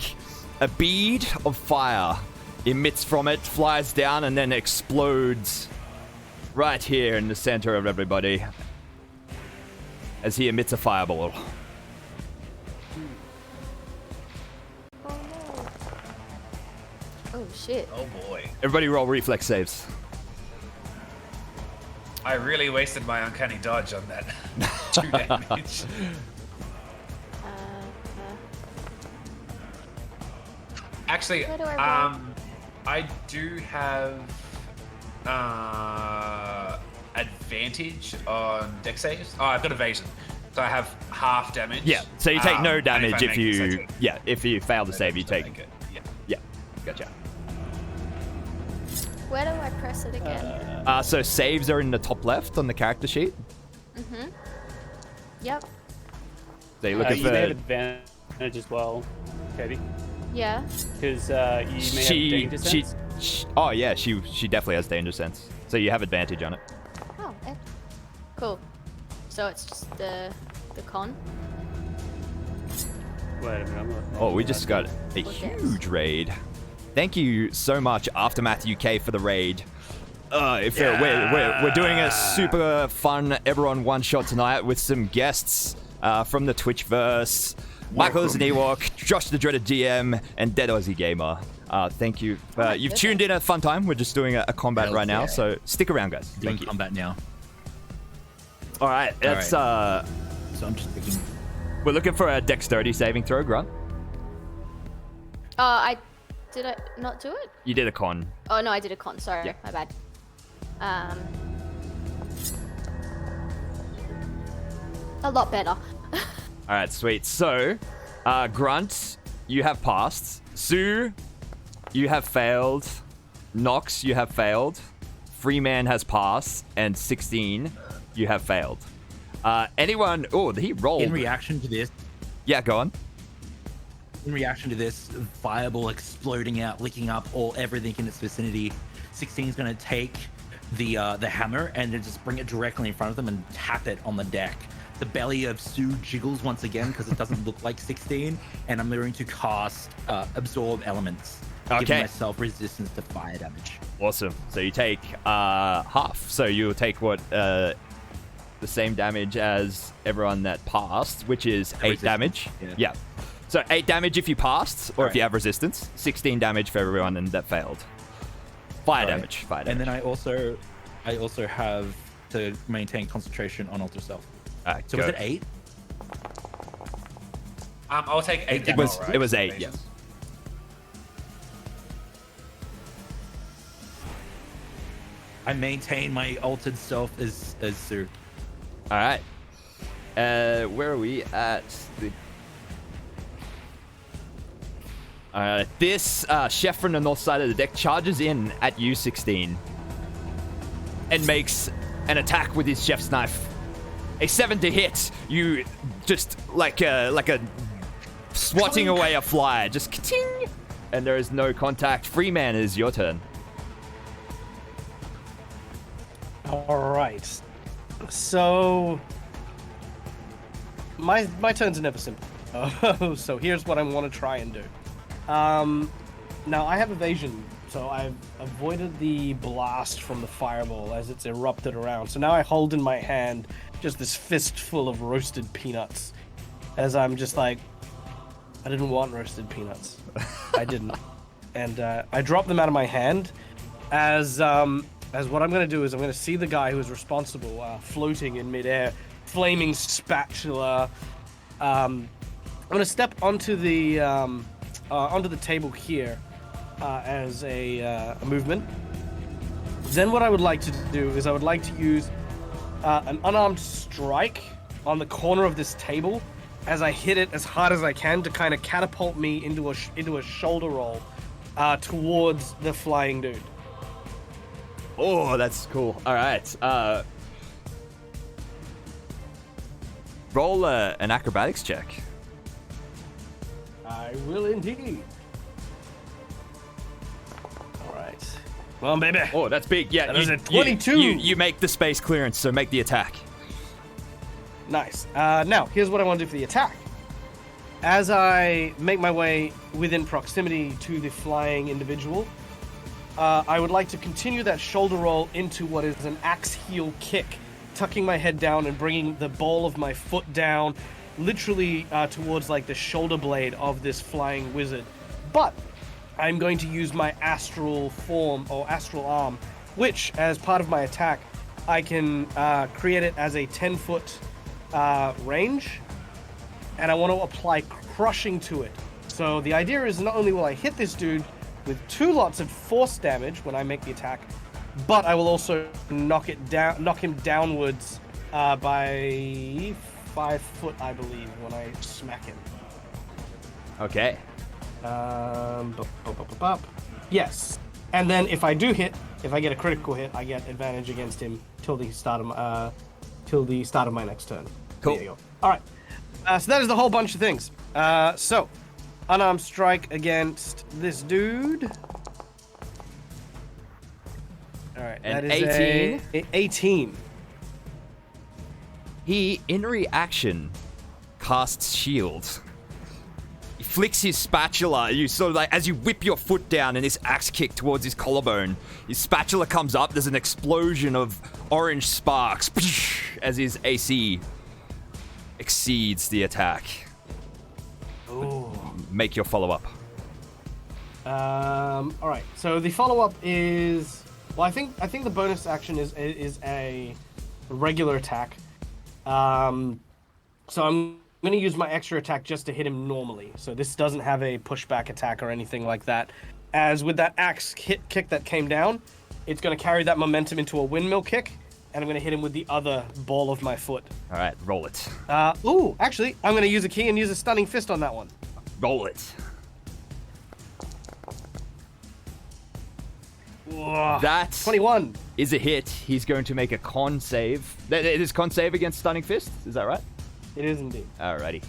A bead of fire emits from it, flies down, and then explodes right here in the center of everybody as he emits a fireball. Oh no. Oh shit. Oh boy. Everybody roll reflex saves. I really wasted my uncanny dodge on that 2 damage. Actually, Where do I roll? I do have advantage on dex saves. Oh, I've got evasion, so I have half damage. Yeah, so you take no and I damage if make you... this, I take Yeah, if you fail to no save, you damage, I take... make it. Yeah. Yeah, gotcha. Where do I press it again? So saves are in the top left on the character sheet. Mm-hmm. Yep. So you're looking You may have for... advantage as well, Katie, Yeah. because you may have danger sense. Oh yeah, she definitely has danger sense. So you have advantage on it. Oh, cool. So it's just the con. Wait a minute, I'm not. Oh, we just got a Or dex. huge raid. Thank you so much, Aftermath UK, for the raid. We're doing a super fun Eberron one-shot tonight with some guests from the Twitchverse. Michael is an Ewok, Josh the Dreaded GM, and Dead Aussie Gamer. Thank you. You've tuned in a fun time. We're just doing a combat Hell right now, yeah. so stick around, guys. Doing Thank you. combat now. All right, let's. So I'm just thinking. We're looking for a dexterity saving throw, Grunt. Did I not do it? You did a con. Oh no, I did a con. Sorry, Yeah. my bad. A lot better. All right, sweet. So, Grunt, you have passed. Sue, you have failed. Nox, you have failed. Freeman has passed, and 16, you have failed. Anyone? Oh, he rolled. In reaction to this, Yeah, go on. fireball exploding out, licking up everything in its vicinity. 16 is going to take the hammer and then just bring it directly in front of them and tap it on the deck. The belly of Sue jiggles once again because it doesn't look like 16, and I'm going to cast Absorb Elements, giving Okay. myself resistance to fire damage. Awesome. So you take half. So you'll take what the same damage as everyone that passed, which is 8 Resistance, damage. yeah. So 8 damage if you passed, or if Right. you have resistance. 16 damage for everyone that failed. Fire Right. damage. Fire damage. And then I also have to maintain concentration on Alter Self. Alright, So go. was it 8? I'll take 8 It damage. was right? it was 8. Yes. I maintain my altered self as Sue. All right. Where are we at? This chef from the north side of the deck charges in at you, 16, and makes an attack with his chef's knife. A 7 to hit. You just like a swatting away a fly, just ka-ting, and there is no contact. Freeman, is your turn. All right. So my turns are never simple. So here's what I want to try and do. Now I have evasion, so I've avoided the blast from the fireball as it's erupted around. So now I hold in my hand just this fistful of roasted peanuts, as I'm just like, I didn't want roasted peanuts. I didn't, and I drop them out of my hand as what I'm going to do is I'm going to see the guy who is responsible floating in midair, flaming spatula. I'm going to step onto the table here as a movement. Then what I would like to do is I would like to use an unarmed strike on the corner of this table as I hit it as hard as I can to kind of catapult me into a shoulder roll towards the flying dude. Oh, that's cool. All right. Roll an acrobatics check. I will indeed. All right. Come on, baby. Oh, that's big. Yeah, That is a 22. You make the space clearance, so make the attack. Nice. Now, here's what I want to do for the attack. As I make my way within proximity to the flying individual, I would like to continue that shoulder roll into what is an axe heel kick, tucking my head down and bringing the ball of my foot down, literally towards like the shoulder blade of this flying wizard. But I'm going to use my astral form or astral arm, which, as part of my attack, I can create it as a 10-foot range, and I want to apply crushing to it. So the idea is not only will I hit this dude with 2 lots of force damage when I make the attack, but I will also knock him downwards by 5 foot, I believe, when I smack him. Okay. Yes. And then if I do hit, if I get a critical hit, I get advantage against him till the start of my next turn. Cool. There you go. All right. So that is the whole bunch of things. So unarmed strike against this dude. All right. An that is 18. 18. He, in reaction, casts shield. He flicks his spatula. You sort of like, as you whip your foot down and this axe kick towards his collarbone, his spatula comes up. There's an explosion of orange sparks as his AC exceeds the attack. Ooh. Make your follow-up. All right. So the follow-up is, well, I think the bonus action is a regular attack. So I'm going to use my extra attack just to hit him normally. So this doesn't have a pushback attack or anything like that. As with that axe kick that came down, it's going to carry that momentum into a windmill kick, and I'm going to hit him with the other ball of my foot. All right, roll it. Ooh, actually, I'm going to use a key and use a stunning fist on that one. Roll it. Whoa, That 21. is a hit. He's going to make a con save. It is con save against Stunning Fist? Is that right? It is indeed. Alrighty.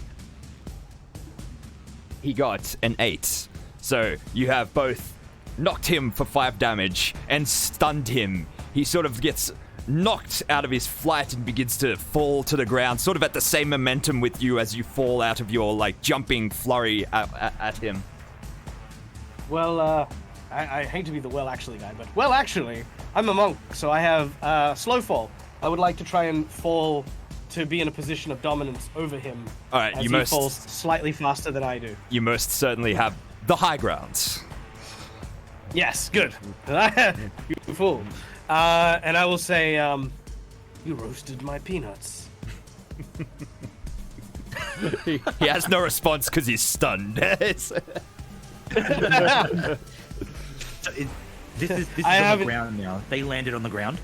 He got an 8. So you have both knocked him for 5 damage and stunned him. He sort of gets knocked out of his flight and begins to fall to the ground, sort of at the same momentum with you as you fall out of your like jumping flurry at him. Well, I hate to be the actually guy, but actually, I'm a monk, so I have slow fall. I would like to try and fall to be in a position of dominance over him. All right, as he falls slightly faster than I do. You most certainly have the high ground. Yes, good. You fool. And I will say, you roasted my peanuts. He has no response because he's stunned. So this is on the ground now. They landed on the ground.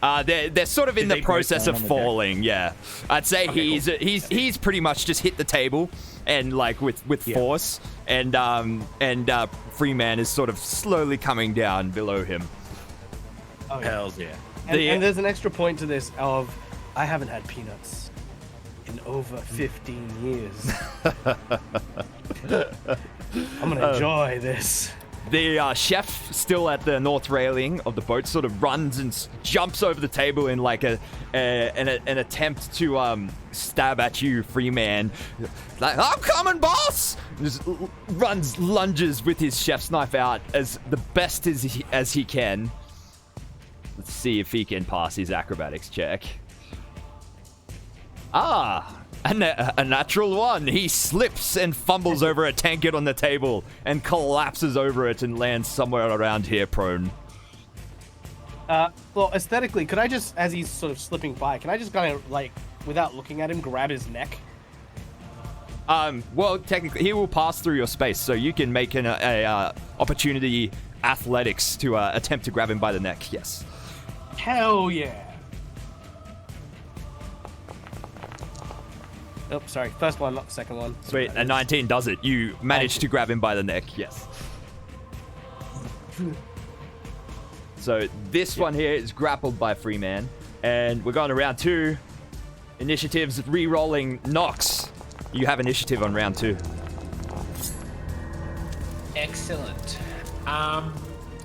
They're sort of in Did the they process break of down on the falling. Yeah, I'd say Okay, he's pretty much just hit the table and like with force, and Freeman is sort of slowly coming down below him. Oh, yeah. Hells yeah. And there's an extra point to this of, I haven't had peanuts in over 15 years. I'm gonna enjoy this. The chef, still at the north railing of the boat, sort of runs and jumps over the table in like an attempt to stab at you, Freeman. Like, I'm coming, boss! Just lunges with his chef's knife out as the best as he can. Let's see if he can pass his acrobatics check. A natural 1. He slips and fumbles over a tankard on the table and collapses over it and lands somewhere around here prone. Well, aesthetically, could I just, as he's sort of slipping by, can I just kind of, like, without looking at him, grab his neck? Well, technically, he will pass through your space, so you can make an opportunity athletics to attempt to grab him by the neck, yes. Hell yeah. Oh, sorry. First one, not the second one. Sweet. A 19 does it. You manage to grab him by the neck. Yes. So this one here is grappled by Freeman. And we're going to round 2. Initiatives re-rolling Nox. You have initiative on round 2. Excellent.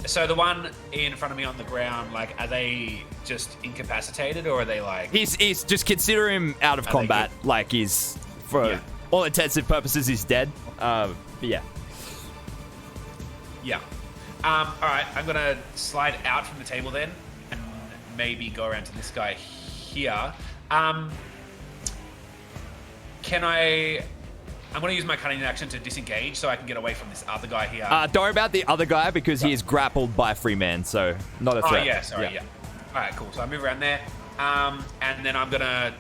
So the one in front of me on the ground, like, are they just incapacitated or are they like? He's just consider him out of combat. Like he's, for all intents and purposes, he's dead. Yeah. Yeah. All right. I'm gonna slide out from the table then, and maybe go around to this guy here. Can I? I'm going to use my cunning action to disengage so I can get away from this other guy here. Don't worry about the other guy because he is grappled by a free man, so not a threat. Oh, yeah, sorry, yeah. All right, cool. So I move around there, and then I'm going to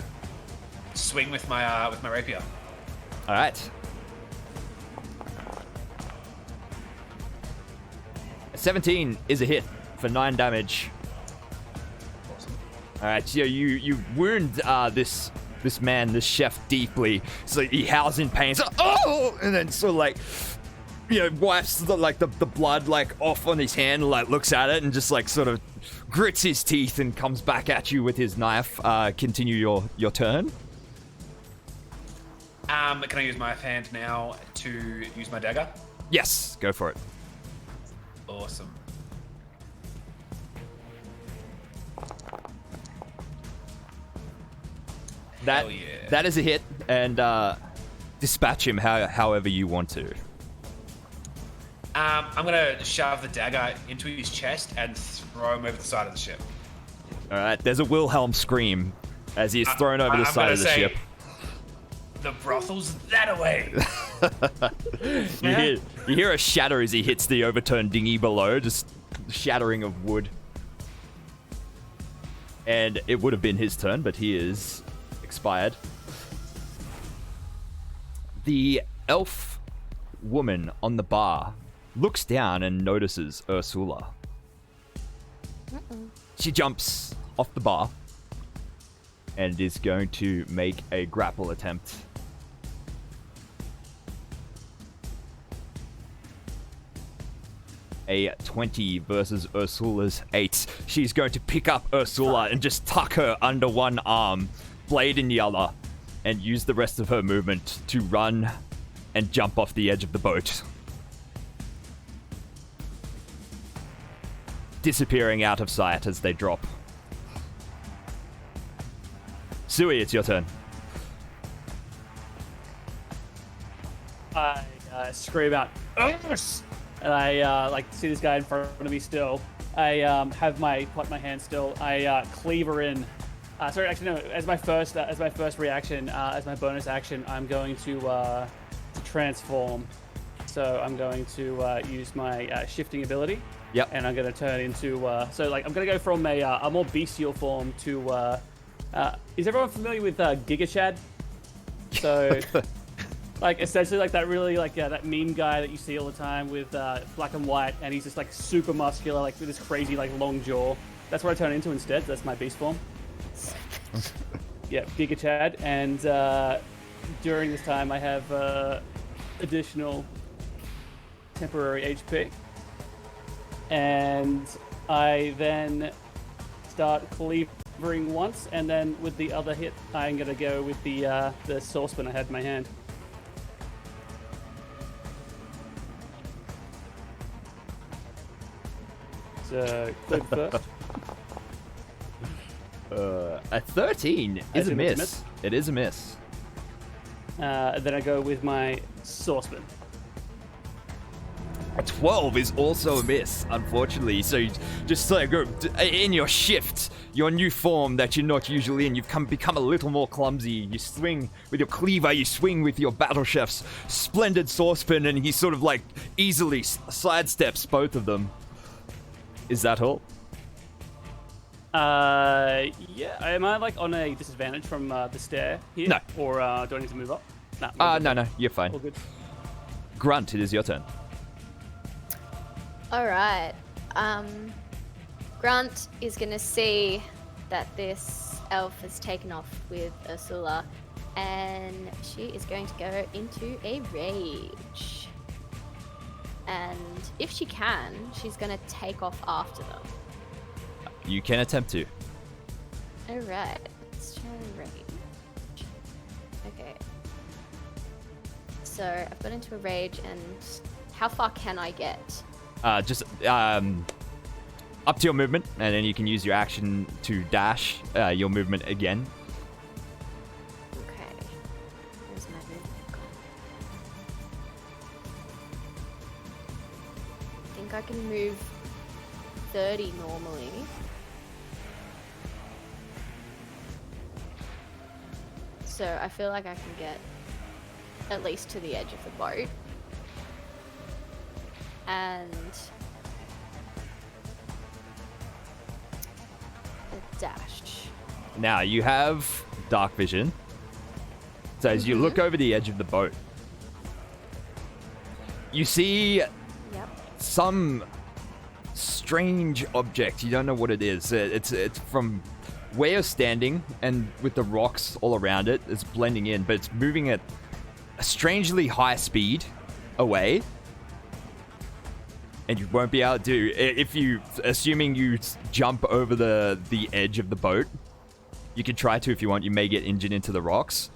swing with my rapier. All right. 17 is a hit for 9 damage. Awesome. All right, so you wound this man, this chef, deeply. So he howls in pain. So, oh! And then sort of like, wipes the blood like off on his hand, like looks at it and just like sort of grits his teeth and comes back at you with his knife. Continue your turn. Can I use my hand now to use my dagger? Yes, go for it. Awesome. That is a hit, and dispatch him however you want to. I'm gonna shove the dagger into his chest and throw him over the side of the ship. All right, there's a Wilhelm scream as he is thrown over the side of the ship. The brothel's that away. You hear a shatter as he hits the overturned dinghy below, just shattering of wood. And it would have been his turn, but he is expired. The elf woman on the bar looks down and notices Ursula. She jumps off the bar and is going to make a grapple attempt. A 20 versus Ursula's 8. She's going to pick up Ursula and just tuck her under one arm, blade in the other, and use the rest of her movement to run and jump off the edge of the boat, disappearing out of sight as they drop. Sui, it's your turn. I scream out, "Yes!" And I like see this guy in front of me still. I have my hand still. I cleaver in. Sorry, actually no. As my first reaction, as my bonus action, I'm going to transform. So I'm going to use my shifting ability. Yep. And I'm going to turn into I'm going to go from a more bestial form to. Is everyone familiar with Giga Chad? So. Like, essentially, like, that really, like, that meme guy that you see all the time with black and white, and he's just, like, super muscular, like, with this crazy, like, long jaw. That's what I turn into instead. That's my beast form. Yeah, Giga Chad. And during this time, I have additional temporary HP. And I then start cleavering once, and then with the other hit, I'm going to go with the saucepan I had in my hand. Clear first. A 13 is a miss. It is a miss. Then I go with my saucepan. A 12 is also a miss, unfortunately. So you just like in your shift, your new form that you're not usually in, you've become a little more clumsy. You swing with your cleaver, you swing with your battle chef's splendid saucepan, and he sort of like easily sidesteps both of them. Is that all? Yeah. Am I like on a disadvantage from the stair here? No. Or do I need to move up? Nah, no, you're fine. All good. Grunt, it is your turn. All right. Grunt is gonna see that this elf has taken off with Ursula, and she is going to go into a rage. And if she can, she's gonna take off after them. You can attempt to. All right. Let's try rage. Okay. So I've got into a rage and How far can I get? Just up to your movement, and then you can use your action to dash your movement again. Okay. Where's my movement gone? I think I can move 30 normally. So I feel like I can get at least to the edge of the boat. And a dash. Now you have dark vision. So as you look over the edge of the boat, you see some strange object. You don't know what it is. It's from where you're standing, and with the rocks all around it, it's blending in, but it's moving at a strangely high speed away. And you won't be able to, if you, assuming you jump over the edge of the boat, you can try to if you want. You may get injured into the rocks.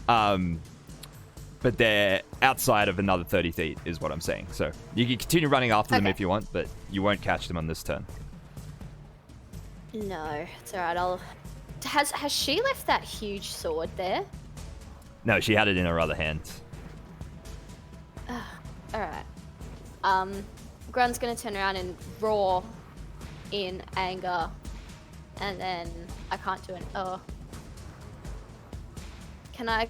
But they're outside of another 30 feet, is what I'm saying. So you can continue running after them if you want, but you won't catch them on this turn. No, it's alright. Has she left that huge sword there? No, she had it in her other hand. Alright. Grun's gonna turn around and roar in anger, and then I can't do it. Can I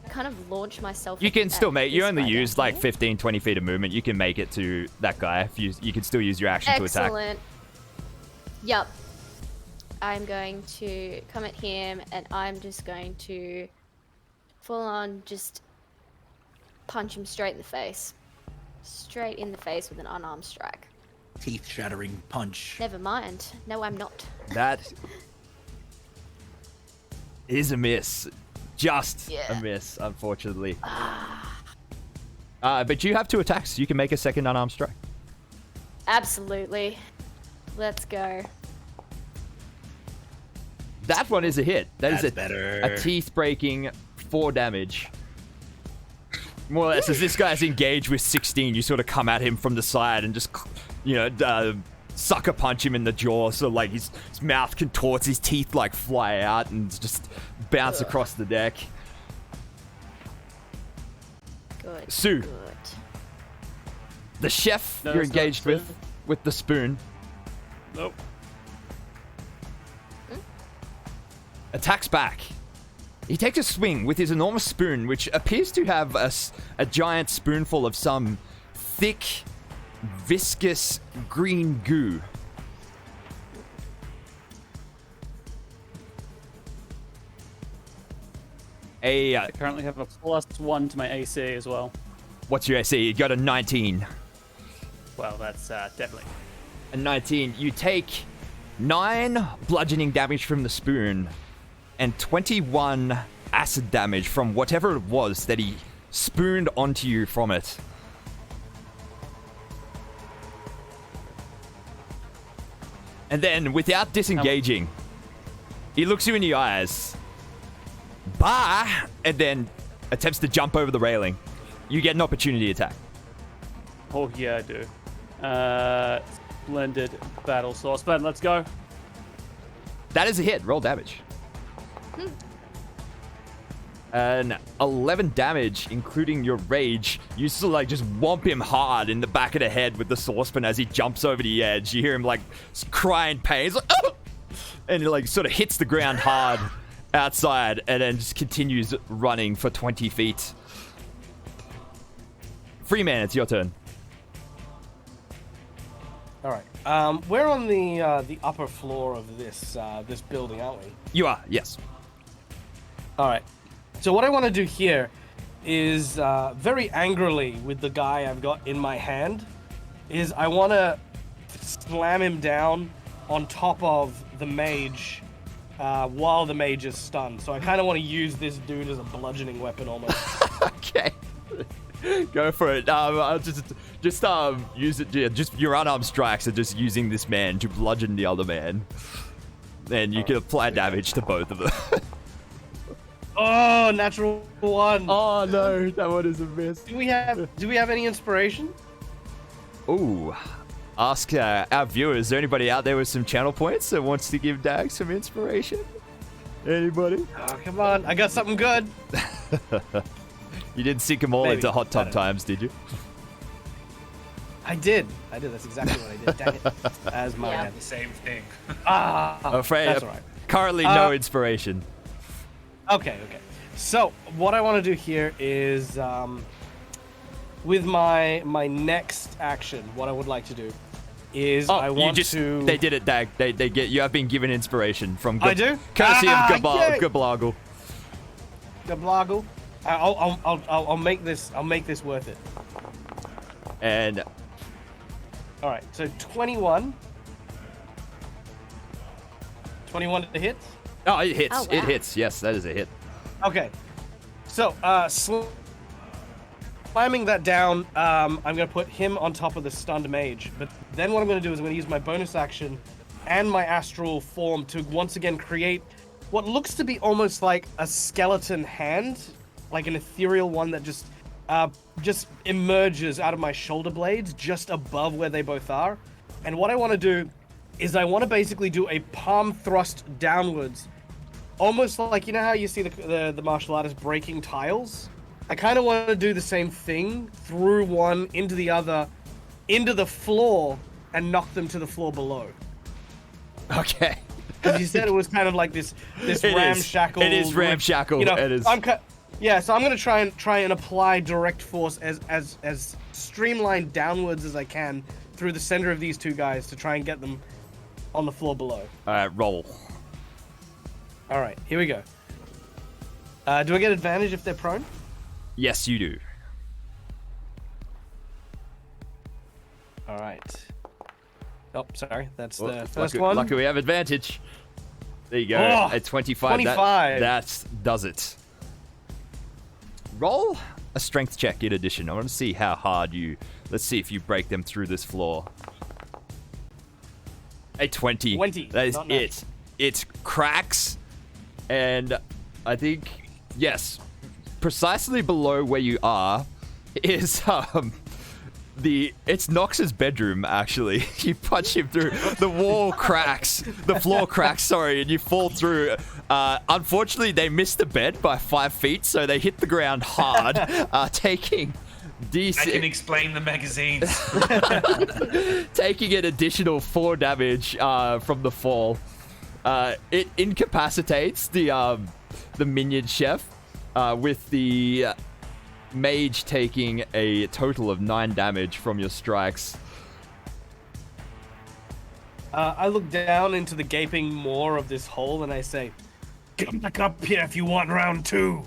kind of launch myself? You can still make. You only use like here? 15, 20 feet of movement. You can make it to that guy. If you can still use your action to attack. Excellent. Yep. I'm going to come at him, and I'm just going to full on just punch him straight in the face. Straight in the face with an unarmed strike. Teeth shattering punch. Never mind. No, I'm not. That is a miss. Just a miss, unfortunately. But you have 2 attacks. You can make a second unarmed strike. Absolutely. Let's go. That one is a hit. That's better. A teeth-breaking 4 damage. More or less, as this guy's engaged with 16, you sort of come at him from the side and just, sucker punch him in the jaw. So, like, his mouth contorts, his teeth, like, fly out and just bounce across the deck. Good. Sue. Good. The chef No, you're it's not engaged Sue. with the spoon, Nope. attacks back. He takes a swing with his enormous spoon, which appears to have a giant spoonful of some thick, viscous green goo. I currently have a +1 to my AC as well. What's your AC? You got a 19. Well, that's definitely. A 19. You take 9 bludgeoning damage from the spoon and 21 acid damage from whatever it was that he spooned onto you from it. And then, without disengaging, he looks you in the eyes. Bah! And then attempts to jump over the railing. You get an opportunity attack. Oh yeah, I do. Splendid battle saucepan. Let's go. That is a hit. Roll damage. An 11 damage, including your rage. You sort of like just whomp him hard in the back of the head with the saucepan as he jumps over the edge. You hear him like cry in pain. He's like, oh! And he like sort of hits the ground hard outside and then just continues running for 20 feet. Freeman, it's your turn. All right. We're on the upper floor of this building, aren't we? You are, yes. All right. So what I want to do here is very angrily with the guy I've got in my hand is I want to slam him down on top of the mage while the mage is stunned. So I kind of want to use this dude as a bludgeoning weapon almost. Okay. Go for it. I'll just use it. Yeah, just your unarmed strikes are just using this man to bludgeon the other man. Then you can apply damage to both of them. Oh, natural 1. Oh no, that one is a miss. Do we have any inspiration? Ooh. Ask our viewers, is there anybody out there with some channel points that wants to give Dag some inspiration? Anybody? Oh, come on. I got something good. You didn't sink them all Maybe. into hot I tub don't know. times, did you? I did. That's exactly what I did. Dang it. As my Yeah. bad. The same thing. Ah. I'm afraid That's all right. currently no inspiration. Okay. So what I want to do here is, with my next action, what I would like to do is I want to. They did it, Dag. They get. You have been given inspiration from. I do? Courtesy Ah, of yay! Gablagle. Gablagle. I'll make this. I'll make this worth it. And All right. So 21. 21 to hit. oh, it hits. Oh, It wow. hits. Yes, that is a hit. Okay. So, slamming that down, I'm going to put him on top of the stunned mage. But then what I'm going to do is I'm going to use my bonus action and my astral form to once again create what looks to be almost like a skeleton hand, like an ethereal one that just emerges out of my shoulder blades just above where they both are. And what I want to do is I want to basically do a palm thrust downwards, almost like, you know how you see the martial artist breaking tiles? I kind of want to do the same thing through one into the other, into the floor, and knock them to the floor below. Okay. Because you said it was kind of like this It is. ramshackle. It is ramshackle. You know, It is. Yeah, so I'm gonna try and apply direct force as streamlined downwards as I can through the center of these two guys to try and get them on the floor below. All right, roll. All right, here we go. Do I get advantage if they're prone? Yes, you do. All right. Oh, sorry, that's Well, the first lucky, one. Lucky we have advantage. There you go. Oh, At 25. 25. That does it. Roll a strength check in addition. I want to see how hard you. Let's see if you break them through this floor. A 20. 20, That is not it. natural. It cracks, and I think yes, precisely below where you are is it's Nox's bedroom, actually. You punch him through, the wall cracks, the floor cracks, sorry, and you fall through. Unfortunately, they missed the bed by 5 feet, so they hit the ground hard, taking I can explain the magazines. taking an additional 4 damage from the fall. It incapacitates the minion chef, with the mage taking a total of 9 damage from your strikes. I look down into the gaping maw of this hole and I say, "Get back up here if you want round 2."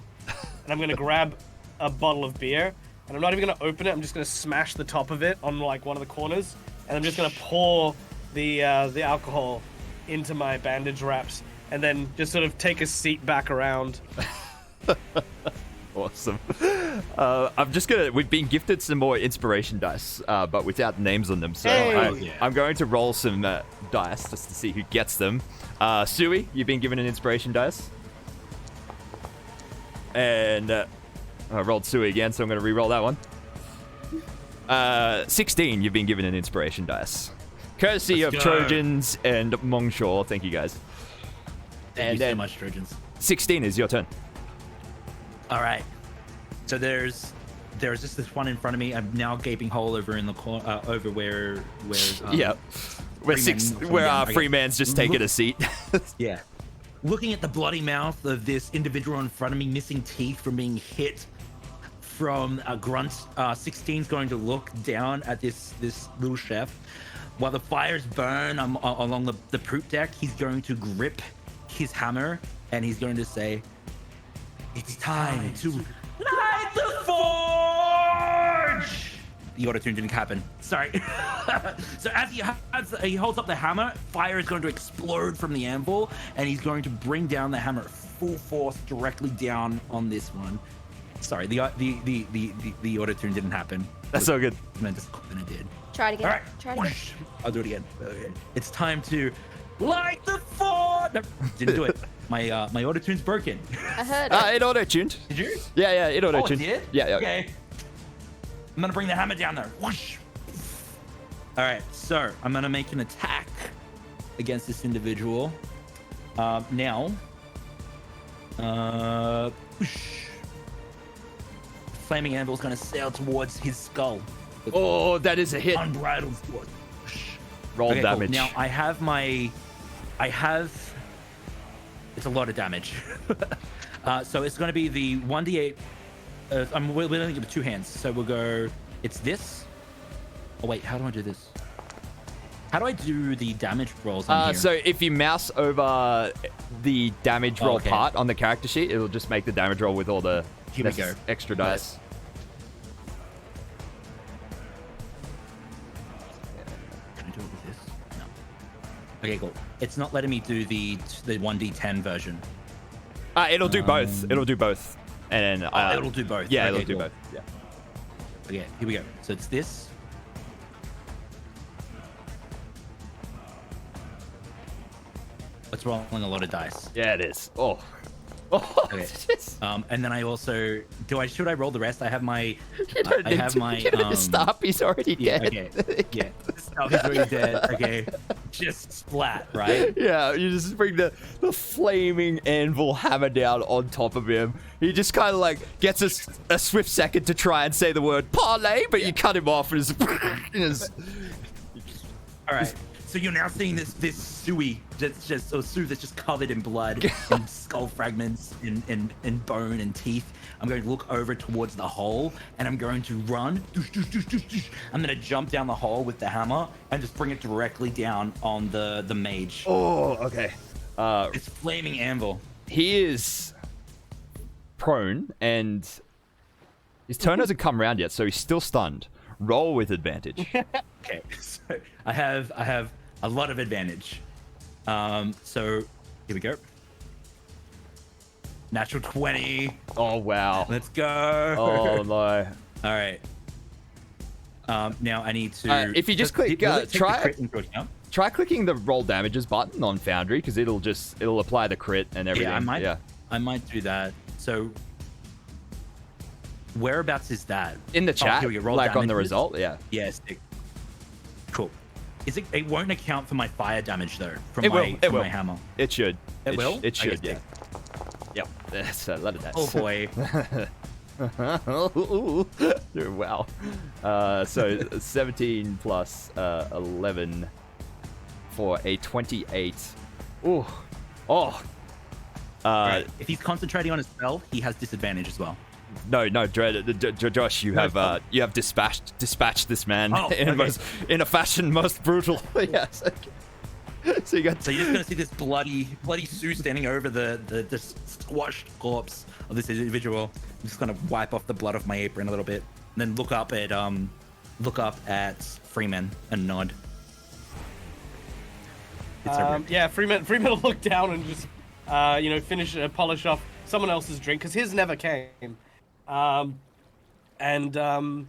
And I'm gonna grab a bottle of beer, and I'm not even gonna open it. I'm just gonna smash the top of it on like one of the corners, and I'm just gonna pour the alcohol into my bandage wraps, and then just sort of take a seat back around. Awesome. We've been gifted some more inspiration dice, but without names on them. So Hey! I'm going to roll some dice just to see who gets them. Sui, you've been given an inspiration dice. And I rolled Sui again, so I'm going to re-roll that one. 16, you've been given an inspiration dice. Courtesy Let's of go. Trojans and Mongshaw. Thank you guys. Thank you so then- much, Trojans. 16 is your turn. All right. So there's just this one in front of me. I'm now gaping hole over in the corner, over where Yeah. Where Freeman- Freeman's just taking a seat. Yeah. Looking at the bloody mouth of this individual in front of me, missing teeth from being hit from a grunt. 16's going to look down at this little chef. While the fires burn along the poop deck, he's going to grip his hammer and he's going to say, "It's time to light the forge!" The auto-tune didn't happen. Sorry. So as he holds up the hammer, fire is going to explode from the anvil, and he's going to bring down the hammer at full force directly down on this one. Sorry, the auto-tune didn't happen. That's so good. I meant to than it did. Try it again. All right. Try it again. I'll do it again. It's time to light the forge. No, didn't do it. my auto tune's broken. I heard it. It auto-tuned. Did you? Yeah, it Oh, it auto-tuned. did? Yeah. Okay. I'm gonna bring the hammer down there. Whoosh. All right, so I'm gonna make an attack against this individual. Now, whoosh. Flaming anvil's gonna sail towards his skull. with Oh, that is a hit. Unbridled force. Whoosh. Roll Okay, cool. damage. Now I have. It's a lot of damage. So it's gonna be the 1d8. We're gonna give it 2 hands. So we'll go. It's this. Oh wait, how do I do this? How do I do the damage rolls on here? So if you mouse over the damage roll okay. part on the character sheet, it'll just make the damage roll with all the Here we go. extra dice. Can I do it with this? No. Okay, cool. It's not letting me do the 1d10 version. It'll do both. It'll do both. And then, it'll do both. Yeah, Okay, it'll do cool. both. Yeah. Okay, here we go. So it's this. It's rolling a lot of dice. Yeah, it is. Oh. Okay. And then I also should I roll the rest? I have my Stop. He's already dead. Okay. Yeah. Oh, he's already dead. Okay. Just splat, right? Yeah, you just bring the flaming anvil hammer down on top of him. He just kind of like gets a swift second to try and say the word parlay, but you cut him off and his All right. So you're now seeing this Sui that's just covered in blood and skull fragments and bone and teeth. I'm going to look over towards the hole and I'm going to run. I'm going to jump down the hole with the hammer and just bring it directly down on the mage. Oh, okay. It's flaming anvil. He is prone and his turn hasn't come around yet, so he's still stunned. Roll with advantage. Okay, so I have a lot of advantage. So here we go. Natural 20. Oh wow. Let's go. Oh no. All right. Now I need to. If you just Will click, it take the try crit into account? try clicking the roll damages button on Foundry because it'll apply the crit and everything. Yeah, I might do that. So whereabouts is that? In the chat, here we go. Roll like on the damages? result. Yeah. Yes. Cool. It won't account for my fire damage though from It will, my it from will. my hammer. It should. It will? It should. Okay, Yeah. Yep. So let it Oh boy. Wow. So 17 plus 11 for a 28. Ooh. Oh. Right. If he's concentrating on his spell, he has disadvantage as well. No, Josh, you have dispatched this man Oh, okay. in a fashion most brutal. Yes. So you're just gonna see this bloody Sue standing over the squashed corpse of this individual. I'm just gonna wipe off the blood off my apron a little bit, and then look up at Freeman and nod. Yeah, Freeman will look down and just finish polish off someone else's drink because his never came. I'm gonna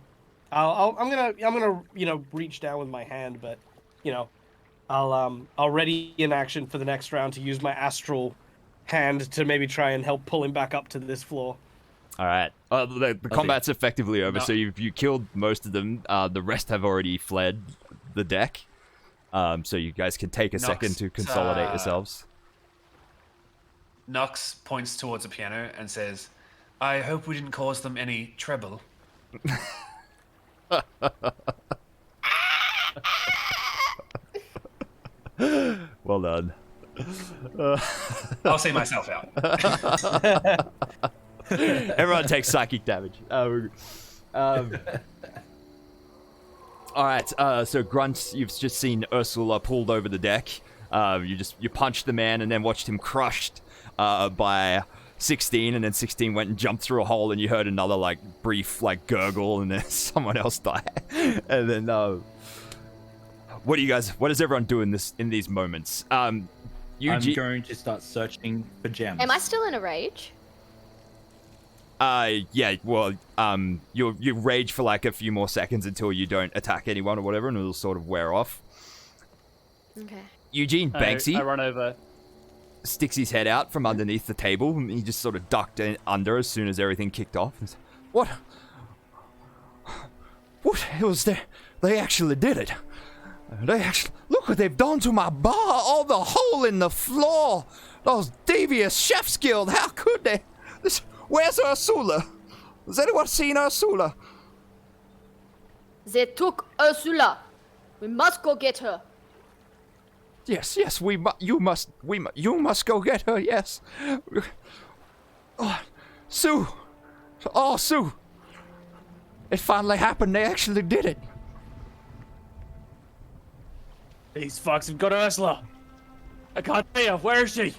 reach down with my hand, but I'll ready in action for the next round to use my astral hand to maybe try and help pull him back up to this floor. All right. The combat's effectively over, so you killed most of them. The rest have already fled the deck. So you guys can take a second to consolidate yourselves. Nox points towards a piano and says, "I hope we didn't cause them any trouble." Well done. I'll see myself out. Everyone takes psychic damage. All right. So Grunt, you've just seen Ursula pulled over the deck. You punched the man and then watched him crushed by 16, and then 16 went and jumped through a hole, and you heard another brief gurgle, and then someone else die. And then what is everyone do in these moments? I'm going to start searching for gems. Am I still in a rage? Yeah, well, you rage for a few more seconds until you don't attack anyone or whatever, and it'll sort of wear off. Okay. Eugene, Banksy. I run over. sticks his head out from underneath the table. And he just sort of ducked under as soon as everything kicked off. What? What? It was there. They actually did it. They actually... Look what they've done to my bar. All the hole in the floor. Those devious chef's guild. How could they? Where's Ursula? Has anyone seen Ursula? They took Ursula. We must go get her. Yes, you must go get her, yes. Oh, Sue. Oh, Sue. It finally happened. They actually did it. These fucks have got Ursula. I can't see her. Where is she?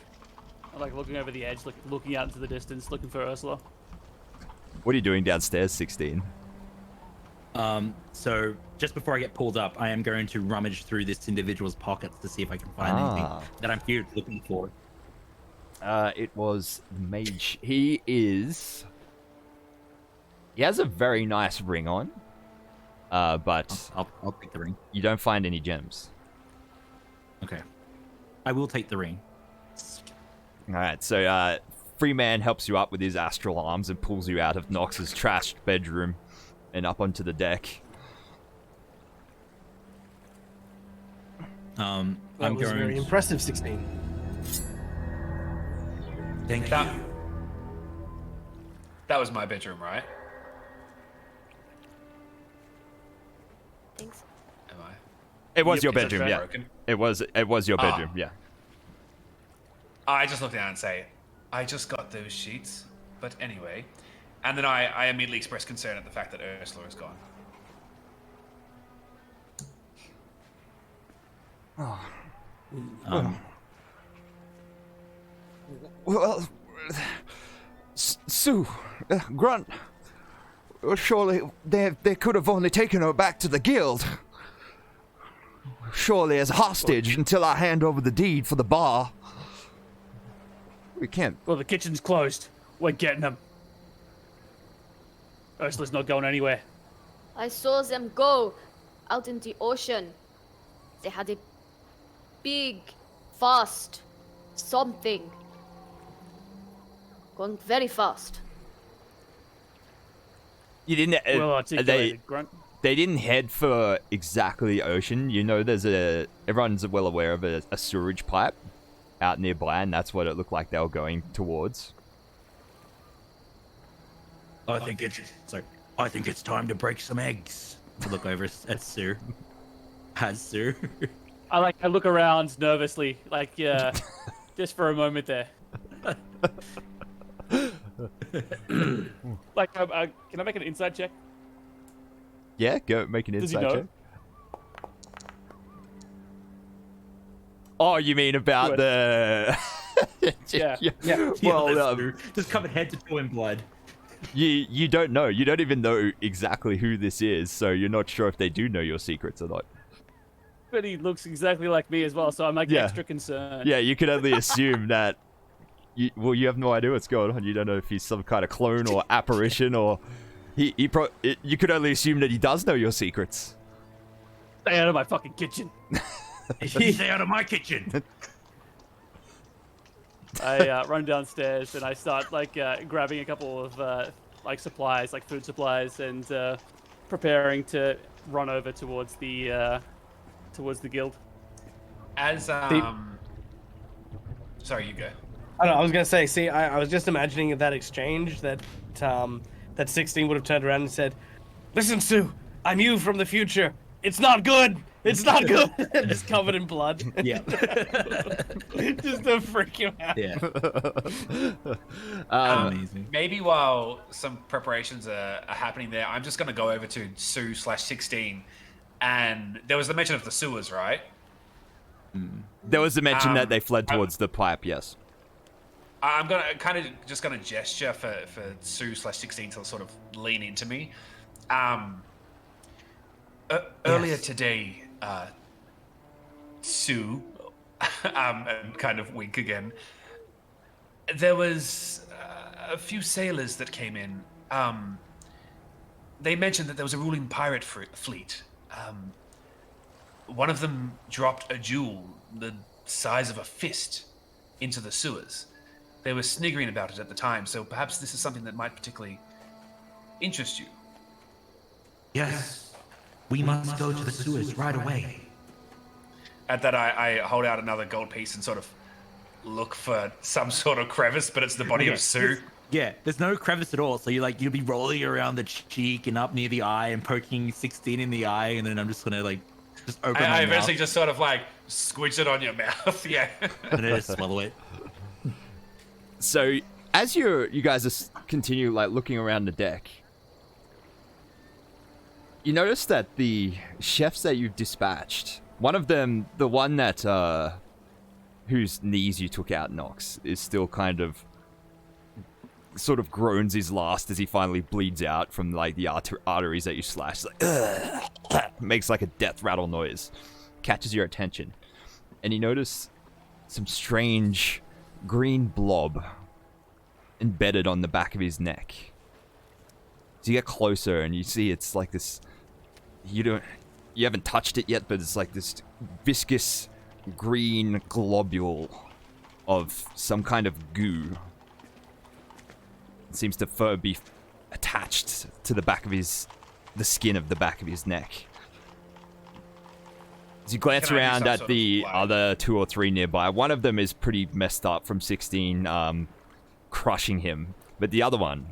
I'm like looking over the edge, looking out into the distance, looking for Ursula. What are you doing downstairs, 16? So just before I get pulled up, I am going to rummage through this individual's pockets to see if I can find anything that I'm here looking for. It was Mage. He has a very nice ring on, but I'll take the ring. You don't find any gems. Okay, I will take the ring. All right, so Freeman helps you up with his astral arms and pulls you out of Nox's trashed bedroom and up onto the deck. That was very impressive, 16. Thank you. That was my bedroom, right? Thanks. Am I? It was your Is it bedroom, yeah. broken? It was your bedroom, yeah. I just looked down and say, I just got those sheets. But anyway. And then I immediately expressed concern at the fact that Ursula is gone. Well, Sue, Grunt, surely they could have only taken her back to the guild. Surely as hostage until I hand over the deed for the bar. We can't. Well, the kitchen's closed. We're getting them. Ursula's not going anywhere. I saw them go out in the ocean. They had a big, fast something. Going very fast. You didn't. Well articulated, Grunt. They didn't head for exactly ocean. You know, everyone's well aware of a sewerage pipe out nearby, and that's what it looked like they were going towards. I think it's time to break some eggs. I look over at Sue. Has Sue? I look around nervously, just for a moment there. Can I make an inside check? Yeah, go make an Does he inside know? check. Oh, you mean about the? Yeah. Well, just covered head to toe in blood. you don't know. You don't even know exactly who this is, so you're not sure if they do know your secrets or not. But he looks exactly like me as well, so I'm extra concerned. Yeah, you could only assume that. You have no idea what's going on. You don't know if he's some kind of clone or apparition, or you could only assume that he does know your secrets. Stay out of my fucking kitchen. Stay out of my kitchen. I run downstairs and I start grabbing a couple of supplies, like food supplies, and preparing to run over towards the guild. As sorry, you go. I don't know, I was gonna say, see, I was just imagining that exchange that 16 would have turned around and said, "Listen, Sue, I'm you from the future. It's not good. It's not good." Just covered in blood. Yeah. Just to freak him out. Yeah. Amazing. Maybe while some preparations are happening there, I'm just going to go over to Sue/16. And there was the mention of the sewers, right? There was a mention that they fled towards the pipe. Yes. I'm gonna gesture for Sue/16 to sort of lean into me. Earlier today, Sue, and kind of wink again. There was a few sailors that came in. They mentioned that there was a ruling pirate fleet. One of them dropped a jewel the size of a fist into the sewers. They were sniggering about it at the time, so perhaps this is something that might particularly interest you. Yes, we must go to the sewers right away. At that, I hold out another gold piece and sort of look for some sort of crevice, but it's the body of Sue. Yeah, there's no crevice at all. So you'll be rolling around the cheek and up near the eye and poking 16 in the eye, and then I'm just gonna just open my I mouth eventually just sort of squidge it on your mouth. Yeah. and then just swallow it. So as you guys continue looking around the deck, you notice that the chefs that you've dispatched, one of them, the one that whose knees you took out, Nox, is still kind of sort of groans his last as he finally bleeds out from the arteries that you slashed. Makes like a death rattle noise, catches your attention, and you notice some strange green blob embedded on the back of his neck. So you get closer and you see it's like this. You haven't touched it yet, but it's like this viscous green globule of some kind of goo. It seems to be attached to the skin of the back of his neck. As you glance around at the other 2 or 3 nearby, one of them is pretty messed up from 16 crushing him, but the other one,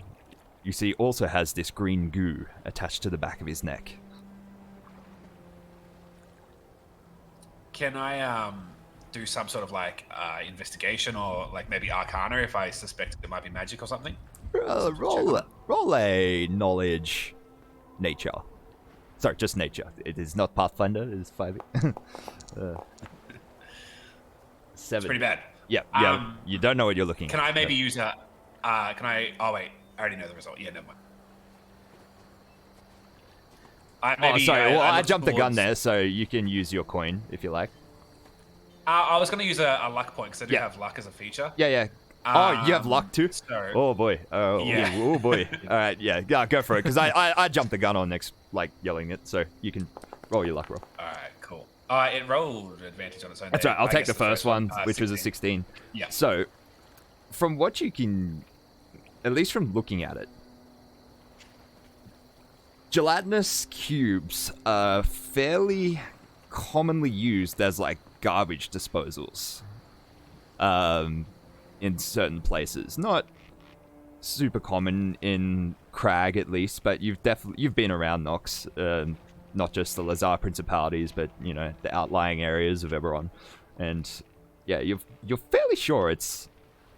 you see, also has this green goo attached to the back of his neck. Can I do some sort of investigation or maybe Arcana if I suspect it might be magic or something? Roll a knowledge, nature. Sorry, just nature. It is not Pathfinder. It is 5. 7. It's pretty bad. Yeah. You don't know what you're looking at. Can I maybe use a? Can I? Oh wait, I already know the result. Yeah, never mind. I jumped the gun there, so you can use your coin if you like. I was going to use a luck point because I do have luck as a feature. Yeah. You have luck too? So, oh boy. Yeah. Oh boy. All right, yeah, go for it. Because I jumped the gun on next, yelling it, so you can roll your luck roll. All right, cool. It rolled advantage on its own. That's right. I'll take the first one, which was a 16. Yeah. So, from what you can, at least from looking at it, gelatinous cubes are fairly commonly used as garbage disposals. In certain places, not super common in Crag at least, but you've been around Nox, not just the Lazar principalities, but the outlying areas of Eberron, and yeah, you're fairly sure it's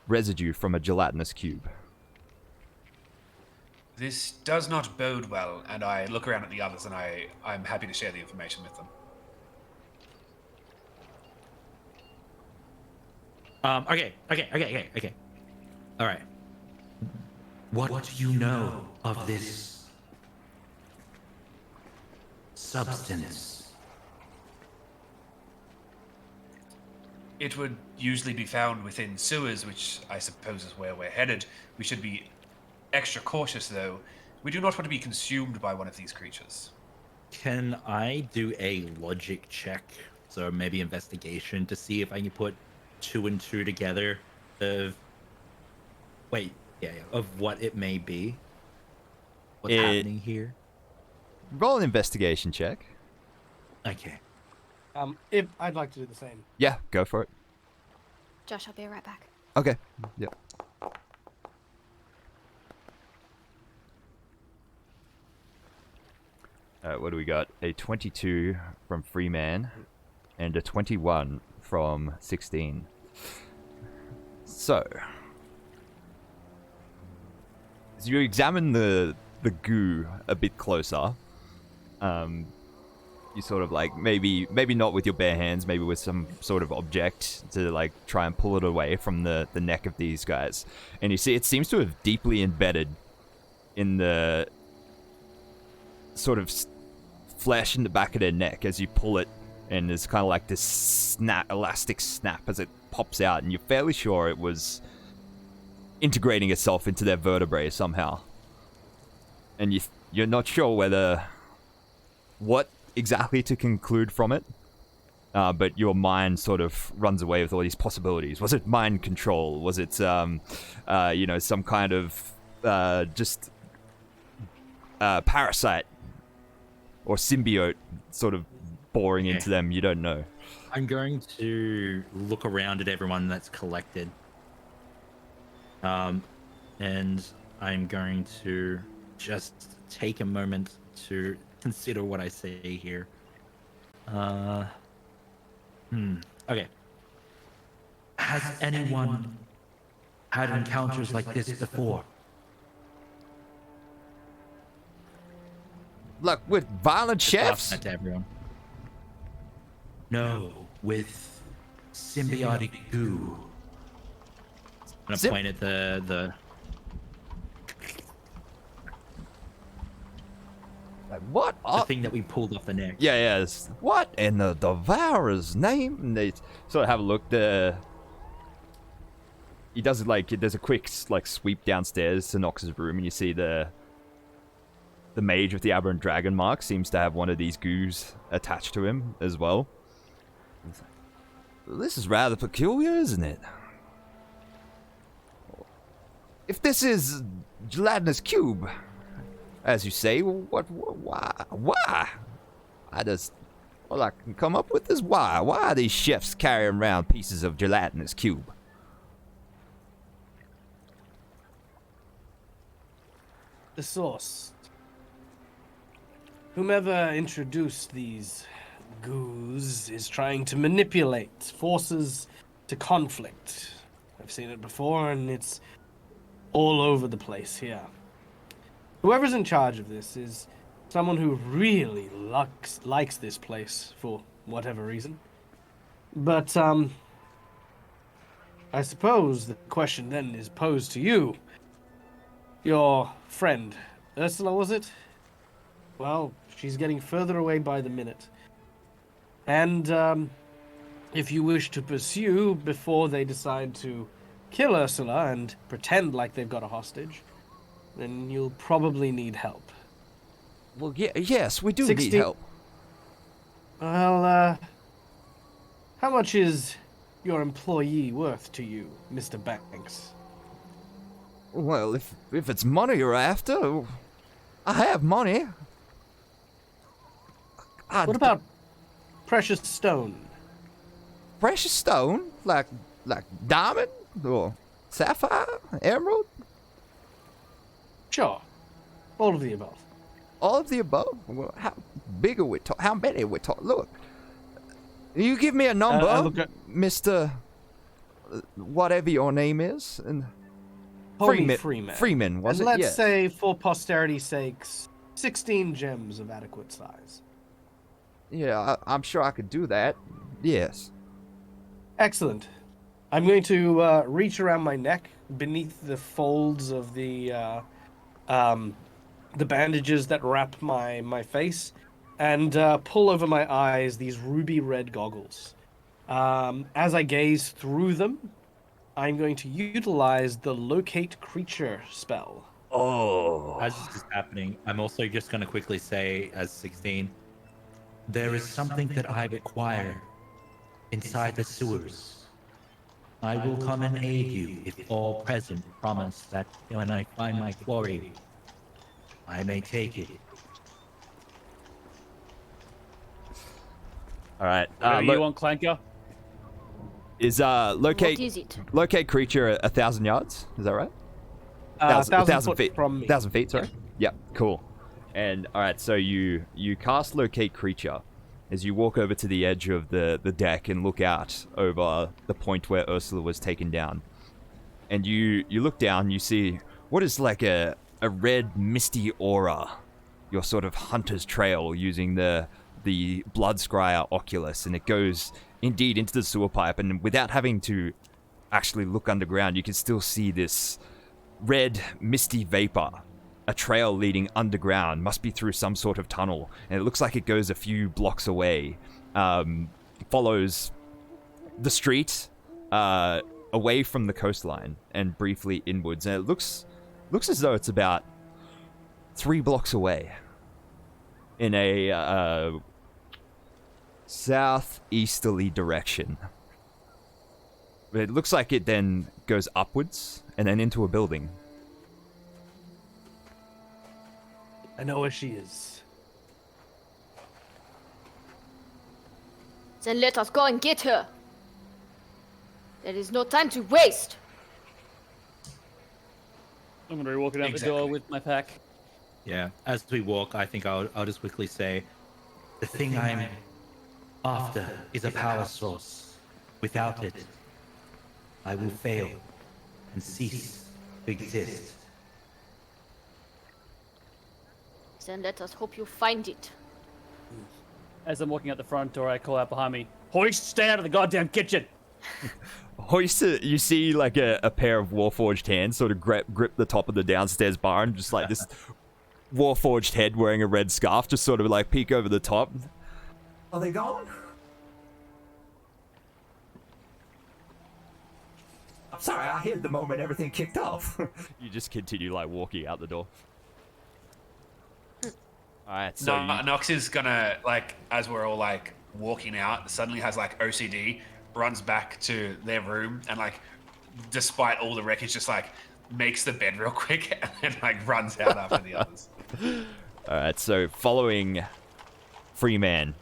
residue from a gelatinous cube. This does not bode well, and I look around at the others, and I'm happy to share the information with them. Okay. All right. What do you know of this substance? It would usually be found within sewers, which I suppose is where we're headed. We should be extra cautious, though. We do not want to be consumed by one of these creatures. Can I do a logic check, so maybe investigation, to see if I can put 2 and 2 together of what it may be? What's happening here? Roll an investigation check. Okay. If I'd like to do the same. Yeah, go for it. Josh, I'll be right back. Okay. Yep. What do we got? A 22 from Freeman and a 21 from 16. So, as you examine the goo a bit closer, you sort of maybe not with your bare hands, maybe with some sort of object to try and pull it away from the neck of these guys, and you see it seems to have deeply embedded in the sort of flesh in the back of their neck as you pull it, and there's kind of this elastic snap as it pops out, and you're fairly sure it was integrating itself into their vertebrae somehow. And you're not sure what exactly to conclude from it, but your mind sort of runs away with all these possibilities. Was it mind control? Was it, some kind of just parasite or symbiote sort of boring into them? You don't know. I'm going to look around at everyone that's collected. And I'm going to just take a moment to consider what I say here. Okay. Has anyone had encounters like this before? Look, with violent chefs? To everyone. No, with symbiotic goo. I'm gonna point at the What? the thing that we pulled off the neck. Yeah. What in the Devourer's name? And they sort of have a look. He does it like there's a quick like sweep downstairs to Nox's room, and you see the mage with the aberrant dragon mark seems to have one of these goos attached to him as well. This is rather peculiar, isn't it? If this is gelatinous cube, as you say, why? All I can come up with is why. Why are these chefs carrying around pieces of gelatinous cube? The source. Whomever introduced these goos is trying to manipulate forces to conflict. I've seen it before, and it's all over the place here. Whoever's in charge of this is someone who really likes this place for whatever reason. But, I suppose the question then is posed to you. Your friend, Ursula, was it? Well, she's getting further away by the minute. And, if you wish to pursue before they decide to kill Ursula and pretend like they've got a hostage, then you'll probably need help. Well, yes, we do need help. Well, how much is your employee worth to you, Mr. Banks? Well, if it's money you're after, I have money. What about precious stone? Precious stone? Like diamond? Or sapphire? Emerald? Sure. All of the above. All of the above? Well, how big are we talking? How many are we talking? Look, you give me a number, Mr. Whatever your name is, and Freeman. Freeman, was and it? Let's say, for posterity's sakes, 16 gems of adequate size. Yeah, I'm sure I could do that. Yes. Excellent. I'm going to reach around my neck beneath the folds of the bandages that wrap my face, and pull over my eyes these ruby red goggles. As I gaze through them, I'm going to utilize the locate creature spell. Oh. As this is happening, I'm also just going to quickly say, as 16, there is something that I've acquired inside the sewers. I will come and aid you if all present promise that when I find my quarry, I may take it. All right. You want Clanker? Is What is it? locate creature 1,000 yards? Is that right? 1,000 feet from me. 1,000 feet. Sorry. Yep. Cool. And all right. So you cast locate creature as you walk over to the edge of the deck and look out over the point where Ursula was taken down. And you look down. You see what is like a red misty aura. Your sort of hunter's trail using the blood scryer oculus, and it goes indeed into the sewer pipe, and without having to actually look underground, you can still see this red misty vapor, a trail leading underground, must be through some sort of tunnel, and it looks like it goes a few blocks away, follows the street away from the coastline and briefly inwards, and it looks as though it's about 3 blocks away in a southeasterly direction. It looks like it then goes upwards and then into a building. I know where she is. Then let us go and get her. There is no time to waste. I'm gonna be walking out the door with my pack. Yeah. As we walk, I think I'll just quickly say, the thing I'm after is a power source. Without it, I will fail and cease to exist. Then let us hope you find it. As I'm walking out the front door, I call out behind me, "Hoist, stay out of the goddamn kitchen!" Hoist, you see like a pair of Warforged hands sort of grip the top of the downstairs bar, and just like this Warforged head wearing a red scarf just sort of like peek over the top. Are they gone? I'm sorry, I hid the moment everything kicked off. You just continue like walking out the door. Alright, so Nox is gonna, like, as we're all like walking out, suddenly has like OCD, runs back to their room, and like, despite all the wreckage, just like makes the bed real quick and then like runs out after the others. Alright, so following Freeman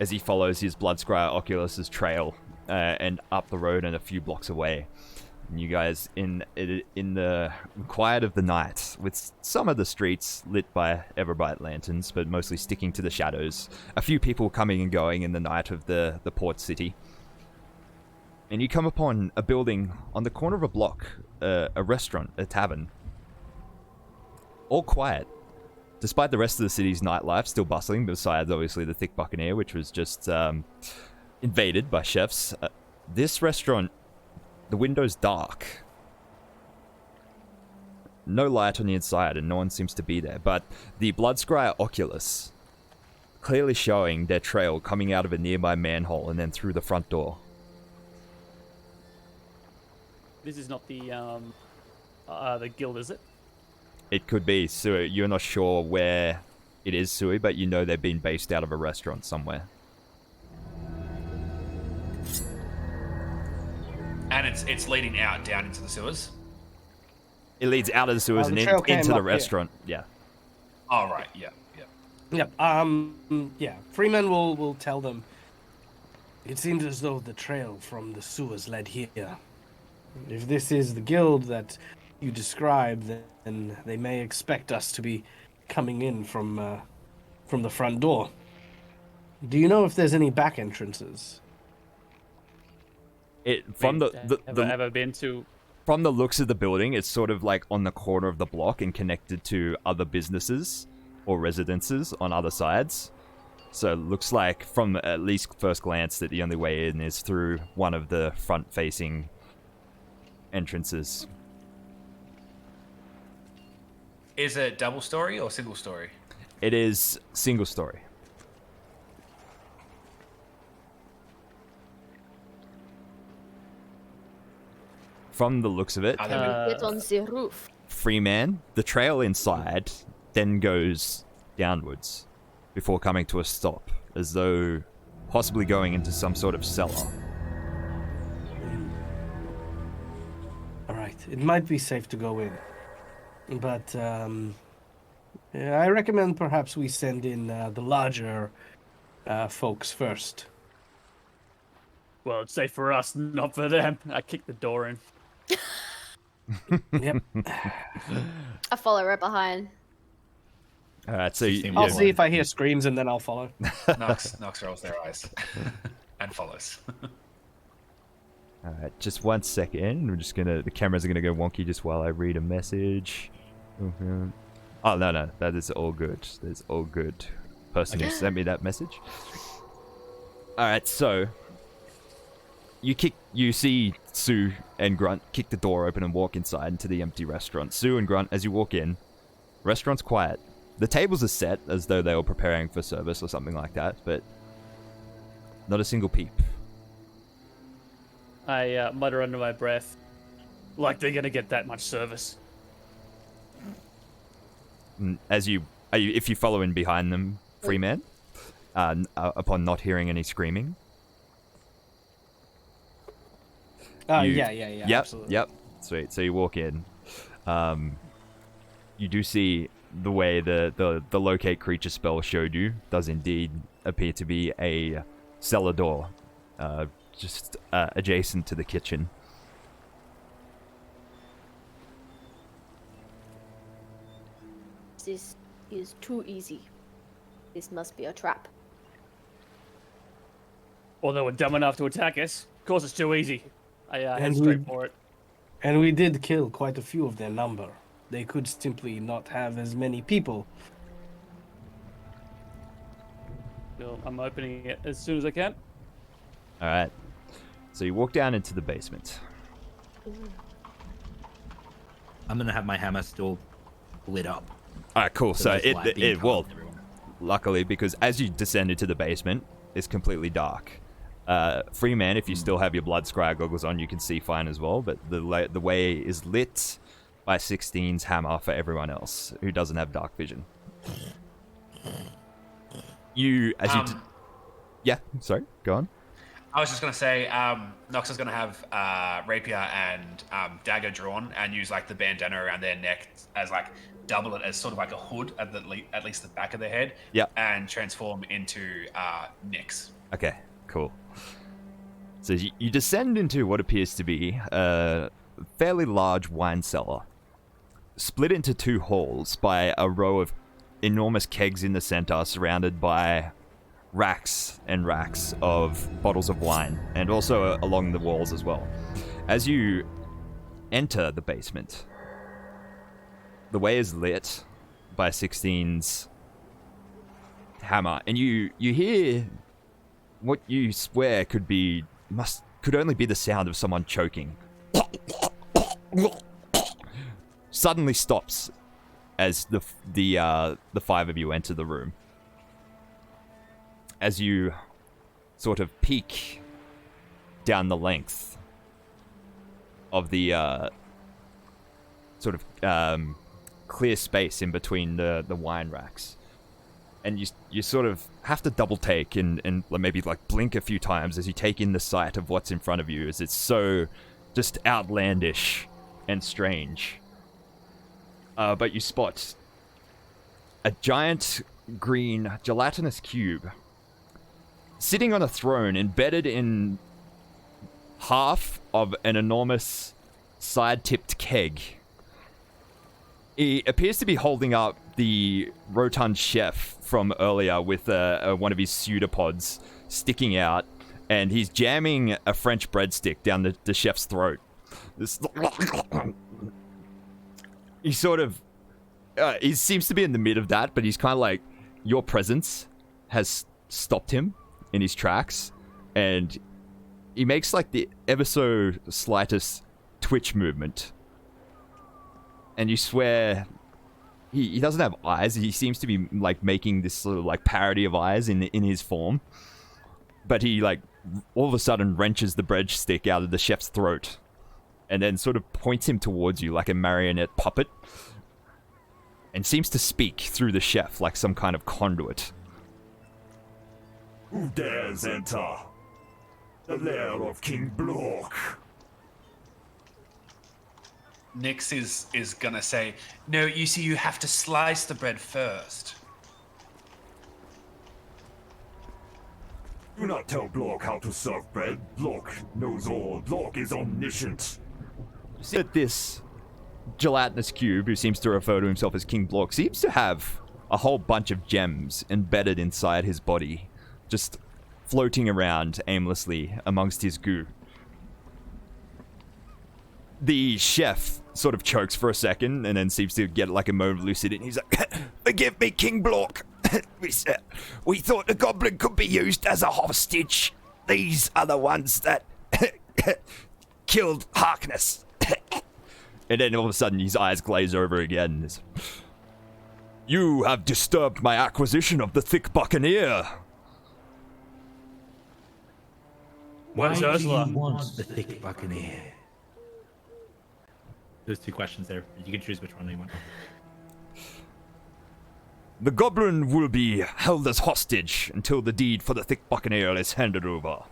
as he follows his Bloodscryer Oculus's trail and up the road and a few blocks away. And you guys in the quiet of the night, with some of the streets lit by Everbright lanterns, but mostly sticking to the shadows. A few people coming and going in the night of the port city. And you come upon a building on the corner of a block, a restaurant, a tavern. All quiet, despite the rest of the city's nightlife still bustling, besides obviously the thick Buccaneer, which was just invaded by chefs. This restaurant, the window's dark. No light on the inside, and no one seems to be there, but the Bloodscryer Oculus clearly showing their trail coming out of a nearby manhole and then through the front door. This is not the guild, is it? It could be. So you're not sure where it is, Sui, but you know they've been based out of a restaurant somewhere. And it's leading out down into the sewers. It leads out of the sewers and into the restaurant. Yeah. Oh, right. Yeah. Yep. Yeah. Freeman will tell them. It seems as though the trail from the sewers led here. If this is the guild that you described, then they may expect us to be coming in from the front door. Do you know if there's any back entrances? From ever been to? From the looks of the building, it's sort of like on the corner of the block and connected to other businesses or residences on other sides. So it looks like, from at least first glance, that the only way in is through one of the front-facing entrances. Is it double story or single story? It is single story. From the looks of it, Get on the roof. Freeman, the trail inside then goes downwards before coming to a stop, as though possibly going into some sort of cellar. All right, it might be safe to go in, but yeah, I recommend perhaps we send in the larger folks first. Well, it's safe for us, not for them. I kick the door in. Yep. I follow right behind. Alright, so I'll see if I hear screams and then I'll follow. Nox rolls their eyes and follows. Alright, just 1 second. We're just gonna, the cameras are gonna go wonky just while I read a message. Okay. Oh, no, that is all good. That's all good. Person who sent me that message. Alright, so you see Sue and Grunt kick the door open and walk inside into the empty restaurant. Sue and Grunt, as you walk in, restaurant's quiet. The tables are set as though they were preparing for service or something like that, but not a single peep. I mutter under my breath, like they're gonna get that much service. If you follow in behind them, Freeman, upon not hearing any screaming. Oh, You- yeah, Yep, absolutely. yep. Sweet. So you walk in. You do see the way the locate creature spell showed you does indeed appear to be a cellar door, just adjacent to the kitchen. This is too easy. This must be a trap. Or they were dumb enough to attack us. Of course, it's too easy. I head And straight we- for it. And we did kill quite a few of their number. They could simply not have as many people. Well, I'm opening it as soon as I can. All right. So you walk down into the basement. I'm gonna have my hammer still lit up. All right, cool. So there's it light being well, cast everywhere. luckily, because as you descend into the basement, it's completely dark. Free man, if you still have your blood scry goggles on, you can see fine as well. But the way is lit by 16's hammer for everyone else who doesn't have dark vision. Yeah, sorry, go on. I was just gonna say, Nox is gonna have rapier and dagger drawn, and use like the bandana around their neck as like double it as sort of like a hood at at least the back of their head. Yeah. And transform into Nyx. Okay, cool. So you descend into what appears to be a fairly large wine cellar, split into two halls by a row of enormous kegs in the center, surrounded by racks and racks of bottles of wine, and also along the walls as well. As you enter the basement, the way is lit by 16's hammer, and you hear what you swear could only be the sound of someone choking. Suddenly stops as the five of you enter the room. As you sort of peek down the length of the sort of clear space in between the wine racks, and you sort of have to double take and maybe like blink a few times as you take in the sight of what's in front of you, as it's so just outlandish and strange. But you spot a giant green gelatinous cube sitting on a throne embedded in half of an enormous side-tipped keg. He appears to be holding up the rotund chef from earlier with one of his pseudopods sticking out, and he's jamming a French breadstick down the chef's throat. He sort of... he seems to be in the mid of that, but he's kind of like... Your presence has stopped him in his tracks, and he makes like the ever so slightest twitch movement. And you swear... He doesn't have eyes. He seems to be like making this sort of like parody of eyes in his form. But he like all of a sudden wrenches the breadstick out of the chef's throat, and then sort of points him towards you like a marionette puppet, and seems to speak through the chef like some kind of conduit. Who dares enter the lair of King Block? Nyx is gonna say, no, you see, you have to slice the bread first. Do not tell Block how to serve bread. Block knows all. Block is omniscient. You see that this gelatinous cube, who seems to refer to himself as King Block, seems to have a whole bunch of gems embedded inside his body, just floating around aimlessly amongst his goo. The chef sort of chokes for a second and then seems to get like a moment of lucidity. He's like, "Forgive me, King Block. We thought the goblin could be used as a hostage. These are the ones that killed Harkness." And then all of a sudden his eyes glaze over again. "You have disturbed my acquisition of the thick Buccaneer." Why Where's do Ursula? you want the thick Buccaneer? There's two questions there. You can choose which one you want. The goblin will be held as hostage until the deed for the thick Buccaneer is handed over.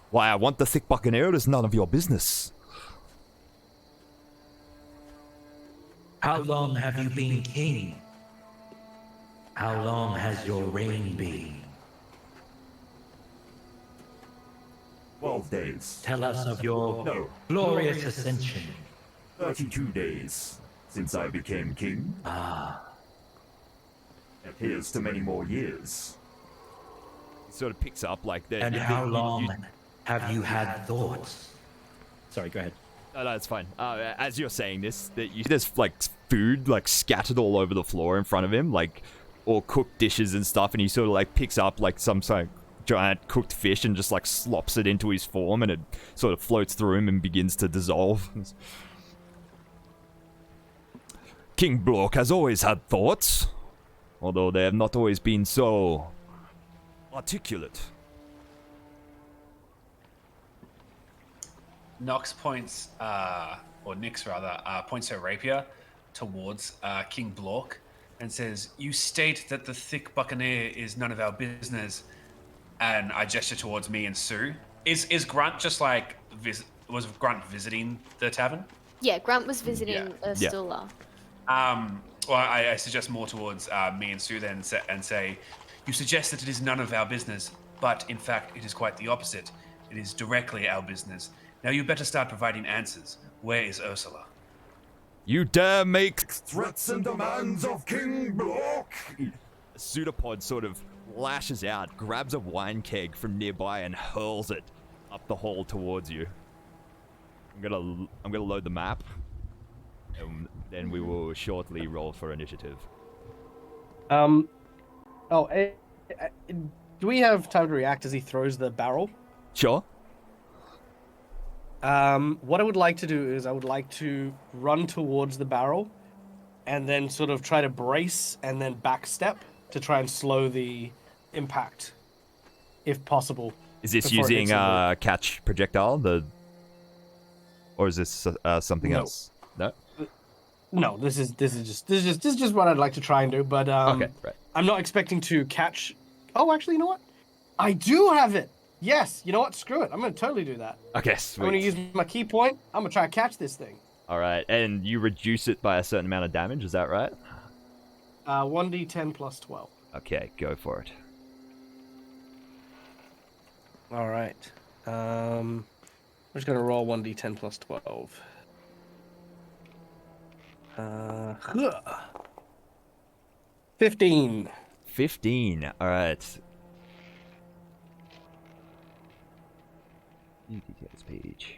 Why I want the thick Buccaneer is none of your business. How long have you been king? How long has your reign been? 12 days. Tell us of your No. glorious ascension. 32 days since I became king. Ah, And here's to many more years. He sort of picks up like that. and how long have you had thoughts? Sorry, go ahead. No, it's fine. As you're saying this, there's like food like scattered all over the floor in front of him, like all cooked dishes and stuff, and he sort of like picks up like some sort of giant cooked fish and just like slops it into his form, and it sort of floats through him and begins to dissolve. King Blork has always had thoughts, although they have not always been so articulate. Nox points, or Nyx rather, points her rapier towards King Blork and says, "You state that the thick Buccaneer is none of our business." And I gesture towards me and Sue. Is Grunt just like was Grunt visiting the tavern? Yeah, Grunt was visiting Yeah. Ursula. Well, I suggest more towards me and Sue then and say, "You suggest that it is none of our business, but in fact, it is quite the opposite. It is directly our business. Now you better start providing answers. Where is Ursula?" You dare make Threats and demands of King Block. A pseudopod sort of lashes out, grabs a wine keg from nearby, and hurls it up the hall towards you. I'm gonna load the map, and then we will shortly roll for initiative. Do we have time to react as he throws the barrel? Sure. What I would like to do is I would like to run towards the barrel and then sort of try to brace and then backstep to try and slow the impact, if possible. Is this before it using hits somebody. catch projectile? Or is this something No. else? No. No, this is just what I'd like to try and do, but Okay, right. I'm not expecting to catch. Oh, actually, you know what? I do have it. Yes, you know what? Screw it. I'm gonna totally do that. Okay, I'm sweet. gonna use my key point. I'm gonna try and catch this thing. All right, and you reduce it by a certain amount of damage. Is that right? 1d10 plus 12. Okay, go for it. All right. I'm just gonna roll 1d10 plus 12. 15. 15. All right. Details page.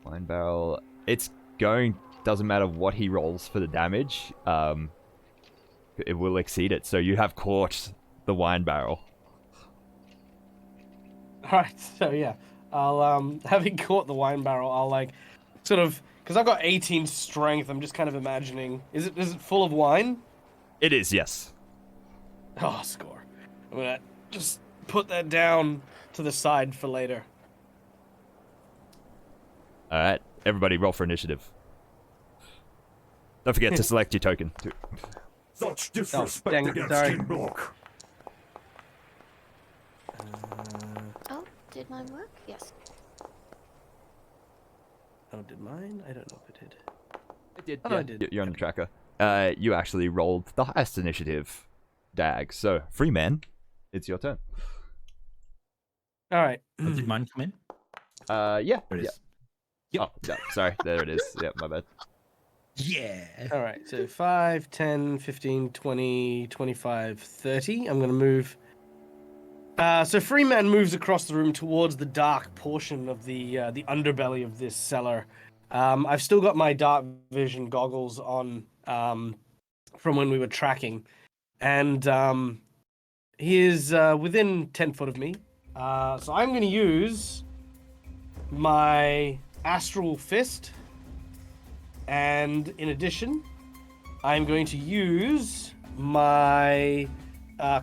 Wine barrel. It's going. Doesn't matter what he rolls for the damage. It will exceed it. So you have caught the wine barrel. All right. So yeah, I'll having caught the wine barrel, I'll like sort of because I've got 18 strength. I'm just kind of imagining. Is it full of wine? It is, yes. Oh, score. I'm gonna just put that down to the side for later. All right, everybody, roll for initiative. Don't forget to select your token too. Such disrespect dang it, against sorry. King Block. Oh, did mine work? Yes. Oh, did mine? I don't know if it did. It did. Oh, no, I did. You're on the tracker. You actually rolled the highest initiative, Dag. So, free man, it's your turn. All right. Did mine come in? Yeah. There it Yeah. is. Yep. Oh, no, sorry. There it is. Yeah, my bad. Yeah. All right. So 5, 10, 15, 20, 25, 30. I'm going to move. So Freeman moves across the room towards the dark portion of the underbelly of this cellar. I've still got my dark vision goggles on from when we were tracking. And he is within 10 foot of me. So I'm going to use my Astral Fist. And in addition, I'm going to use my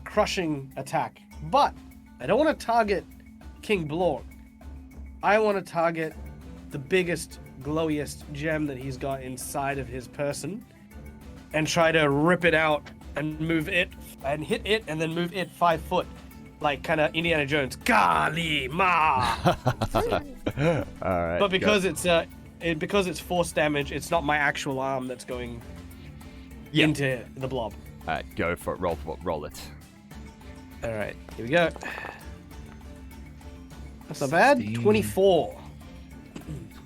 crushing attack. But I don't want to target King Blork. I want to target the biggest glowiest gem that he's got inside of his person and try to rip it out and move it and hit it and then move it 5 foot, like kind of Indiana Jones. Kali Ma. All right. But because it's force damage, it's not my actual arm that's going into the blob. All right, go for it. Roll it. All right, here we go. That's not bad. 24.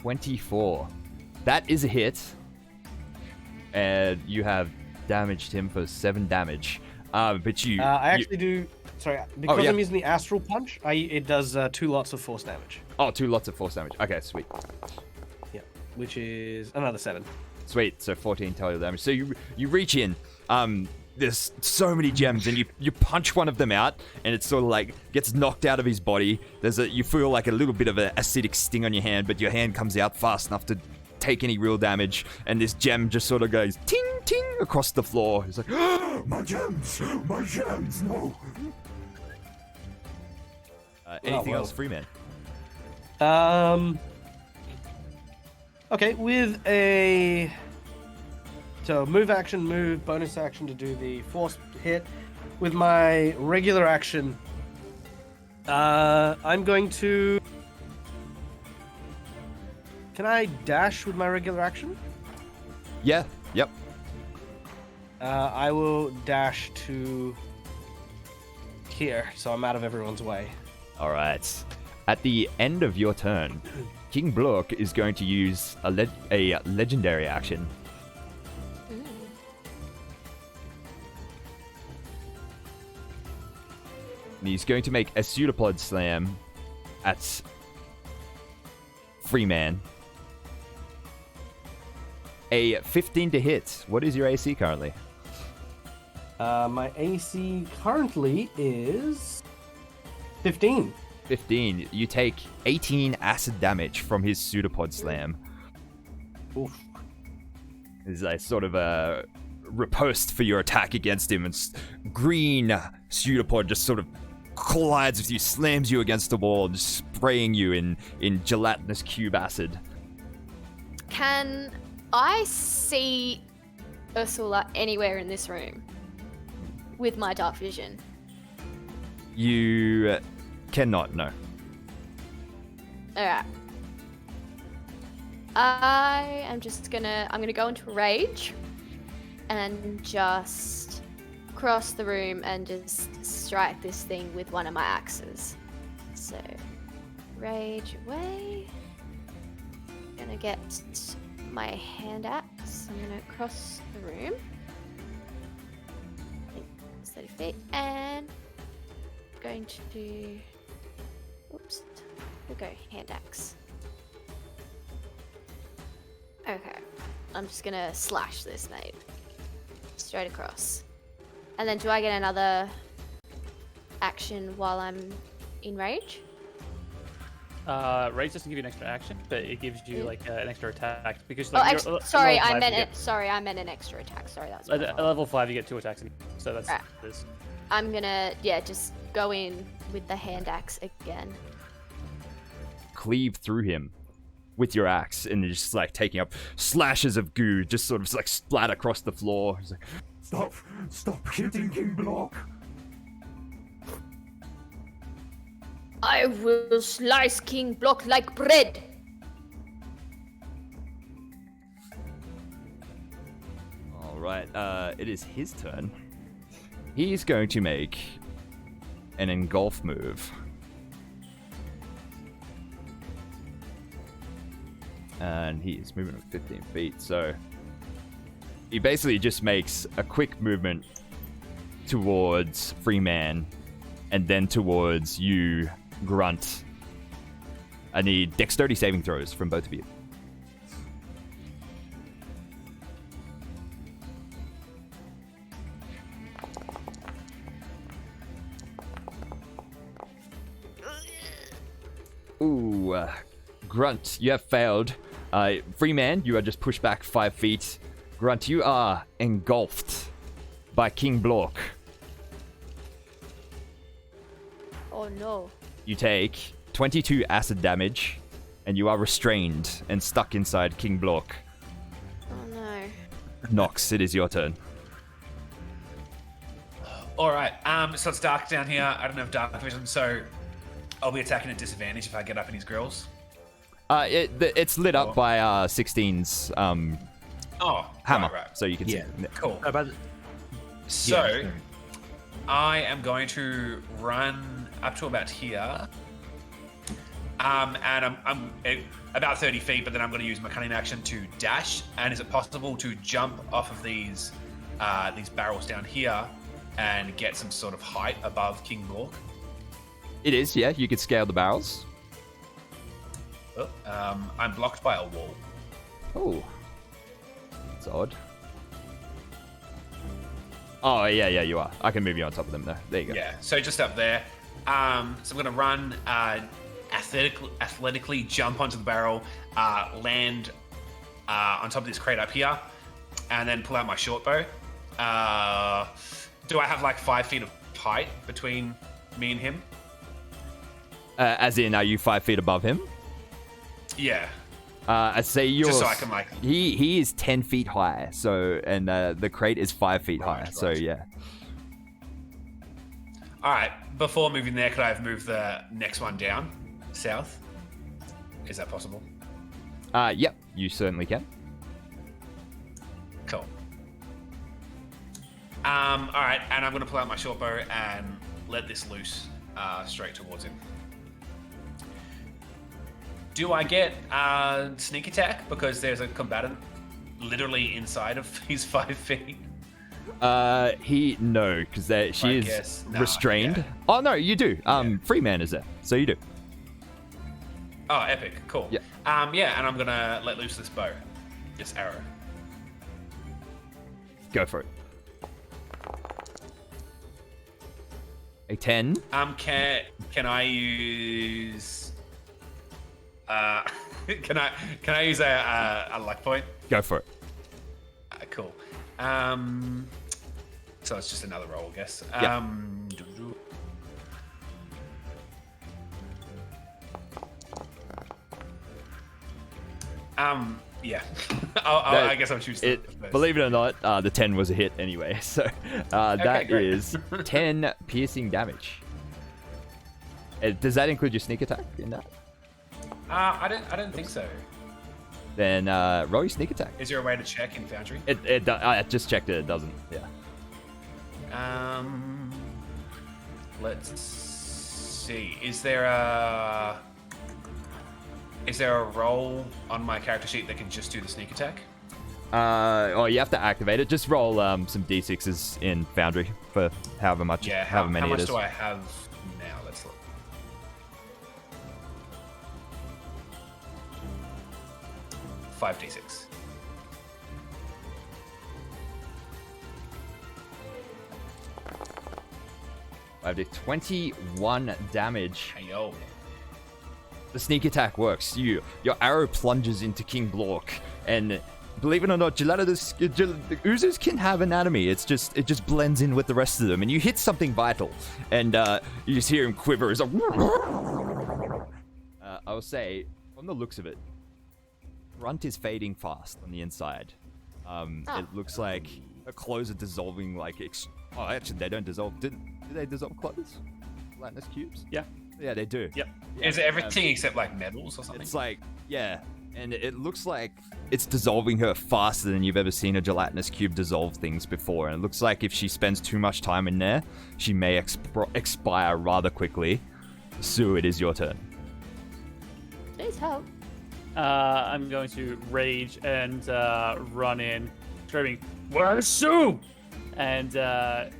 24. That is a hit. And you have damaged him for 7 damage. But you... I actually do... Sorry, because yeah. I'm using the Astral Punch, it does 2 lots of force damage. Oh, 2 lots of force damage. Okay, sweet. Yeah, which is another 7. Sweet, so 14 total damage. So you reach in, there's so many gems, and you punch one of them out, and it sort of like gets knocked out of his body. You feel like a little bit of an acidic sting on your hand, but your hand comes out fast enough to take any real damage, and this gem just sort of goes ting ting across the floor. It's like, My gems, no. anything else, Freeman? Okay, with a... So, move action, bonus action to do the force hit. With my regular action, I'm going to... Can I dash with my regular action? Yeah, yep. I will dash to here, so I'm out of everyone's way. All right. At the end of your turn, King Block is going to use a legendary action. And he's going to make a pseudopod slam at Freeman. A 15 to hit. What is your AC currently? My AC currently is 15. 15. You take 18 acid damage from his pseudopod slam. Oof. Is a sort of a riposte for your attack against him, and green pseudopod just sort of collides with you, slams you against the wall, just spraying you in gelatinous cube acid. Can I see Ursula anywhere in this room with my dark vision? You cannot, no. Alright. I'm gonna go into rage and just cross the room and just strike this thing with one of my axes. So, rage away. Gonna get my hand axe. I'm gonna cross the room. I think it's 30 feet, and I'm going to do. Oops. We'll go hand axe. Okay. I'm just gonna slash this, mate. Straight across. And then do I get another action while I'm in rage? Rage doesn't give you an extra action, but it gives you like an extra attack because. Oh, Like, sorry, I meant it. Sorry, I meant an extra attack. Sorry, that was. At level 5, you get 2 attacks, so that's. Right. This. I'm gonna just go in with the hand axe again. Cleave through him with your axe, and you're just like taking up slashes of goo, just sort of like splat across the floor. It's like, Stop hitting King Block. I will slice King Block like bread. all right, it is his turn. He's going to make an engulf move. And he is moving at 15 feet, so he basically just makes a quick movement towards Freeman and then towards you, Grunt. I need dexterity saving throws from both of you. Ooh, Grunt, you have failed. Freeman, you are just pushed back 5 feet. Grunt, you are engulfed by King Block. Oh no. You take 22 acid damage, and you are restrained and stuck inside King Block. Oh no. Nox, it is your turn. All right. So it's dark down here. I don't have dark vision, so I'll be attacking at disadvantage if I get up in his grills. It's lit up by 16's hammer, right. so you can see. Cool. About So I am going to run up to about here. And I'm about 30 feet, but then I'm going to use my cunning action to dash. And is it possible to jump off of these barrels down here and get some sort of height above King Bork? It is, yeah. You could scale the barrels. I'm blocked by a wall. Oh. That's odd. Oh, yeah, you are. I can move you on top of them, though. There you go. Yeah, so just up there. So I'm going to run, athletically jump onto the barrel, land on top of this crate up here, and then pull out my short bow. Do I have like 5 feet of height between me and him? As in, are you 5 feet above him? Yeah. I say you're. Just so I can like. He is 10 feet high, so and the crate is 5 feet high, so yeah. All right. Before moving there, could I have moved the next one down south? Is that possible? Yep, you certainly can. Cool. All right, and I'm going to pull out my short bow and let this loose straight towards him. Do I get sneak attack because there's a combatant literally inside of his 5 feet? No, because she is restrained. Yeah. Oh no, you do. Free man is there, so you do. Oh, epic, cool. Yeah. Yeah, and I'm gonna let loose this bow, this arrow. Go for it. A 10. Can I use? Can I use a luck point? Go for it. Cool. So it's just another roll, I guess. Yeah. Yeah. I guess I'm choosing it. Believe it or not, the 10 was a hit anyway. So that is 10 piercing damage. Does that include your sneak attack in that? I don't think so. Then roll your sneak attack. Is there a way to check in Foundry? I just checked it. It doesn't. Yeah. Let's see. Is there a roll on my character sheet that can just do the sneak attack? You have to activate it. Just roll some d6s in Foundry for however much. Yeah. However many how much it is. do I have now? Let's look. Five d6. I did 21 damage. Hey yo. The sneak attack works. Your arrow plunges into King Blork, and believe it or not, oozers can have anatomy. It just blends in with the rest of them, and you hit something vital, and you just hear him quiver. It's like, I will say, from the looks of it, Grunt is fading fast on the inside. It looks like her clothes are dissolving like. Actually, they don't dissolve. Do they dissolve clothes? Gelatinous cubes? Yeah. Yeah, they do. Yep. Yeah. Is it everything except like metals or something? It's like, yeah. And it looks like it's dissolving her faster than you've ever seen a gelatinous cube dissolve things before. And it looks like if she spends too much time in there, she may expire rather quickly. Sue, it is your turn. Please help. I'm going to rage and run in, screaming, "Where's Sue?" And I'm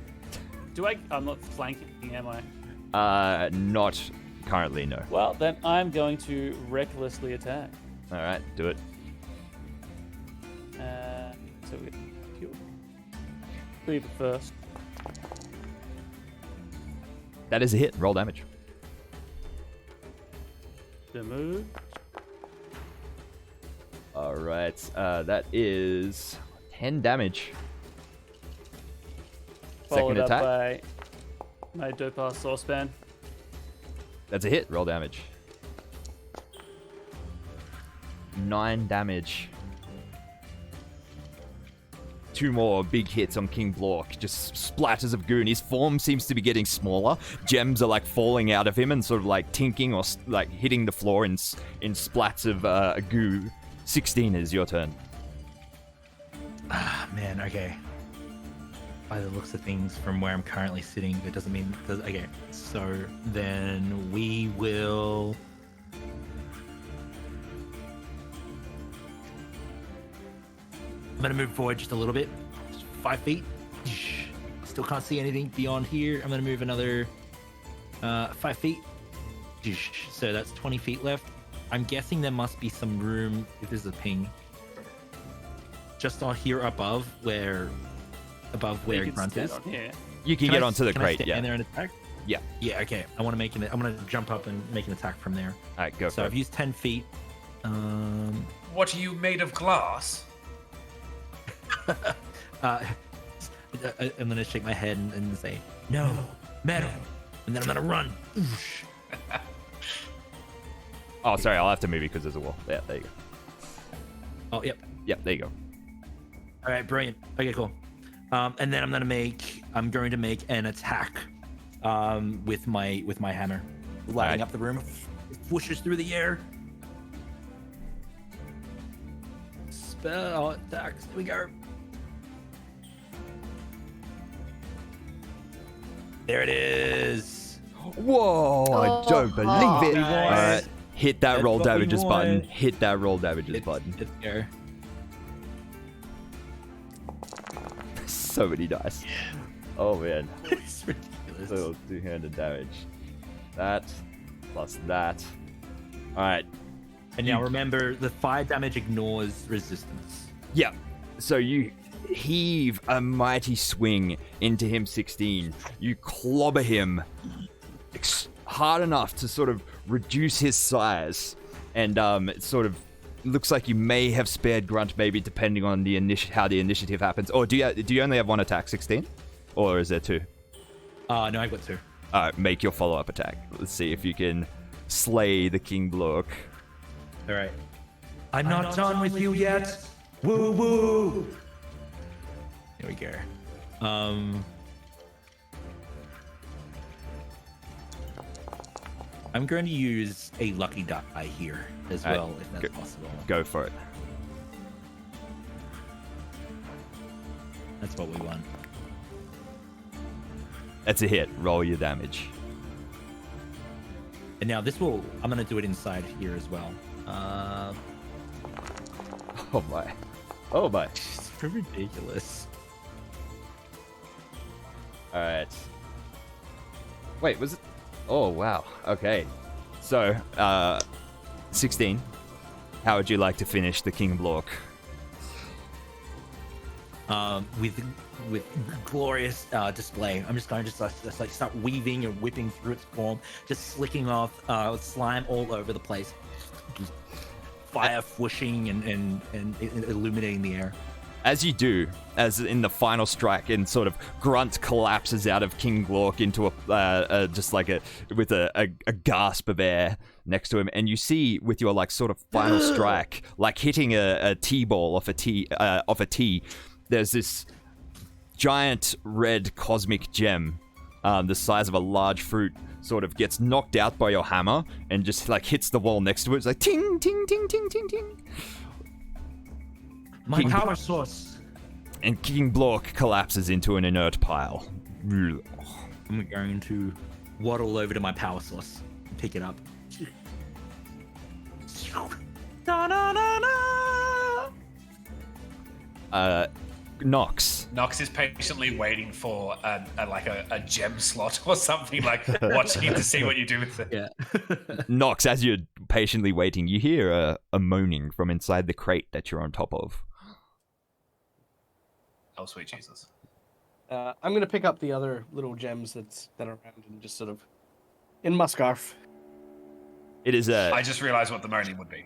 not flanking, am I? Not currently, no. Well, then I'm going to recklessly attack. All right, do it. So we get leave it first. That is a hit. Roll damage. The move. All right, that is 10 damage. Followed Second attack. up by my dope-ass saucepan. That's a hit. Roll damage. 9 damage. 2 more big hits on King Blork. Just splatters of goo. And his form seems to be getting smaller. Gems are like falling out of him and sort of like tinking or like hitting the floor in splats of goo. 16 is your turn. Ah, man, okay. By the looks of things from where I'm currently sitting, that doesn't mean... Okay, so then we will... I'm gonna move forward just a little bit. Just 5 feet. Still can't see anything beyond here. I'm gonna move another 5 feet. So that's 20 feet left. I'm guessing there must be some room, if there's a ping, just on here above where Grunt is. Yeah. You can get onto the can I crate, stand yeah. there and attack? Yeah. Yeah, okay. I'm gonna jump up and make an attack from there. Alright, go So for I've it. used 10 feet. What are you made of glass? I'm gonna shake my head and say, no, metal. And then I'm gonna run. Oosh. Oh, sorry, I'll have to move you because there's a wall. Yeah, there you go. Oh, yep. Yep, there you go. All right, brilliant. Okay, cool. And then I'm going to make an attack with my hammer, lighting up the room. It whooshes through the air. Spell attacks. Here we go. There it is. Whoa, I don't believe it. Nice. Hit that That's roll what we damages button. want. Hit that roll damages button. Let's go. So many dice. Oh man. It's ridiculous. So 2-handed damage. That plus that. Alright. And now remember, the fire damage ignores resistance. Yeah. So you heave a mighty swing into him 16. You clobber him hard enough to sort of reduce his size. And it sort of looks like you may have spared Grunt, maybe depending on the how the initiative happens. Or do you only have 1 attack, 16? Or is there 2? No, I've got 2. Alright, make your follow-up attack. Let's see if you can slay the King Blork. All right. I'm not done with you yet. Woo woo. Here we go. I'm going to use a lucky die here as All right, well, if that's possible. Go for it. That's what we want. That's a hit. Roll your damage. And now I'm going to do it inside here as well. Oh my. Oh my. It's pretty ridiculous. Alright. Wait, was it? Oh, wow. Okay. So, 16. How would you like to finish the King Blork? With glorious display. I'm just going to just like start weaving and whipping through its form, just slicking off slime all over the place. Just fire whooshing and illuminating the air. As you do, as in the final strike, and sort of Grunt collapses out of King Glork into a gasp of air next to him, and you see with your like sort of final strike, like hitting a T-ball off a tee, there's this giant red cosmic gem, the size of a large fruit, sort of gets knocked out by your hammer and just like hits the wall next to it. It's like ting ting ting ting ting ting. My power source. And King Blork collapses into an inert pile. I'm going to waddle over to my power source and pick it up. Na, na, na, na. Nox. Nox is patiently waiting for a gem slot or something, like watching to see what you do with it. Yeah. Nox, as you're patiently waiting, you hear a moaning from inside the crate that you're on top of. Oh, sweet Jesus. I'm gonna pick up the other little gems that are around and just sort of in my scarf. It is I just realized what the moaning would be.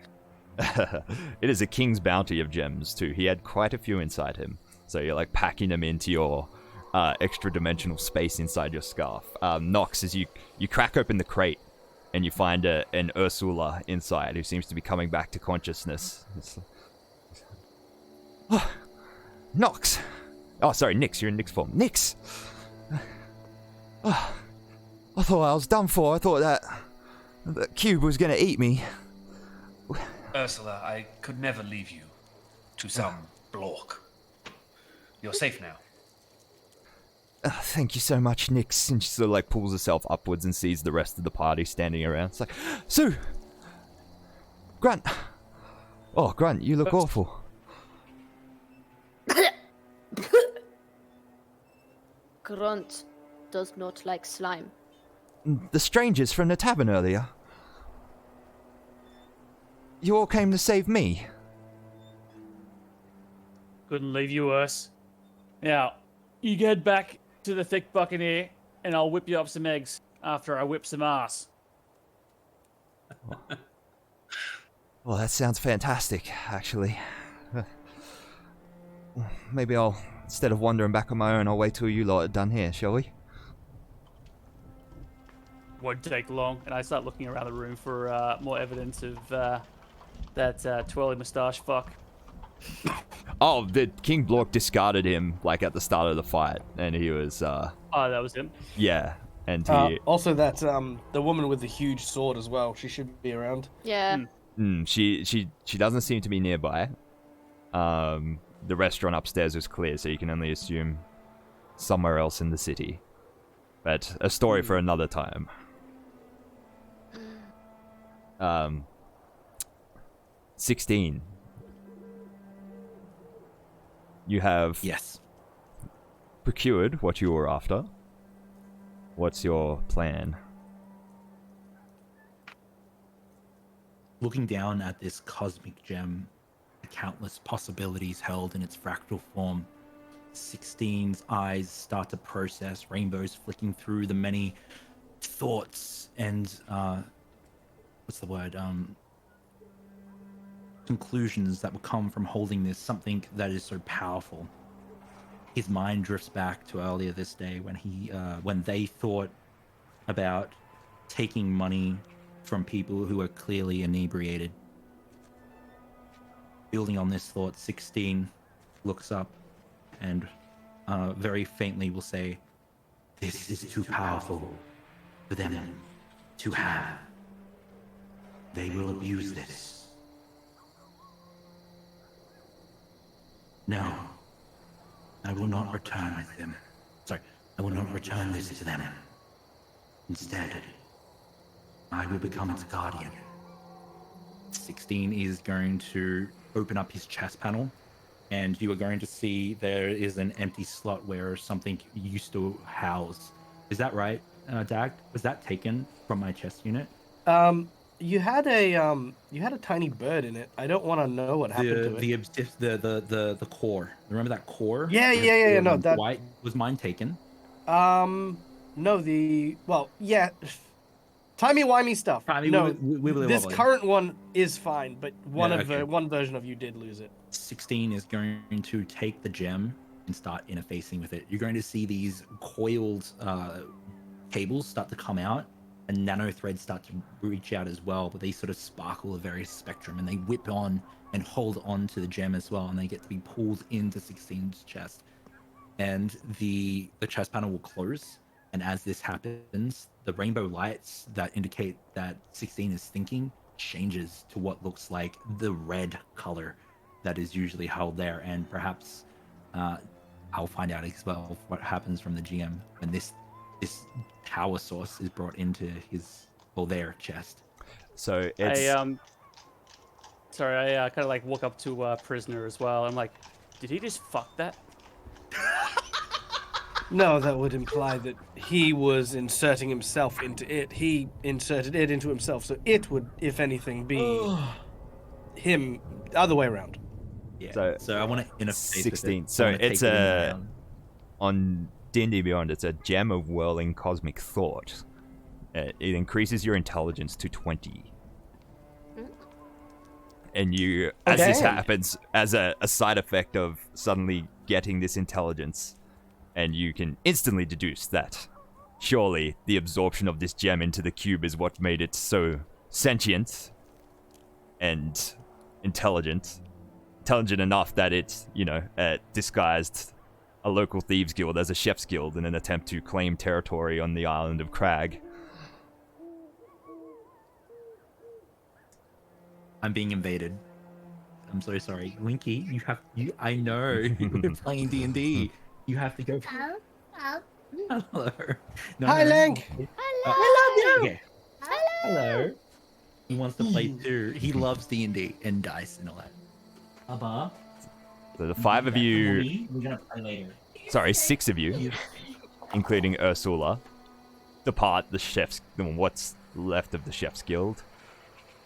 it is a king's bounty of gems too. He had quite a few inside him, so you're like packing them into your extra dimensional space inside your scarf. Nox, as you crack open the crate and you find an Ursula inside who seems to be coming back to consciousness. Oh, Nox! Oh, sorry, Nyx. You're in Nyx form. Nyx! Oh, I thought I was done for. I thought that the cube was gonna eat me. Ursula, I could never leave you to some block. You're safe now. Thank you so much, Nyx. And she sort of like pulls herself upwards and sees the rest of the party standing around. It's like, Sue! Grunt! Oh, Grunt, you look awful. Grunt does not like slime. The strangers from the tavern earlier. You all came to save me. Couldn't leave you worse. Now, you get back to the thick Buccaneer, and I'll whip you up some eggs after I whip some ass. Well, that sounds fantastic, actually. Maybe I'll, instead of wandering back on my own, I'll wait till you lot are done here, shall we? Won't take long, and I start looking around the room for more evidence of that twirly moustache fuck. Oh, the King Blork discarded him, like, at the start of the fight, and he was, Oh, that was him? yeah, and he... Also, that the woman with the huge sword as well. She should be around. Yeah. She doesn't seem to be nearby. The restaurant upstairs was clear, so you can only assume somewhere else in the city. But a story for another time. 16. You have Yes. procured what you were after. What's your plan? Looking down at this cosmic gem, the countless possibilities held in its fractal form, 16's eyes start to process, rainbows flicking through the many thoughts and conclusions that will come from holding this, something that is so powerful. His mind drifts back to earlier this day when they thought about taking money from people who are clearly inebriated. Building on this thought, 16 looks up and very faintly will say, "This is too powerful for them to have. They will abuse this. No, I will not return with them. Sorry, I will not return this to them. Instead, I will become its guardian." 16 is going to open up his chest panel, and you are going to see there is an empty slot where something used to house. Is that right, Dag? Was that taken from my chest unit? You had a tiny bird in it. I don't want to know what happened to it. The core. Remember that core? Yeah. No, that White was mine taken. no, yeah. Timey-wimey stuff. This current one is fine, but one version of you did lose it. 16 is going to take the gem and start interfacing with it. You're going to see these coiled cables start to come out, and nano threads start to reach out as well, but they sort of sparkle a various spectrum, and they whip on and hold on to the gem as well, and they get to be pulled into 16's chest. And the chest panel will close, and as this happens, the rainbow lights that indicate that 16 is thinking changes to what looks like the red color that is usually held there, and perhaps I'll find out as well what happens from the GM when this power source is brought into their chest. So it's... I kind of like walk up to Prisoner as well. I'm like, did he just fuck that? No, that would imply that he was inserting himself into it. He inserted it into himself, so it would, if anything, be him, other way around. Yeah. So I want to interface 16. with it. So it's on D&D Beyond, it's a gem of whirling cosmic thought. It increases your intelligence to 20. And you, as this happens, as a side effect of suddenly getting this intelligence, and you can instantly deduce that surely the absorption of this gem into the cube is what made it so sentient and intelligent. Intelligent enough that it, disguised a local thieves guild as a chef's guild in an attempt to claim territory on the island of Crag. I'm being invaded. I'm so sorry. Winky, I know. We're playing D&D. You have to go. Hello. No, Hi, Link. Hello. Okay. Hello. He wants to play too. He loves D&D and dice and all that. Abba. So the 5 of you, We're gonna play later. sorry, 6 of you, including Ursula, depart the chef's, what's left of the chef's guild,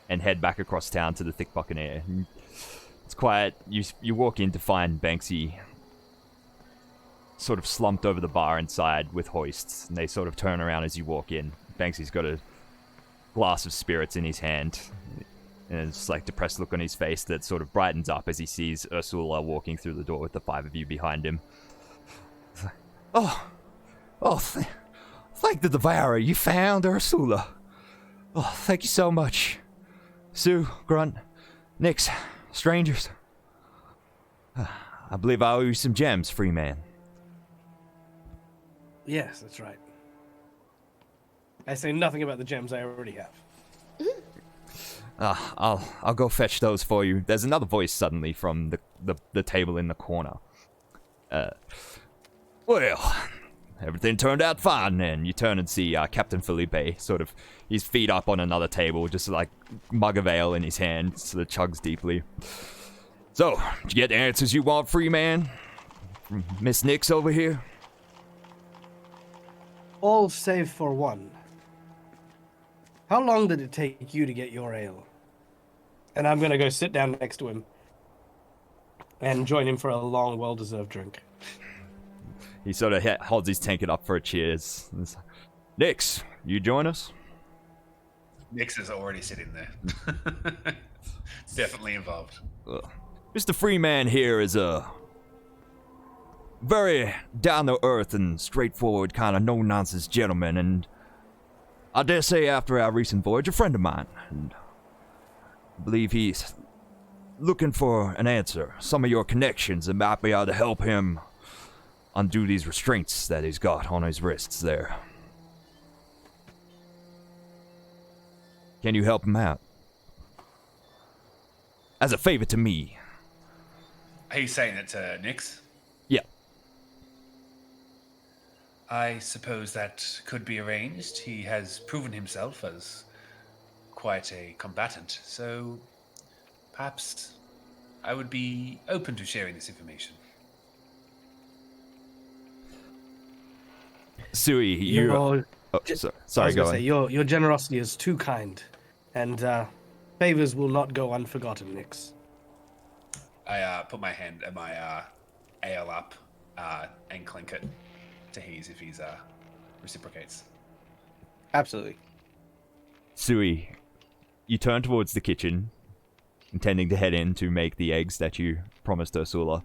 and head back across town to the thick Buccaneer. It's quiet. You walk in to find Banksy sort of slumped over the bar inside with hoists, and they sort of turn around as you walk in. Banksy's got a glass of spirits in his hand, and it's like depressed look on his face that sort of brightens up as he sees Ursula walking through the door with the 5 of you behind him. Thank the Devourer, you found Ursula. Oh, thank you so much. Sue, Grunt, Nix, strangers. I believe I owe you some gems, free man. Yes, that's right. I say nothing about the gems I already have. I'll go fetch those for you. There's another voice suddenly from the table in the corner. Well, everything turned out fine, and you turn and see Captain Felipe, sort of his feet up on another table, just like mug of ale in his hand, sort of chugs deeply. So, did you get the answers you want, free man? From Miss Nix over here? All save for one. How long did it take you to get your ale? And I'm gonna go sit down next to him and join him for a long, well-deserved drink. He sort of holds his tankard up for a cheers. Nix, you join us? Nix is already sitting there. Definitely involved. Mr. Freeman here is a very down-to-earth and straightforward kind of no-nonsense gentleman, and I dare say after our recent voyage, a friend of mine, and I believe he's looking for an answer, some of your connections that might be able to help him undo these restraints that he's got on his wrists there. Can you help him out? As a favor to me. Are you saying it to Nix? Yeah. I suppose that could be arranged. He has proven himself as quite a combatant, so perhaps I would be open to sharing this information. Sui, you... Your- sorry, go on. Your generosity is too kind, and favors will not go unforgotten, Nix. I put my hand at my ale up and clink it to Hees if he's reciprocates. Absolutely. Sui, you turn towards the kitchen, intending to head in to make the eggs that you promised Ursula.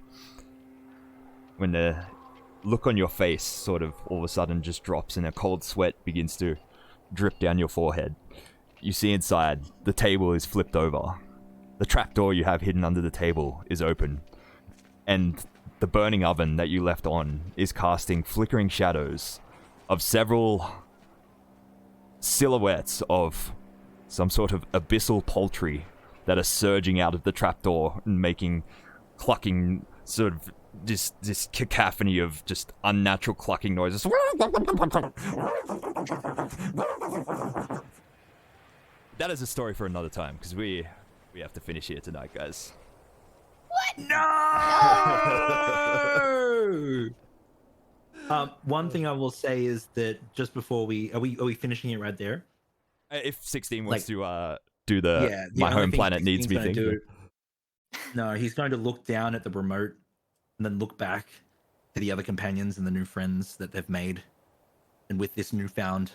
When the look on your face sort of all of a sudden just drops and a cold sweat begins to drip down your forehead. You see inside, the table is flipped over. The trapdoor you have hidden under the table is open. And the burning oven that you left on is casting flickering shadows of several silhouettes of some sort of abyssal poultry that are surging out of the trapdoor and making clucking sort of this cacophony of just unnatural clucking noises. That is a story for another time, because we have to finish here tonight, guys. No! One thing I will say is that just before are we finishing it right there? If 16 wants to do the my only home thing planet needs me 16's gonna thing. No, he's going to look down at the remote and then look back to the other companions and the new friends that they've made. And with this newfound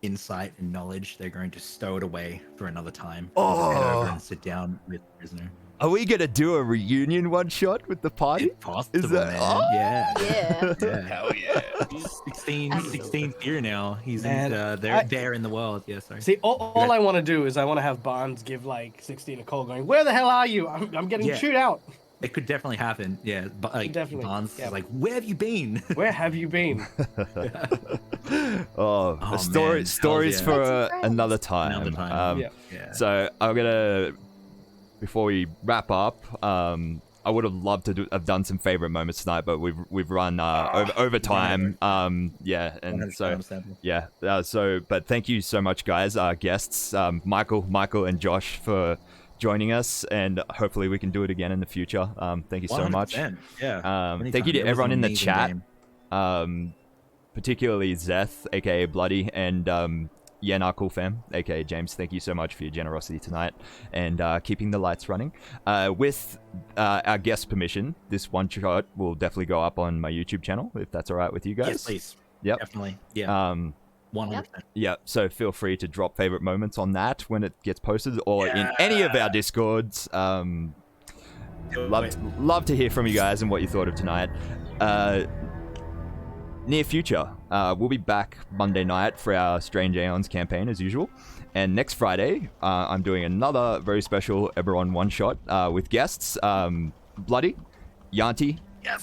insight and knowledge, they're going to stow it away for another time. Just head over and sit down with the prisoner. Are we gonna do a reunion one shot with the party? It's possible, Is that- man. oh! Yeah. Yeah. Yeah. Hell yeah. 16 year now. He's Man, there in the world. Yeah, sorry. See, all I want to do is I want to have Barnes give like 16 a call, going, "Where the hell are you? I'm getting Yeah. chewed out. It could definitely happen. Yeah, but like Definitely, Bonds yeah. is like, where have you been? Where have you been?" Oh, Oh, stories man. Hells yeah. for That's great. another time. Another time. Yeah. Yeah. So I'm gonna, before we wrap up, I would have loved to have done some favorite moments tonight, but we've run over time. Yeah, and so yeah, but thank you so much, guys, our guests, Michael, and Josh for joining us, and hopefully we can do it again in the future. Thank you so much. 100%. Yeah. Thank you to Anytime. It was everyone an in the amazing chat. game. Particularly Zeth, aka Bloody, and Nakul fam, aka James. Thank you so much for your generosity tonight and keeping the lights running. With our guest permission, this one shot will definitely go up on my YouTube channel if that's all right with you guys. Yes, please. Yep. Definitely. Yeah. 100%. Yep. Yeah, so feel free to drop favorite moments on that when it gets posted, or in any of our Discords. Love to hear from you guys and what you thought of tonight. Near future, we'll be back Monday night for our Strange Aeons campaign as usual, and next Friday I'm doing another very special Eberron one shot with guests, Bloody, Yanti,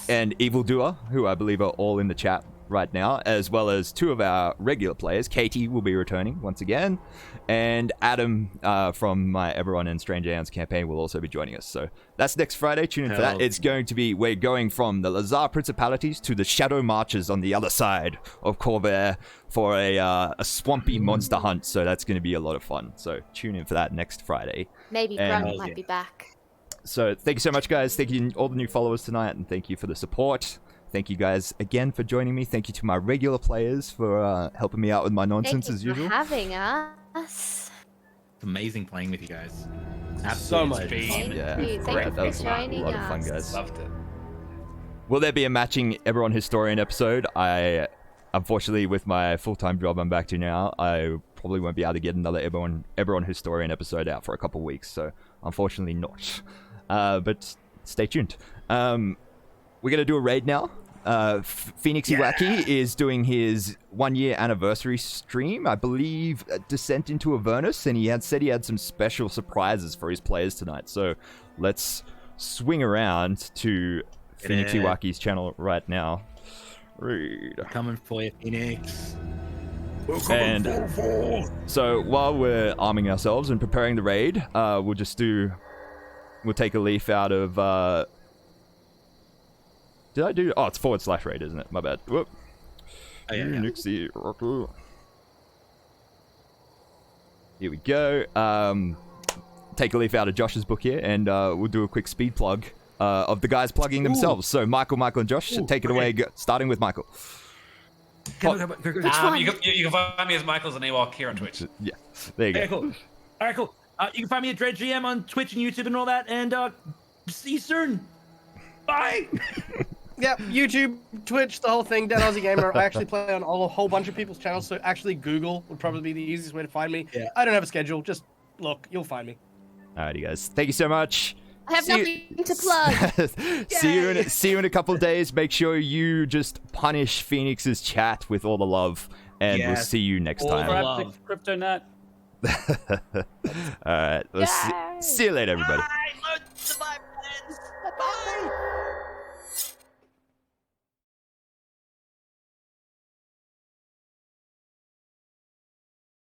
and Evildoer, who I believe are all in the chat right now, as well as two of our regular players. Katie will be returning once again, and Adam from my Eberron and Strange Aeons campaign will also be joining us. So that's next Friday. Tune in for that. It's going to be, we're going from the Lazar Principalities to the Shadow Marches on the other side of Corvair for a swampy monster hunt. So that's going to be a lot of fun. So tune in for that next Friday. Maybe And- Grunt might be back. So thank you so much, guys. Thank you to all the new followers tonight, and thank you for the support. Thank you guys again for joining me. Thank you to my regular players for helping me out with my nonsense Thank as you for usual. having us. It's amazing playing with you guys. So Absolutely. much It's fun. Thank Yeah, you. Thank great. you That for was a joining lot of fun, us. guys. Loved it. Will there be a matching Eberron Historian episode? Unfortunately, with my full-time job I'm back to now, I probably won't be able to get another Eberron Historian episode out for a couple weeks, so unfortunately not. But stay tuned. We're going to do a raid now. Phoenix Iwaki is doing his 1-year anniversary stream, I believe, Descent into Avernus, and he had said he had some special surprises for his players tonight. So let's swing around to Phoenix Iwaki's channel right now. Read. Coming for you, Phoenix. And so while we're arming ourselves and preparing the raid, we'll take a leaf out of did I do? Oh, it's / raid, isn't it? My bad. Whoop. Oh, yeah. Nixie. Here we go. Take a leaf out of Josh's book here, and we'll do a quick speed plug of the guys plugging themselves. So Michael, and Josh, take it away. Starting with Michael. Go. You can find me as Michael's and Ewok here on Twitch. Yeah, there you go. Okay, cool. All right, cool. You can find me at DreadGM on Twitch and YouTube and all that, and see you soon. Bye. Yep, YouTube, Twitch, the whole thing, Dead Aussie Gamer. I actually play on a whole bunch of people's channels, so actually Google would probably be the easiest way to find me. Yeah. I don't have a schedule, just look, you'll find me. Alrighty, guys. Thank you so much. I have nothing to plug. See you in a couple of days. Make sure you just punish Phoenix's chat with all the love, and we'll Yes. see you next All the time. Grab love. the crypto nut. All right. See you later, everybody. Bye.